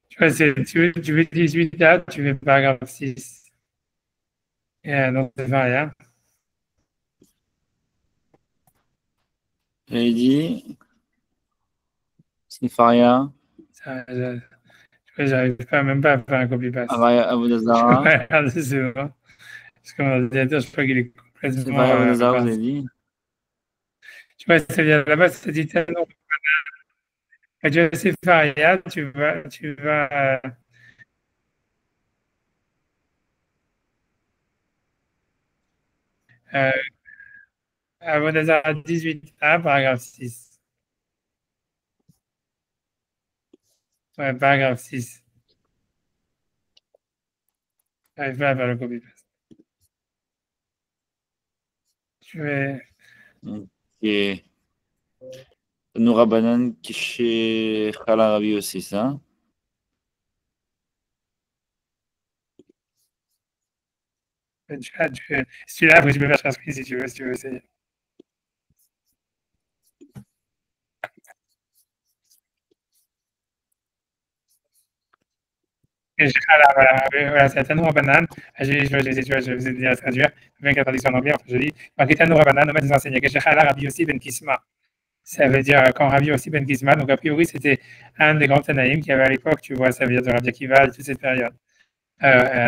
Tu vois, tu veux 18A, tu fais paragraphe 6. Donc, c'est pas rien. J'ai dit, Sifaria, J'arrive pas, même pas à faire un copy-paste. Avaya Avodazara. Regardez, c'est bon. Parce que mon ordinateur, je crois qu'il est complètement. Sifaria Avodazara, vous avez dit. Tu vois, ça vient là-bas, ça dit tellement. Tu vois, c'est Faria, tu vas. Avodazara 18A, paragraphe 6. Ouais, paragraphe 6. J'arrive pas à faire le copy-paste. Je vais. Ok. Noura Banan qui chez Khala Rabi aussi, ça. Si tu l'as, après, tu peux faire share screen si tu veux essayer. Voilà, c'est Tanoura Banane. Je vais vous aider à traduire. Bien qu'à traduction en anglais, je dis Tanoura Banane, on m'a des enseigné que Shekhala Rabbi Yossi Ben Kisma. Ça veut dire quand Rabbi Yossi Ben Kisma. Donc, a priori, c'était un des grands Tanaïm qui avait à l'époque, tu vois, ça veut dire de Rabbi Akiva, toute cette période.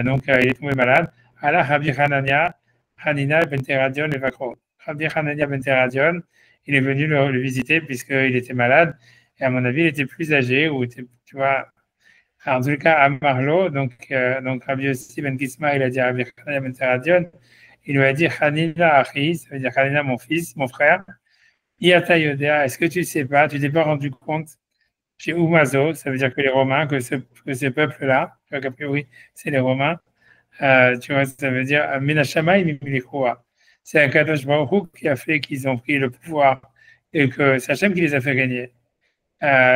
Donc, il est tombé malade. Alors, Rabbi Hanania, Hanina Ben Teradion et Vakro. Rabbi Hanania Ben Teradion, il est venu le visiter puisqu'il était malade. Et à mon avis, il était plus âgé, ou tu vois. En tout cas, à Marlo, donc Rabbi Yossi Ben Kisma, il a dit à Rabbi Hanania Ben Teradion, il lui a dit Hanina Achi, ça veut dire Hanina mon fils, mon frère. Iata Yodea, est-ce que tu ne sais pas, tu t'es pas rendu compte chez Umazo, ça veut dire que les Romains, que ce peuple-là, tu vois qu'a priori, c'est les Romains, tu vois, ça veut dire Menachama et Mimilikoa. C'est un Kadosh Baruch Hu qui a fait qu'ils ont pris le pouvoir et que c'est Hachem qui les a fait gagner.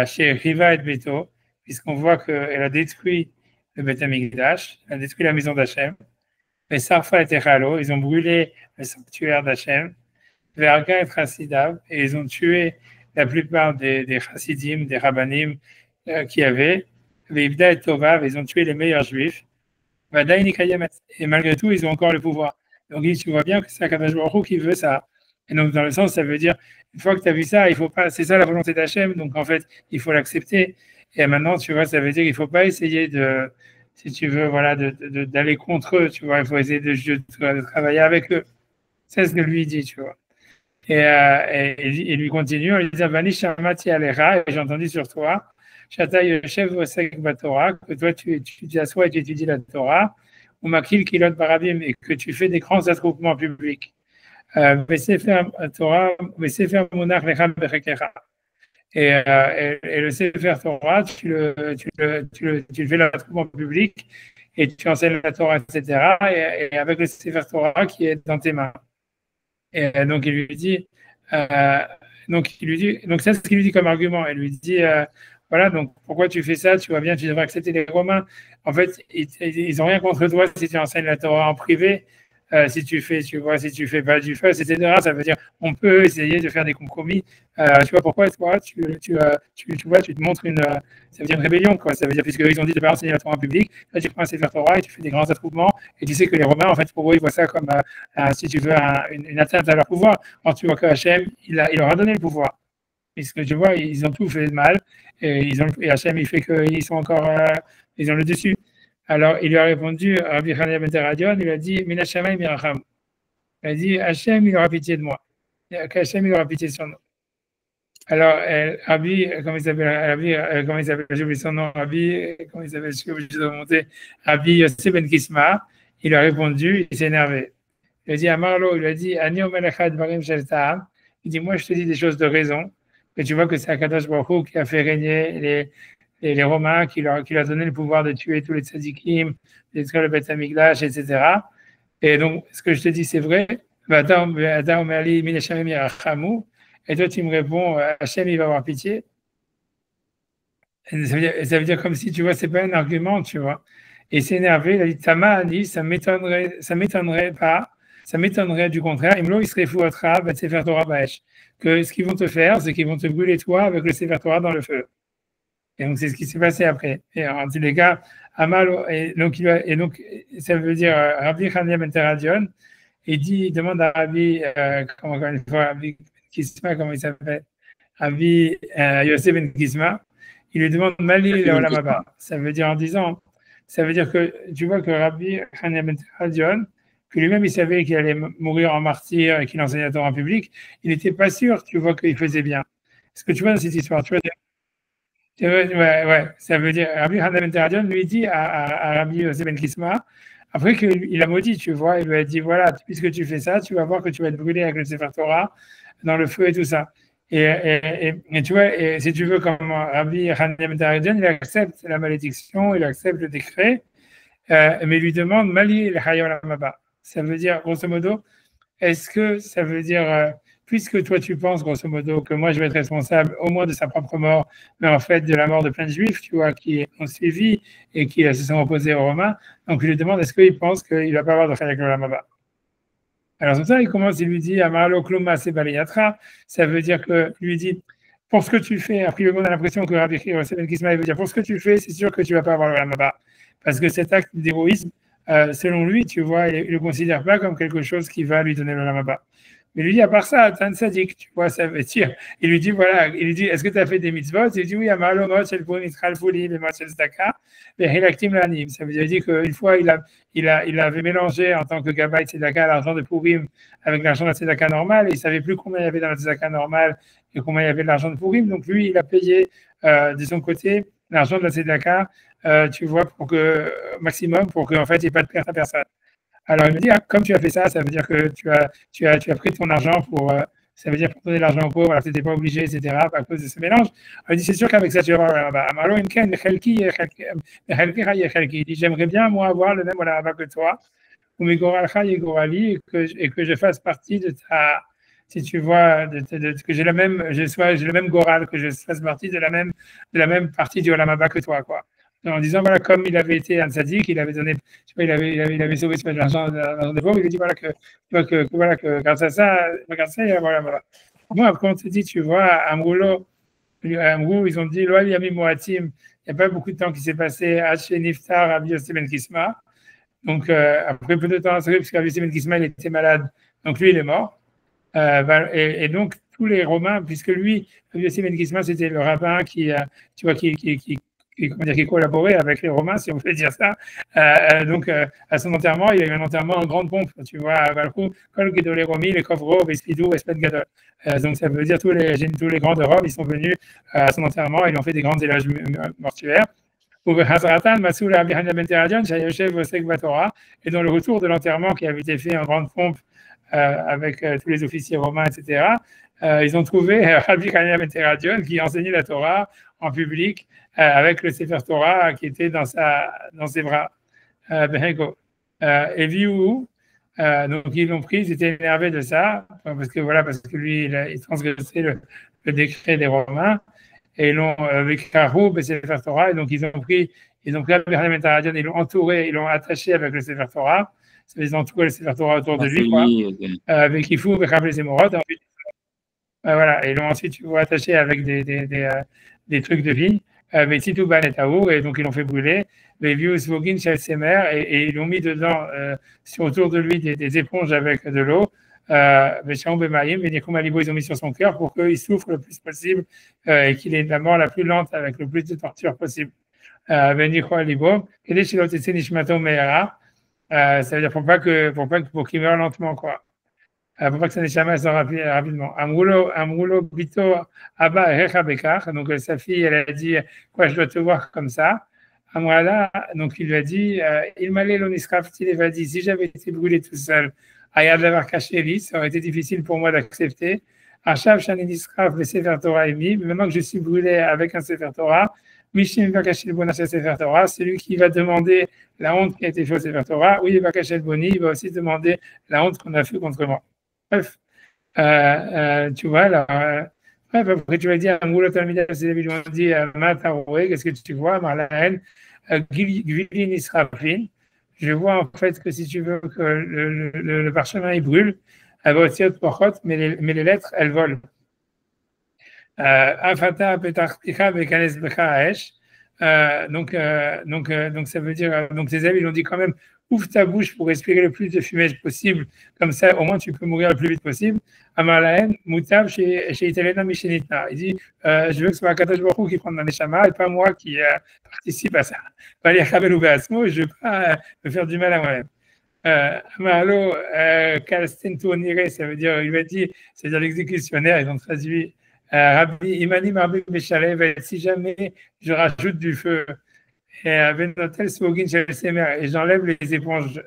Chez Riva et Beto, puisqu'on voit qu'elle a détruit le Beth Amikdash, elle a détruit la maison d'Hachem, mais Sarfa et Techalo, ils ont brûlé le sanctuaire d'Hachem, Verga et Chassidav, et ils ont tué la plupart des Chassidim, des Rabbanim qui avaient, Veibda et Tovav, ils ont tué les meilleurs juifs, et malgré tout, ils ont encore le pouvoir. Donc, tu vois bien que c'est Akadosh Baruch Hu qui veut ça. Et donc, dans le sens, ça veut dire, une fois que tu as vu ça, il faut pas, c'est ça la volonté d'Hachem, donc en fait, il faut l'accepter. Et maintenant, tu vois, ça veut dire qu'il ne faut pas essayer de, si tu veux, voilà, d'aller contre eux, tu vois, il faut essayer de travailler avec eux. C'est ce que lui dit, tu vois. Et lui continue en lui disant, Vani Shamati Alecha, et j'ai entendu sur toi, Shata Yoshev Osek Batorah, que toi tu t'assois et tu étudies la Torah, ou Makil Kilot Barabim, et que tu fais des grands attroupements publics. Sefer Torah, Sefer Monach Lecha Bechekecha. Et le Sefer Torah, tu le fais l'attroupement public et tu enseignes la Torah, etc. Et avec le Sefer Torah qui est dans tes mains. Et donc il lui dit, donc ça c'est ce qu'il lui dit comme argument. Elle lui dit, voilà, donc pourquoi tu fais ça? Tu vois bien, tu devrais accepter les Romains. En fait, ils n'ont rien contre toi si tu enseignes la Torah en privé. Si tu fais, tu vois, si tu fais pas du feu, etc. Ça veut dire, on peut essayer de faire des compromis. Tu vois pourquoi toi, tu vois, tu te montres ça veut dire une rébellion, quoi. Ça veut dire puisqu'ils ont dit de ne pas enseigner la Torah en public, là tu prends un Sefer Torah et tu fais des grands attroupements. Et tu sais que les Romains, en fait, pour eux, ils voient ça comme, si tu veux, une atteinte à leur pouvoir. Quand tu vois que Hachem, il leur a donné le pouvoir. Puisque tu vois, ils ont tout fait de mal. Et Hachem, il fait qu'ils sont encore, ils ont le dessus. Alors, il lui a répondu, Rabbi Hanania ben Teradion, il a dit, Mina Shammai miracham. Il a dit, Hachem, il aura pitié de moi. qu'Hachem il aura pitié sur nous. Alors, Rabbi, comment il s'appelle, comment il s'appelle, j'ai oublié son nom, Rabbi, comment il s'appelle, je suis obligé de remonter, Rabbi Yosef Ben Kisma, il a répondu, il s'est énervé. Il a dit à Marlo, il a dit, Ani Omelechad Barim Shel Ta'am, il dit, moi je te dis des choses de raison, que tu vois que c'est Akadosh Baruch Hu qui a fait régner les Romains, qui leur a donné le pouvoir de tuer tous les tzadikim, de détruire le Beth Amikdash, etc. Et donc, ce que je te dis, c'est vrai. Et toi, tu me réponds, Hachem, il va avoir pitié. Et ça veut dire comme si, tu vois, c'est pas un argument, tu vois. Et il s'est énervé, il a dit, Tama a dit, ça m'étonnerait pas, ça m'étonnerait du contraire, Imlo, il serait fou à Tra, Sefer Torah Baesh, que ce qu'ils vont te faire, c'est qu'ils vont te brûler toi avec le Sefer Torah dans le feu. Et donc, c'est ce qui s'est passé après. Et en tous les cas, Amal, et donc, ça veut dire, Rabbi Chania Ben Teradion, il demande à Rabbi, Rabbi Kisma, comment il s'appelle, Rabbi Yosef Ben Kisma, il lui demande Mali le Olam Haba. Ça veut dire en disant, ça veut dire que tu vois que Rabbi Chania Ben Teradion, que lui-même il savait qu'il allait mourir en martyr et qu'il enseignait la Torah en public, il n'était pas sûr, tu vois, qu'il faisait bien. Est-ce que tu vois dans cette histoire, tu vois, ouais, ça veut dire, Rabbi Chania Ben Teradion lui dit à Rabbi Yosef Ben Kisma, après qu'il a maudit, tu vois, il lui a dit, voilà, puisque tu fais ça, tu vas voir que tu vas être brûlé avec le Sefer Torah dans le feu et tout ça. Et tu vois, et si tu veux, comme Rabbi Chania Ben Teradion, il accepte la malédiction, il accepte le décret, mais il lui demande, Mali le Chaya Olam Haba. Ça veut dire, grosso modo, est-ce que ça veut dire, puisque toi tu penses, grosso modo, que moi je vais être responsable au moins de sa propre mort, mais en fait de la mort de plein de juifs, tu vois, qui ont suivi et qui se sont opposés aux Romains, donc il lui demande est-ce qu'il pense qu'il ne va pas avoir de Chaya Olam Haba. Alors comme ça, il commence, il lui dit Amarlo Kluma Sebaliyatra, ça veut dire que lui dit pour ce que tu fais, après le monde a l'impression que Rabbi Kisma veut dire pour ce que tu fais, c'est sûr que tu ne vas pas avoir le Olam Haba. Parce que cet acte d'héroïsme, selon lui, tu vois, il ne le considère pas comme quelque chose qui va lui donner le Olam Haba. Mais lui dit, à part ça, t'es un tzaddik, tu vois, ça veut dire. Il lui dit, voilà, il lui dit, est-ce que tu as fait des mitzvot? Il dit, oui, Amalo Mot, Shel Purim, Yitral Fuli, Bemot Shel Zdaka, Behilaktim Lanim. Ça veut dire qu'une fois, il avait mélangé en tant que Gabbai Tzedaka l'argent de Purim avec l'argent de la Tzedaka normale, et il ne savait plus combien il y avait dans la Tzedaka normale et combien il y avait de l'argent de Purim. Donc lui, il a payé de son côté l'argent de la Tzedaka, tu vois, pour que, maximum, pour qu'en fait, il n'y ait pas de perte à personne. Alors, il me dit, comme tu as fait ça, ça veut dire que tu as pris ton argent pour, ça veut dire pour donner l'argent aux pauvres, alors tu n'étais pas obligé, etc., à cause de ce mélange. Il dit, c'est sûr qu'avec ça, tu vas avoir il dit, j'aimerais bien, moi, avoir le même Olam Haba que toi, ou mes Goralcha et Gorali, et que je fasse partie de ta, si tu vois, que j'ai le même Goral, que je fasse partie de la même partie du Olam Haba que toi, quoi. En disant, voilà, comme il avait été un tzaddik, il avait donné, tu vois, il avait sauvé de l'argent des pauvres, il lui dit, voilà, que grâce à ça, voilà. Moi, après, on te dit, tu vois, à Amrou, ils ont dit, Loal Yamim Moatim, il n'y a pas beaucoup de temps qui s'est passé, Haché Niftar, Rabbi Yosef Ben Kisma. Donc, après peu de temps, parce que Rabbi Yosef Ben Kisma, il était malade, donc lui, il est mort. Et donc, tous les Romains, puisque lui, Rabbi Yosef Ben Kisma, c'était le rabbin qui, tu vois, qui collaborait avec les Romains, si on peut dire ça. Donc, à son enterrement, il y a eu un enterrement en grande pompe, tu vois, à Valcourt, Kol Gedolé Romi, les Kovro, Vespidou, Esped Gadol. Donc, ça veut dire tous les grands de Rome, ils sont venus à son enterrement, ils ont fait des grands éloges mortuaires. Et dans le retour de l'enterrement qui avait été fait en grande pompe avec tous les officiers romains, etc., ils ont trouvé Rabbi Chania Ben Teradion qui enseignait la Torah en public avec le Sefer Torah qui était dans ses bras. Et Viou, donc ils l'ont pris, ils étaient énervés de ça, parce que lui, il transgressait le décret des Romains, et ils l'ont avec Karoub et Sefer Torah, et donc ils ont pris Rabbi Chania Ben Teradion, ils l'ont entouré, ils l'ont attaché avec le Sefer Torah, ils ont entouré le Sefer Torah autour de lui, quoi, avec Ifou, avec Rabbi Zemorot, voilà, et ils l'ont ensuite attaché avec des trucs de vie, avec Titouban et Taou, et donc ils l'ont fait brûler, les vieux Svogin, Shel Semer, et ils l'ont mis dedans, autour de lui, des éponges avec de l'eau, ils ont mis sur son cœur pour qu'il souffre le plus possible et qu'il ait la mort la plus lente avec le plus de torture possible. Ça veut dire pour qu'il meure lentement, quoi. pour pas que ça n'échappe rapidement. Amroulo Bito Abba Recha Bekar. Donc sa fille, elle a dit, quoi, je dois te voir comme ça. Amrala, donc il lui a dit, il m'allait l'onisrafti, il va dit, si j'avais été brûlé tout seul, Ayad l'avoir caché lui, ça aurait été difficile pour moi d'accepter. Achav Shaninisraf, le Sefer Torah émis, maintenant que je suis brûlé avec un Sefer Torah, Mishim va cacher le bon Sefer Torah, celui qui va demander la honte qui a été faite au Sefer Torah, oui, il va cacher le boni, il va aussi demander la honte qu'on a fait contre moi. Bref, tu vois, alors, bref, après tu vas dire, Moulo Talmida, c'est lui ont dit, Mataroué, qu'est-ce que tu vois, Marlaen, Gvilin Israfin, je vois en fait que si tu veux que le parchemin il brûle, elle va aussi être porchot, mais les lettres, elles volent. Afata Petarticha Bekanes Bechaesh. Donc ça veut dire, donc ses amis, ils ont dit quand même, ouvre ta bouche pour respirer le plus de fumée possible, comme ça au moins tu peux mourir le plus vite possible. Amalaen, Moutab chez Italena Michelitna. Il dit, je veux que ce soit Akadosh Baruch Hu qui prenne dans les chamas et pas moi qui participe à ça. Je ne veux pas me faire du mal à moi-même. Amalo, Kalstentournire, ça veut dire, il va dire, c'est-à-dire l'exécutionnaire, ils ont traduit. Rabbi Imani Marbi Béchalev, si jamais je rajoute du feu et j'enlève les éponges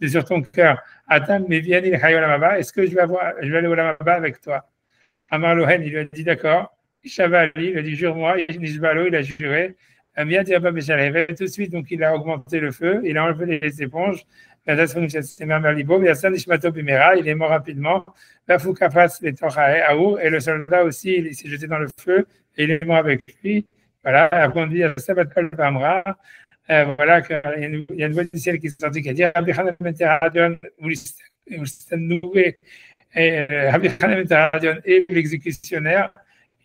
sur ton cœur, est-ce que je vais aller au Lamaba avec toi? Amar Lohen, il lui a dit d'accord. Shavali, il a dit jure-moi. Nishbalo, il a juré. Tout de suite, donc il a augmenté le feu, il a enlevé les éponges. Il est mort rapidement. Et le soldat aussi, il s'est jeté dans le feu et il est mort avec lui. Voilà, après on dit Sabat Kol Pamra. Voilà, il y a une voix du ciel qui est sortie qui a dit Rabbi Hanan ben Teradion et l'exécutionnaire,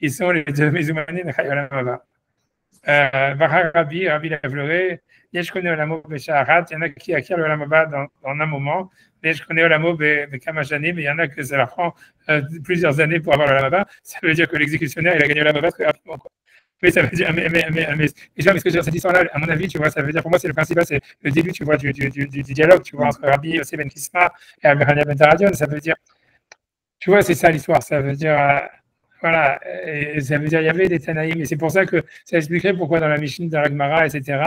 ils sont les deux Mezoumanim Chayolam Haba. Rabbi l'a pleuré. Je connais Olamo Beshaharat. Il y en a qui acquièrent le Lamaba dans un moment. Mais je connais Olamo Bekamachanim. Mais il y en a que ça leur prend plusieurs années pour avoir le Lamaba. Ça veut dire que l'exécutionnaire, il a gagné le Lamaba très rapidement. Mais ça veut dire, mais ce que je veux dire, cette histoire-là, à mon avis, tu vois, ça veut dire, pour moi, c'est le principal, c'est le début, tu vois, du dialogue, tu vois, entre Rabbi Yossi Ben Kisma et Rabbi Hanania Ben Taradion. Ça veut dire, tu vois, c'est ça l'histoire. Ça veut dire, voilà, et ça veut dire il y avait des Tanaïm, et c'est pour ça que ça expliquerait pourquoi dans la Mishnah, dans la Gemara, etc.,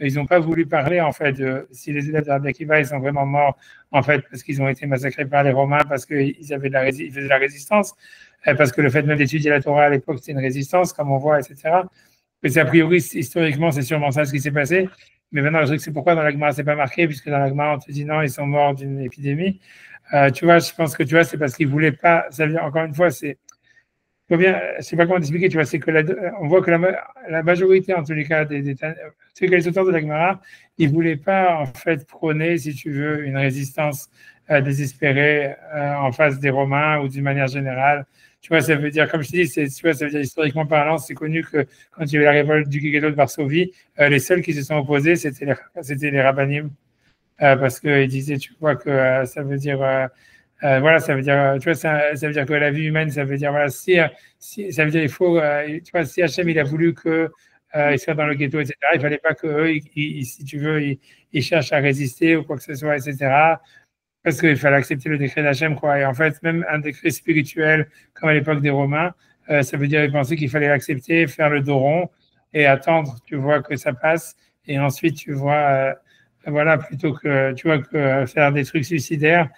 ils n'ont pas voulu parler, en fait, si les élèves de Rabbi Akiva, ils sont vraiment morts, en fait, parce qu'ils ont été massacrés par les Romains, parce qu'ils faisaient de la résistance, parce que le fait même d'étudier la Torah à l'époque, c'était une résistance, comme on voit, etc. Mais a priori, historiquement, c'est sûrement ça ce qui s'est passé. Mais maintenant, le truc, c'est pourquoi dans la Gemara, c'est pas marqué, puisque dans la Gemara, on te dit non, ils sont morts d'une épidémie. Tu vois, je pense que tu vois, c'est parce qu'ils voulaient pas, ça veut dire, encore une fois, c'est, bien, je ne sais pas comment t'expliquer, tu vois, c'est que on voit que la majorité, en tous les cas, c'est que les auteurs de la Gemara, ils ne voulaient pas, en fait, prôner, si tu veux, une résistance désespérée en face des Romains ou d'une manière générale. Tu vois, ça veut dire, comme je te dis, tu vois, ça veut dire, historiquement parlant, c'est connu que quand il y avait la révolte du ghetto de Varsovie, les seuls qui se sont opposés, c'était les rabbinim, parce qu'ils disaient, tu vois, que ça veut dire... voilà, ça veut dire, tu vois, ça veut dire que la vie humaine, ça veut dire, voilà, si ça veut dire, il faut, tu vois, si Hachem, il a voulu que ils soient dans le ghetto, etc., il fallait pas qu'eux, si tu veux, ils cherchent à résister ou quoi que ce soit, etc., parce qu'il fallait accepter le décret d'Hachem, quoi. Et en fait, même un décret spirituel, comme à l'époque des Romains, ça veut dire, ils pensaient qu'il fallait accepter, faire le dos rond et attendre, tu vois, que ça passe. Et ensuite, tu vois, voilà, plutôt que, tu vois, que faire des trucs suicidaires,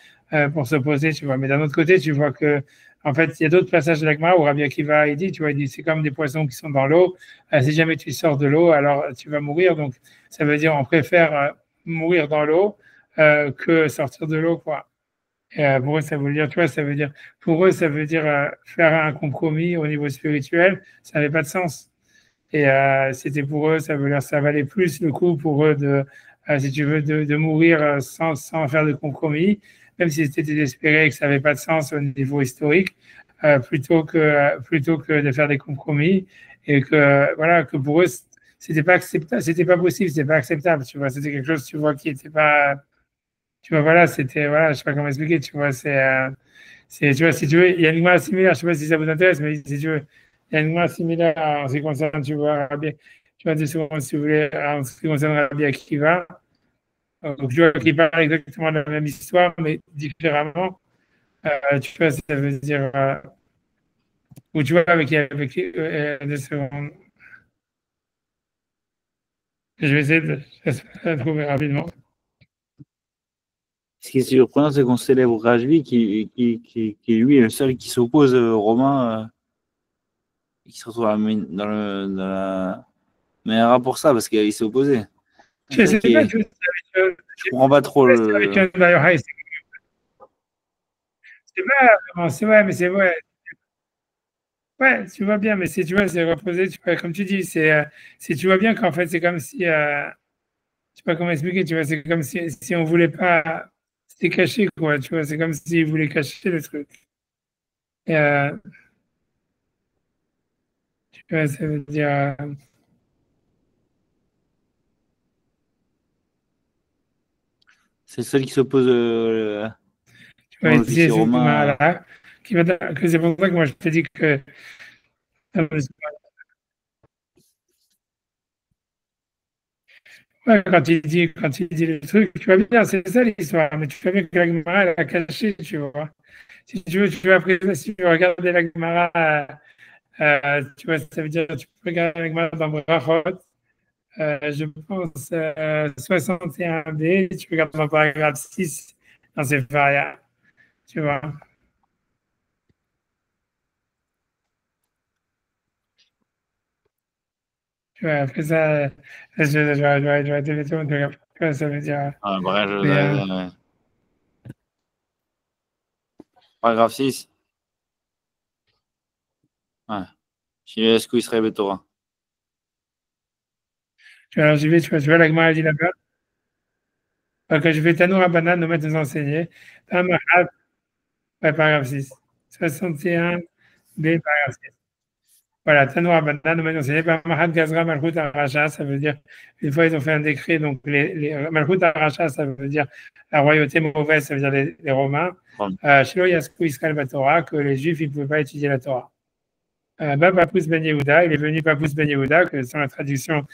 pour s'opposer, tu vois. Mais d'un autre côté, tu vois que, en fait, il y a d'autres passages de l'Agma où Rabbi Akiva, il dit, tu vois, il dit, c'est comme des poissons qui sont dans l'eau. Si jamais tu sors de l'eau, alors tu vas mourir. Donc, ça veut dire, on préfère mourir dans l'eau que sortir de l'eau, quoi. Et pour eux, ça veut dire, tu vois, ça veut dire, pour eux, ça veut dire faire un compromis au niveau spirituel. Ça n'avait pas de sens. Et c'était pour eux, ça veut dire, ça valait plus le coup pour eux de, si tu veux, de mourir sans faire de compromis, même si c'était désespéré et que ça n'avait pas de sens au niveau historique, plutôt que de faire des compromis et que, voilà, que pour eux, c'était pas acceptable, c'était pas possible, c'était pas acceptable, tu vois, c'était quelque chose, tu vois, qui était pas, tu vois, voilà, c'était, voilà, je sais pas comment expliquer, tu vois, tu vois, si tu veux, il y a une loi similaire, je sais pas si ça vous intéresse, mais si tu veux, il y a une loi similaire en ce qui concerne, tu vois, Rabbi, tu vois, si vous voulez, en ce qui concerne Rabbi Akiva. Donc, tu vois, qui parlent exactement de la même histoire, mais différemment. Tu vois, ça veut dire. Ou tu vois, avec 2 secondes. Je vais essayer de la trouver rapidement. Ce qui est surprenant, c'est qu'on célèbre Rajvi, qui lui est le seul qui s'oppose aux Romains, qui se retrouve dans la meilleure pour ça, parce qu'il s'est opposé. Je sais pas si je comprends pas trop le. C'est vrai, mais c'est vrai. Ouais, tu vois bien, mais tu vois, c'est reposé, tu vois, comme tu dis, tu vois bien qu'en fait, c'est comme si, je sais pas comment expliquer, tu vois, c'est comme si on voulait pas, c'était caché, quoi, tu vois, c'est comme s'ils voulaient cacher le truc. Et, tu vois, ça veut dire, c'est le seul qui s'oppose tu vois, dans ici, l'officier romain. là, que c'est pour ça que moi, je te dis que, ouais, quand il dit le truc, tu vois bien, c'est ça l'histoire, mais tu vois bien que la Gemara, elle a caché, tu vois. Si tu veux, après, si tu veux regarder la Gemara, tu vois, ça veut dire, tu peux regarder la Gemara dans Brachot, je pense 61b, tu regardes dans le paragraphe 6 dans Sepharia, tu vois. Tu vois, après ça, je vais te mettre au tu vois, ça veut dire. Bref, paragraphe 6. Ouais. Est-ce qu'il serait Torah? Tu vois, alors j'y vais, tu vois, la Gemara dit là-bas. Quand je vais Tanoura Banane, nous mettre nous enseigner. Ouais, paragraphe 6. 61b, paragraphe 6. Voilà, Tanoura Banane, nous mettre nous enseigner. Mahat Gazra Malchut Aracha, ça veut dire, une fois ils ont fait un décret, donc Malchut Aracha, ça veut dire la royauté mauvaise, ça veut dire les Romains. Shelo Yasku Israël Batora, que les Juifs, ils ne pouvaient pas étudier la Torah. Papous Ben Yehuda, il est venu Papous Ben Yehuda, que selon la tradition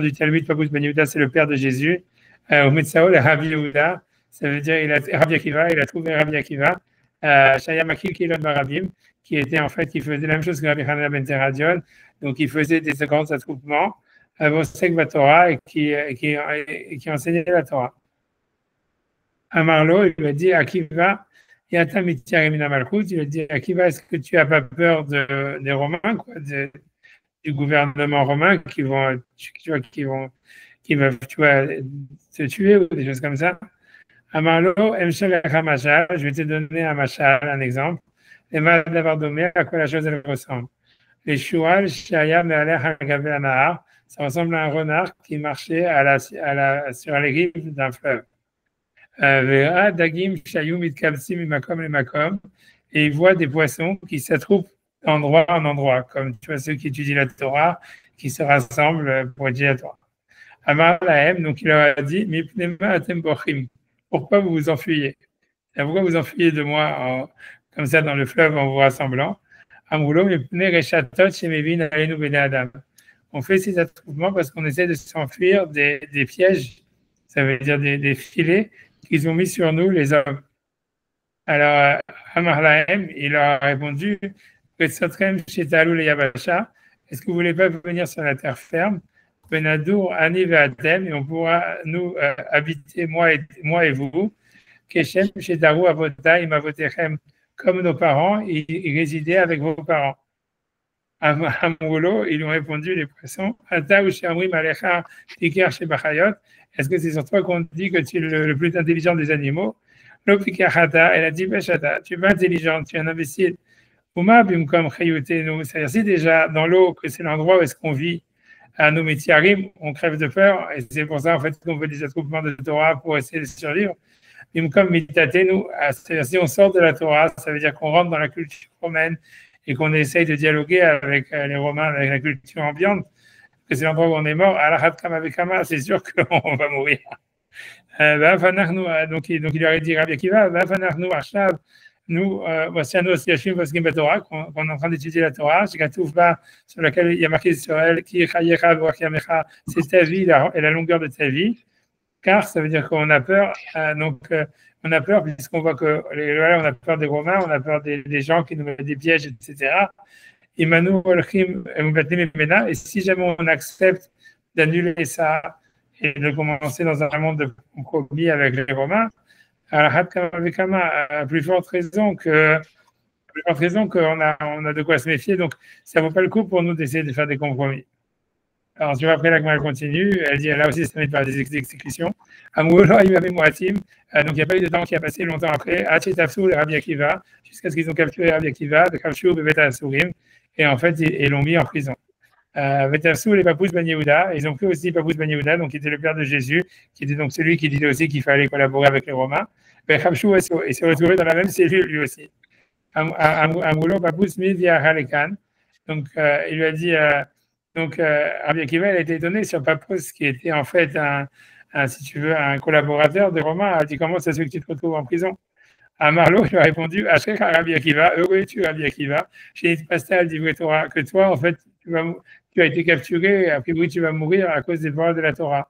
du Talmud, Papous Ben Yehuda, c'est le père de Jésus. Au Metsaol, Rabbi Yehuda, ça veut dire Rabbi Akiva, il a trouvé Rabbi Akiva, Shaya Makil Kilon Barabim, qui était en fait, qui faisait la même chose que Rabbi Hanana Ben Teradion, donc il faisait des grands attroupements, Vosek Batora, et qui enseignait la Torah. Amarlo, il lui a dit Akiva, il a dit Akiva, est-ce que tu n'as pas peur des Romains, quoi, du gouvernement romain qui vont, qui va, tu vois, te tuer ou des choses comme ça. Amarlo, je vais te donner un machal, un exemple. Les mal d'avoir domé, à quoi la chose elle ressemble. Les choual, shaya, me'aleh, hagavé, anahar, ça ressemble à un renard qui marchait sur les rives d'un fleuve. Dagim, Shayum, Itkabsim, Imakom, et Makom, et il voit des poissons qui s'attroupent d'endroit en endroit, comme tu vois ceux qui étudient la Torah, qui se rassemblent pour étudier la Torah. Amar Lahem, donc il leur a dit, Mipnema atem bochim, pourquoi vous vous enfuyez? Pourquoi vous enfuyez de moi comme ça dans le fleuve en vous rassemblant? Amroulo, Mipne Rechatot, Shemevin, Alenu, Bene Adam. On fait ces attroupements parce qu'on essaie de s'enfuir des pièges, ça veut dire des filets qu'ils ont mis sur nous, les hommes. Alors, Amar Lahem, il leur a répondu, est-ce que vous ne voulez pas venir sur la terre ferme? Benadour, Ani Ve'atem, et on pourra nous habiter, moi et vous. Keshem, Shedaru, Avoda, Imavotechem, comme nos parents, ils résidaient avec vos parents. Amroulo, ils lui ont répondu, les poissons, Ata ou Shamri Malecha, Tikar Shebachayot, est-ce que c'est sur toi qu'on dit que tu es le plus intelligent des animaux? L'Opikachata, elle a dit, Beshata, tu es pas intelligent, tu es un imbécile. C'est-à-dire, si déjà dans l'eau, que c'est l'endroit où est-ce qu'on vit, à nos métiarim, on crève de peur, et c'est pour ça en fait qu'on fait des attroupements de Torah pour essayer de survivre. Comme mitatenu, c'est-à-dire si on sort de la Torah, ça veut dire qu'on rentre dans la culture romaine et qu'on essaye de dialoguer avec les Romains, avec la culture ambiante, que c'est l'endroit où on est mort, c'est sûr qu'on va mourir. Donc il leur a dit Rabbi Akiva, nous, voici un aussi Yashim Vosgim Torah, qu'on est en train d'étudier la Torah, sur laquelle il y a marqué sur elle, c'est ta vie et la longueur de ta vie. car ça veut dire qu'on a peur. On a peur puisqu'on voit que voilà, on a peur des Romains, on a peur des gens qui nous mettent des pièges, etc. Et si jamais on accepte d'annuler ça et de commencer dans un monde de compromis avec les Romains, à plus forte raison qu'on a de quoi se méfier. Donc, ça ne vaut pas le coup pour nous d'essayer de faire des compromis. Alors, tu vois, après, la Gemara continue. Elle dit, là aussi, ça met par des exécutions. Donc, il n'y a pas eu de temps qui a passé longtemps après. Rabbi Akiva, jusqu'à ce qu'ils ont capturé Rabbi Akiva, et en fait, ils l'ont mis en prison. Vetafsou, les Papous Ben Yehuda, ils ont pris aussi Papous Ben Yehuda, donc qui était le père de Jésus, qui était donc celui qui disait aussi qu'il fallait collaborer avec les Romains. Ben Chabchou, il s'est retrouvé dans la même cellule lui aussi. Amoulon Papous Midia Halekan. Donc, il lui a dit, Rabbi Akiva, il a été étonné sur Papous, qui était en fait si tu veux, un collaborateur des Romains. Il a dit, comment ça se fait que tu te retrouves en prison? Marlo, il a répondu, Ashrek Rabbi Akiva, heureux es-tu Rabbi Akiva, chez Pascal dit Torah, que toi, en fait, tu as été capturé, et a priori, tu vas mourir à cause des paroles de la Torah.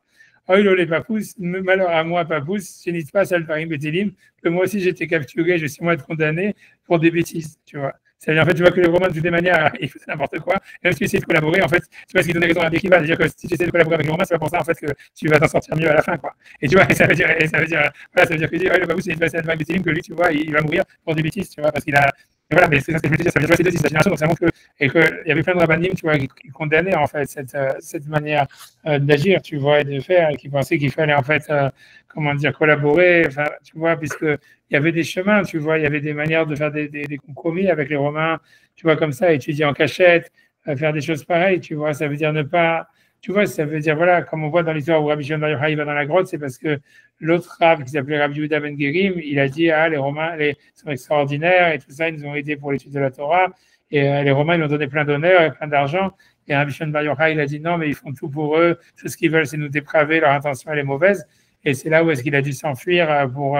Oh, il les papous, malheur à moi, papous, je n'hésite pas à Alparim Betelim, que moi aussi, j'ai été capturé, je suis moi être condamné pour des bêtises, tu vois. C'est-à-dire, en fait, tu vois que les Romains, de toutes les manières, ils faisaient n'importe quoi. Et même si tu essaies de collaborer, en fait, tu vois ce qu'ils donnaient raison à Rabbi Akiva, c'est-à-dire que si tu essaies de collaborer avec les Romains, c'est pas pour ça, en fait, que tu vas t'en sortir mieux à la fin, quoi. Et tu vois, ça veut dire que le babou, c'est une passée à Alparim Betelim, que lui, tu vois, il va mourir pour des bêtises, tu vois, parce qu'il a. Et voilà, mais c'est ça que je veux dire, ça veut dire que c'est deux générations, donc ça montre qu'il y avait plein de rabbinim, tu vois, qui condamnaient en fait cette manière d'agir, tu vois, et de faire, et qui pensaient qu'il fallait en fait, collaborer, enfin, tu vois, puisqu'il y avait des chemins, tu vois, il y avait des manières de faire des compromis avec les Romains, tu vois, comme ça, étudier en cachette, faire des choses pareilles, tu vois, ça veut dire ne pas, tu vois, ça veut dire, voilà, comme on voit dans l'histoire où Rabbi Shimon Bar Yochai va dans la grotte, c'est parce que l'autre Rav qui s'appelait Rabbi Yehuda Ben Gerim, il a dit, les Romains sont extraordinaires et tout ça, ils nous ont aidés pour l'étude de la Torah, et les Romains, ils nous ont donné plein d'honneur et plein d'argent, et Rabbi Shimon Bar Yochai, il a dit, non, mais ils font tout pour eux, tout ce qu'ils veulent, c'est nous dépraver, leur intention, elle est mauvaise, et c'est là où est-ce qu'il a dû s'enfuir pour,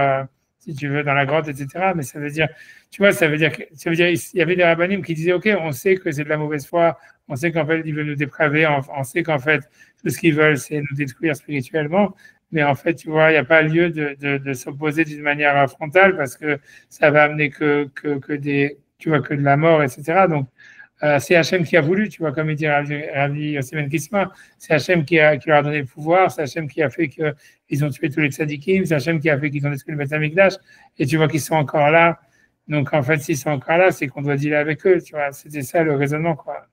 si tu veux, dans la grotte, etc. Mais ça veut dire, tu vois, ça veut dire, il y avait des rabbinim qui disaient, OK, on sait que c'est de la mauvaise foi, on sait qu'en fait, ils veulent nous dépraver, on sait qu'en fait, tout ce qu'ils veulent, c'est nous détruire spirituellement. Mais en fait, tu vois, il n'y a pas lieu de s'opposer d'une manière frontale parce que ça va amener que de la mort, etc. Donc, c'est Hachem qui a voulu, tu vois, comme il dit Rabbi Yossi Ben Kisma, c'est Hachem qui leur a donné le pouvoir, c'est Hachem qui a fait qu'ils ont tué tous les tzadikim, c'est Hachem qui a fait qu'ils ont détruit le Beth Amikdash, et tu vois qu'ils sont encore là. Donc, en fait, s'ils sont encore là, c'est qu'on doit dealer avec eux, tu vois. C'était ça le raisonnement, quoi.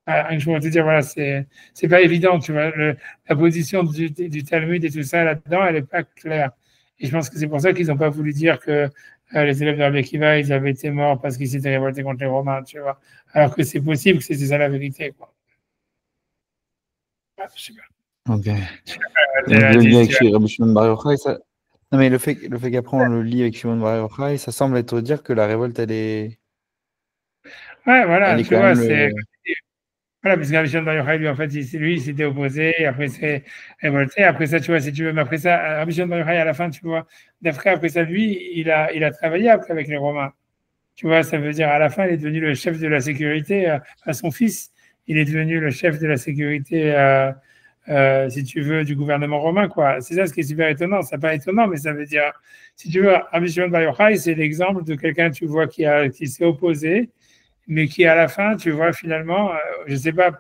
Je voudrais te dire, voilà, c'est pas évident, tu vois. La position du Talmud et tout ça là-dedans, elle n'est pas claire. Et je pense que c'est pour ça qu'ils n'ont pas voulu dire que les élèves de Rabbi Akiva, ils avaient été morts parce qu'ils s'étaient révoltés contre les Romains, tu vois. Alors que c'est possible que c'était ça la vérité, quoi. Je sais pas. Ok. Le lien avec Rabbi Shimon Bar Yochai, ça. Non, mais le fait qu'après on le lit avec Shimon Bar Yochai, ça semble être dire que la révolte, elle est. Ouais, voilà, tu vois, c'est. Voilà, puisque Rabbi Shimon Bar Yochai, lui, en fait, lui, il s'était opposé, après, c'est révolté. Après ça, tu vois, si tu veux, mais après ça, Rabbi Shimon Bar Yochai, à la fin, tu vois, d'après, après ça, lui, il a travaillé après avec les Romains. Tu vois, ça veut dire, à la fin, il est devenu le chef de la sécurité à son fils. Il est devenu le chef de la sécurité, si tu veux, du gouvernement romain, quoi. C'est ça ce qui est super étonnant. C'est pas étonnant, mais ça veut dire, si tu veux, Rabbi Shimon Bar Yochai, c'est l'exemple de quelqu'un, tu vois, qui s'est opposé, mais qui, à la fin, tu vois, finalement, je ne sais pas,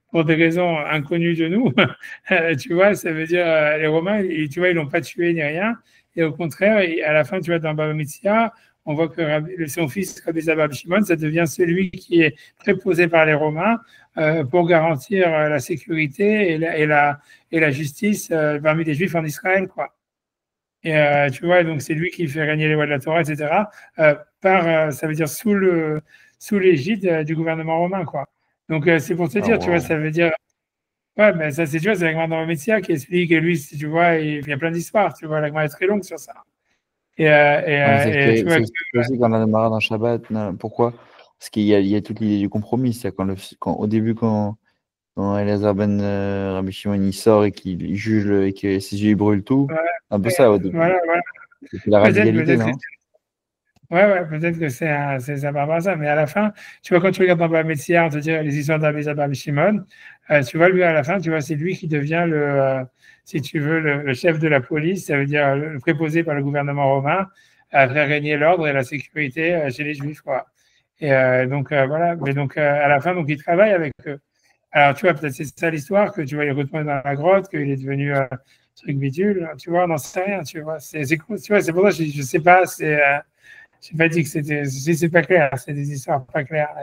pour des raisons inconnues de nous, tu vois, ça veut dire, les Romains, tu vois, ils l'ont pas tué ni rien. Et au contraire, à la fin, tu vois, dans Baba Metzia, on voit que son fils, Rabbi Zabab Shimon, ça devient celui qui est préposé par les Romains pour garantir la sécurité et la justice parmi les Juifs en Israël, quoi. Et tu vois, donc c'est lui qui fait régner les lois de la Torah, etc. Ça veut dire sous l'égide du gouvernement romain, quoi. Donc c'est pour te dire, tu vois, ça veut dire. Ouais, mais ça, c'est, tu vois, c'est la dans le Messia qui explique, et lui, tu vois, il y a plein d'histoires, tu vois, la Gemara est très longue sur ça. Tu vois, aussi quand on a démarré dans Shabbat, pourquoi? Parce qu'il y a toute l'idée du compromis. C'est-à-dire au début, quand Elazar ben Rabbi Shimon il sort et qu'il juge et que ses yeux brûlent tout, un peu ça au début. Voilà. C'est la radicalité, non? Ouais, peut-être que c'est ça par rapport à ça, mais à la fin, tu vois, quand tu regardes dans Baba Metzia, on te dit les histoires d'Abba Shimon, tu vois, lui, à la fin, tu vois, c'est lui qui devient si tu veux, le chef de la police, ça veut dire le préposé par le gouvernement romain à faire régner l'ordre et la sécurité chez les Juifs, quoi. Et donc, voilà. Mais donc, à la fin, donc, il travaille avec eux. Alors, tu vois, peut-être c'est ça l'histoire, que tu vois, il retourne dans la grotte, qu'il est devenu truc bidule, tu vois, on n'en sait rien, tu vois. C'est cool, tu vois, c'est pour ça que je sais pas, j'ai pas dit que c'est pas clair, c'est des histoires pas claires.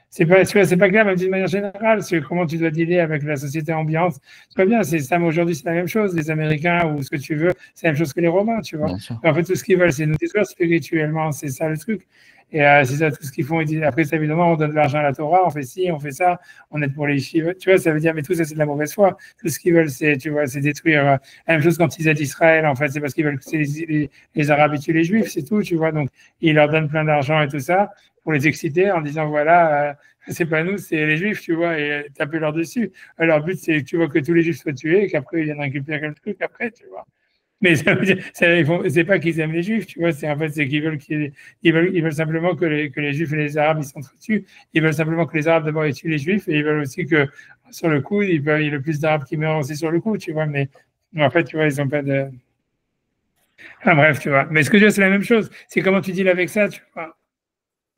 C'est pas, tu vois, c'est pas clair, même d'une manière générale, c'est comment tu dois dealer avec la société ambiante. C'est pas bien, c'est ça, aujourd'hui, c'est la même chose. Les Américains ou ce que tu veux, c'est la même chose que les Romains, tu vois. En fait, tout ce qu'ils veulent, c'est nous détruire spirituellement, c'est ça le truc. Et c'est ça tout ce qu'ils font. Ils disent, après, ça, évidemment, on donne de l'argent à la Torah, on fait ci, on fait ça, on aide pour les chiffres. Tu vois, ça veut dire, mais tout ça, c'est de la mauvaise foi. Tout ce qu'ils veulent, c'est, tu vois, c'est détruire. La même chose quand ils aident Israël, en fait, c'est parce qu'ils veulent que les Arabes tuent les Juifs, c'est tout, tu vois. Donc, ils leur donnent plein d'argent et tout ça pour les exciter en disant, voilà, c'est pas nous, c'est les Juifs, tu vois, et taper leur dessus. Leur but, c'est que tu vois que tous les Juifs soient tués et qu'après, ils viennent récupérer le truc après, tu vois. Mais ça veut dire, c'est pas qu'ils aiment les Juifs, tu vois, c'est en fait, c'est qu'ils veulent ils veulent simplement que les Juifs et les Arabes, ils s'entretuent. Ils veulent simplement que les Arabes d'abord ils tuent les Juifs et ils veulent aussi que, sur le coup, il y ait le plus d'Arabes qui meurent aussi sur le coup, tu vois, mais en fait, tu vois, ils ont pas de. Enfin, bref, tu vois. Mais ce que je veux, c'est la même chose. C'est comment tu deals avec ça, tu vois.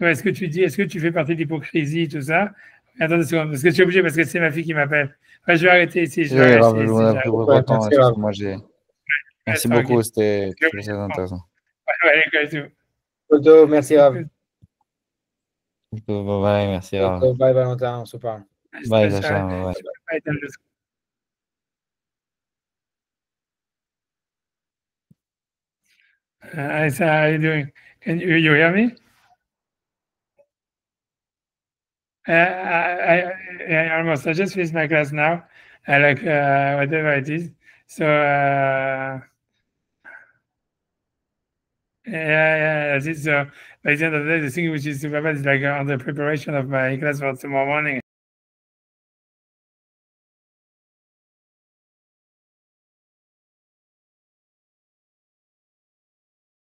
Est-ce que tu fais partie de l'hypocrisie, tout ça? Attends une seconde, parce que je suis obligé, parce que c'est ma fille qui m'appelle. Enfin, je vais arrêter ici. Je vais arrêter ici. Merci beaucoup, c'était très intéressant. Photo, merci Rav. Bye, merci Rav. Bye Valentin, on se parle. Bye Sacha, bye. Isa, how are you doing? Can you hear me? I almost. I just finished my class now. I like whatever it is. So yeah, that's it. So by the end of the day, the thing which is super bad is like on the preparation of my class for tomorrow morning.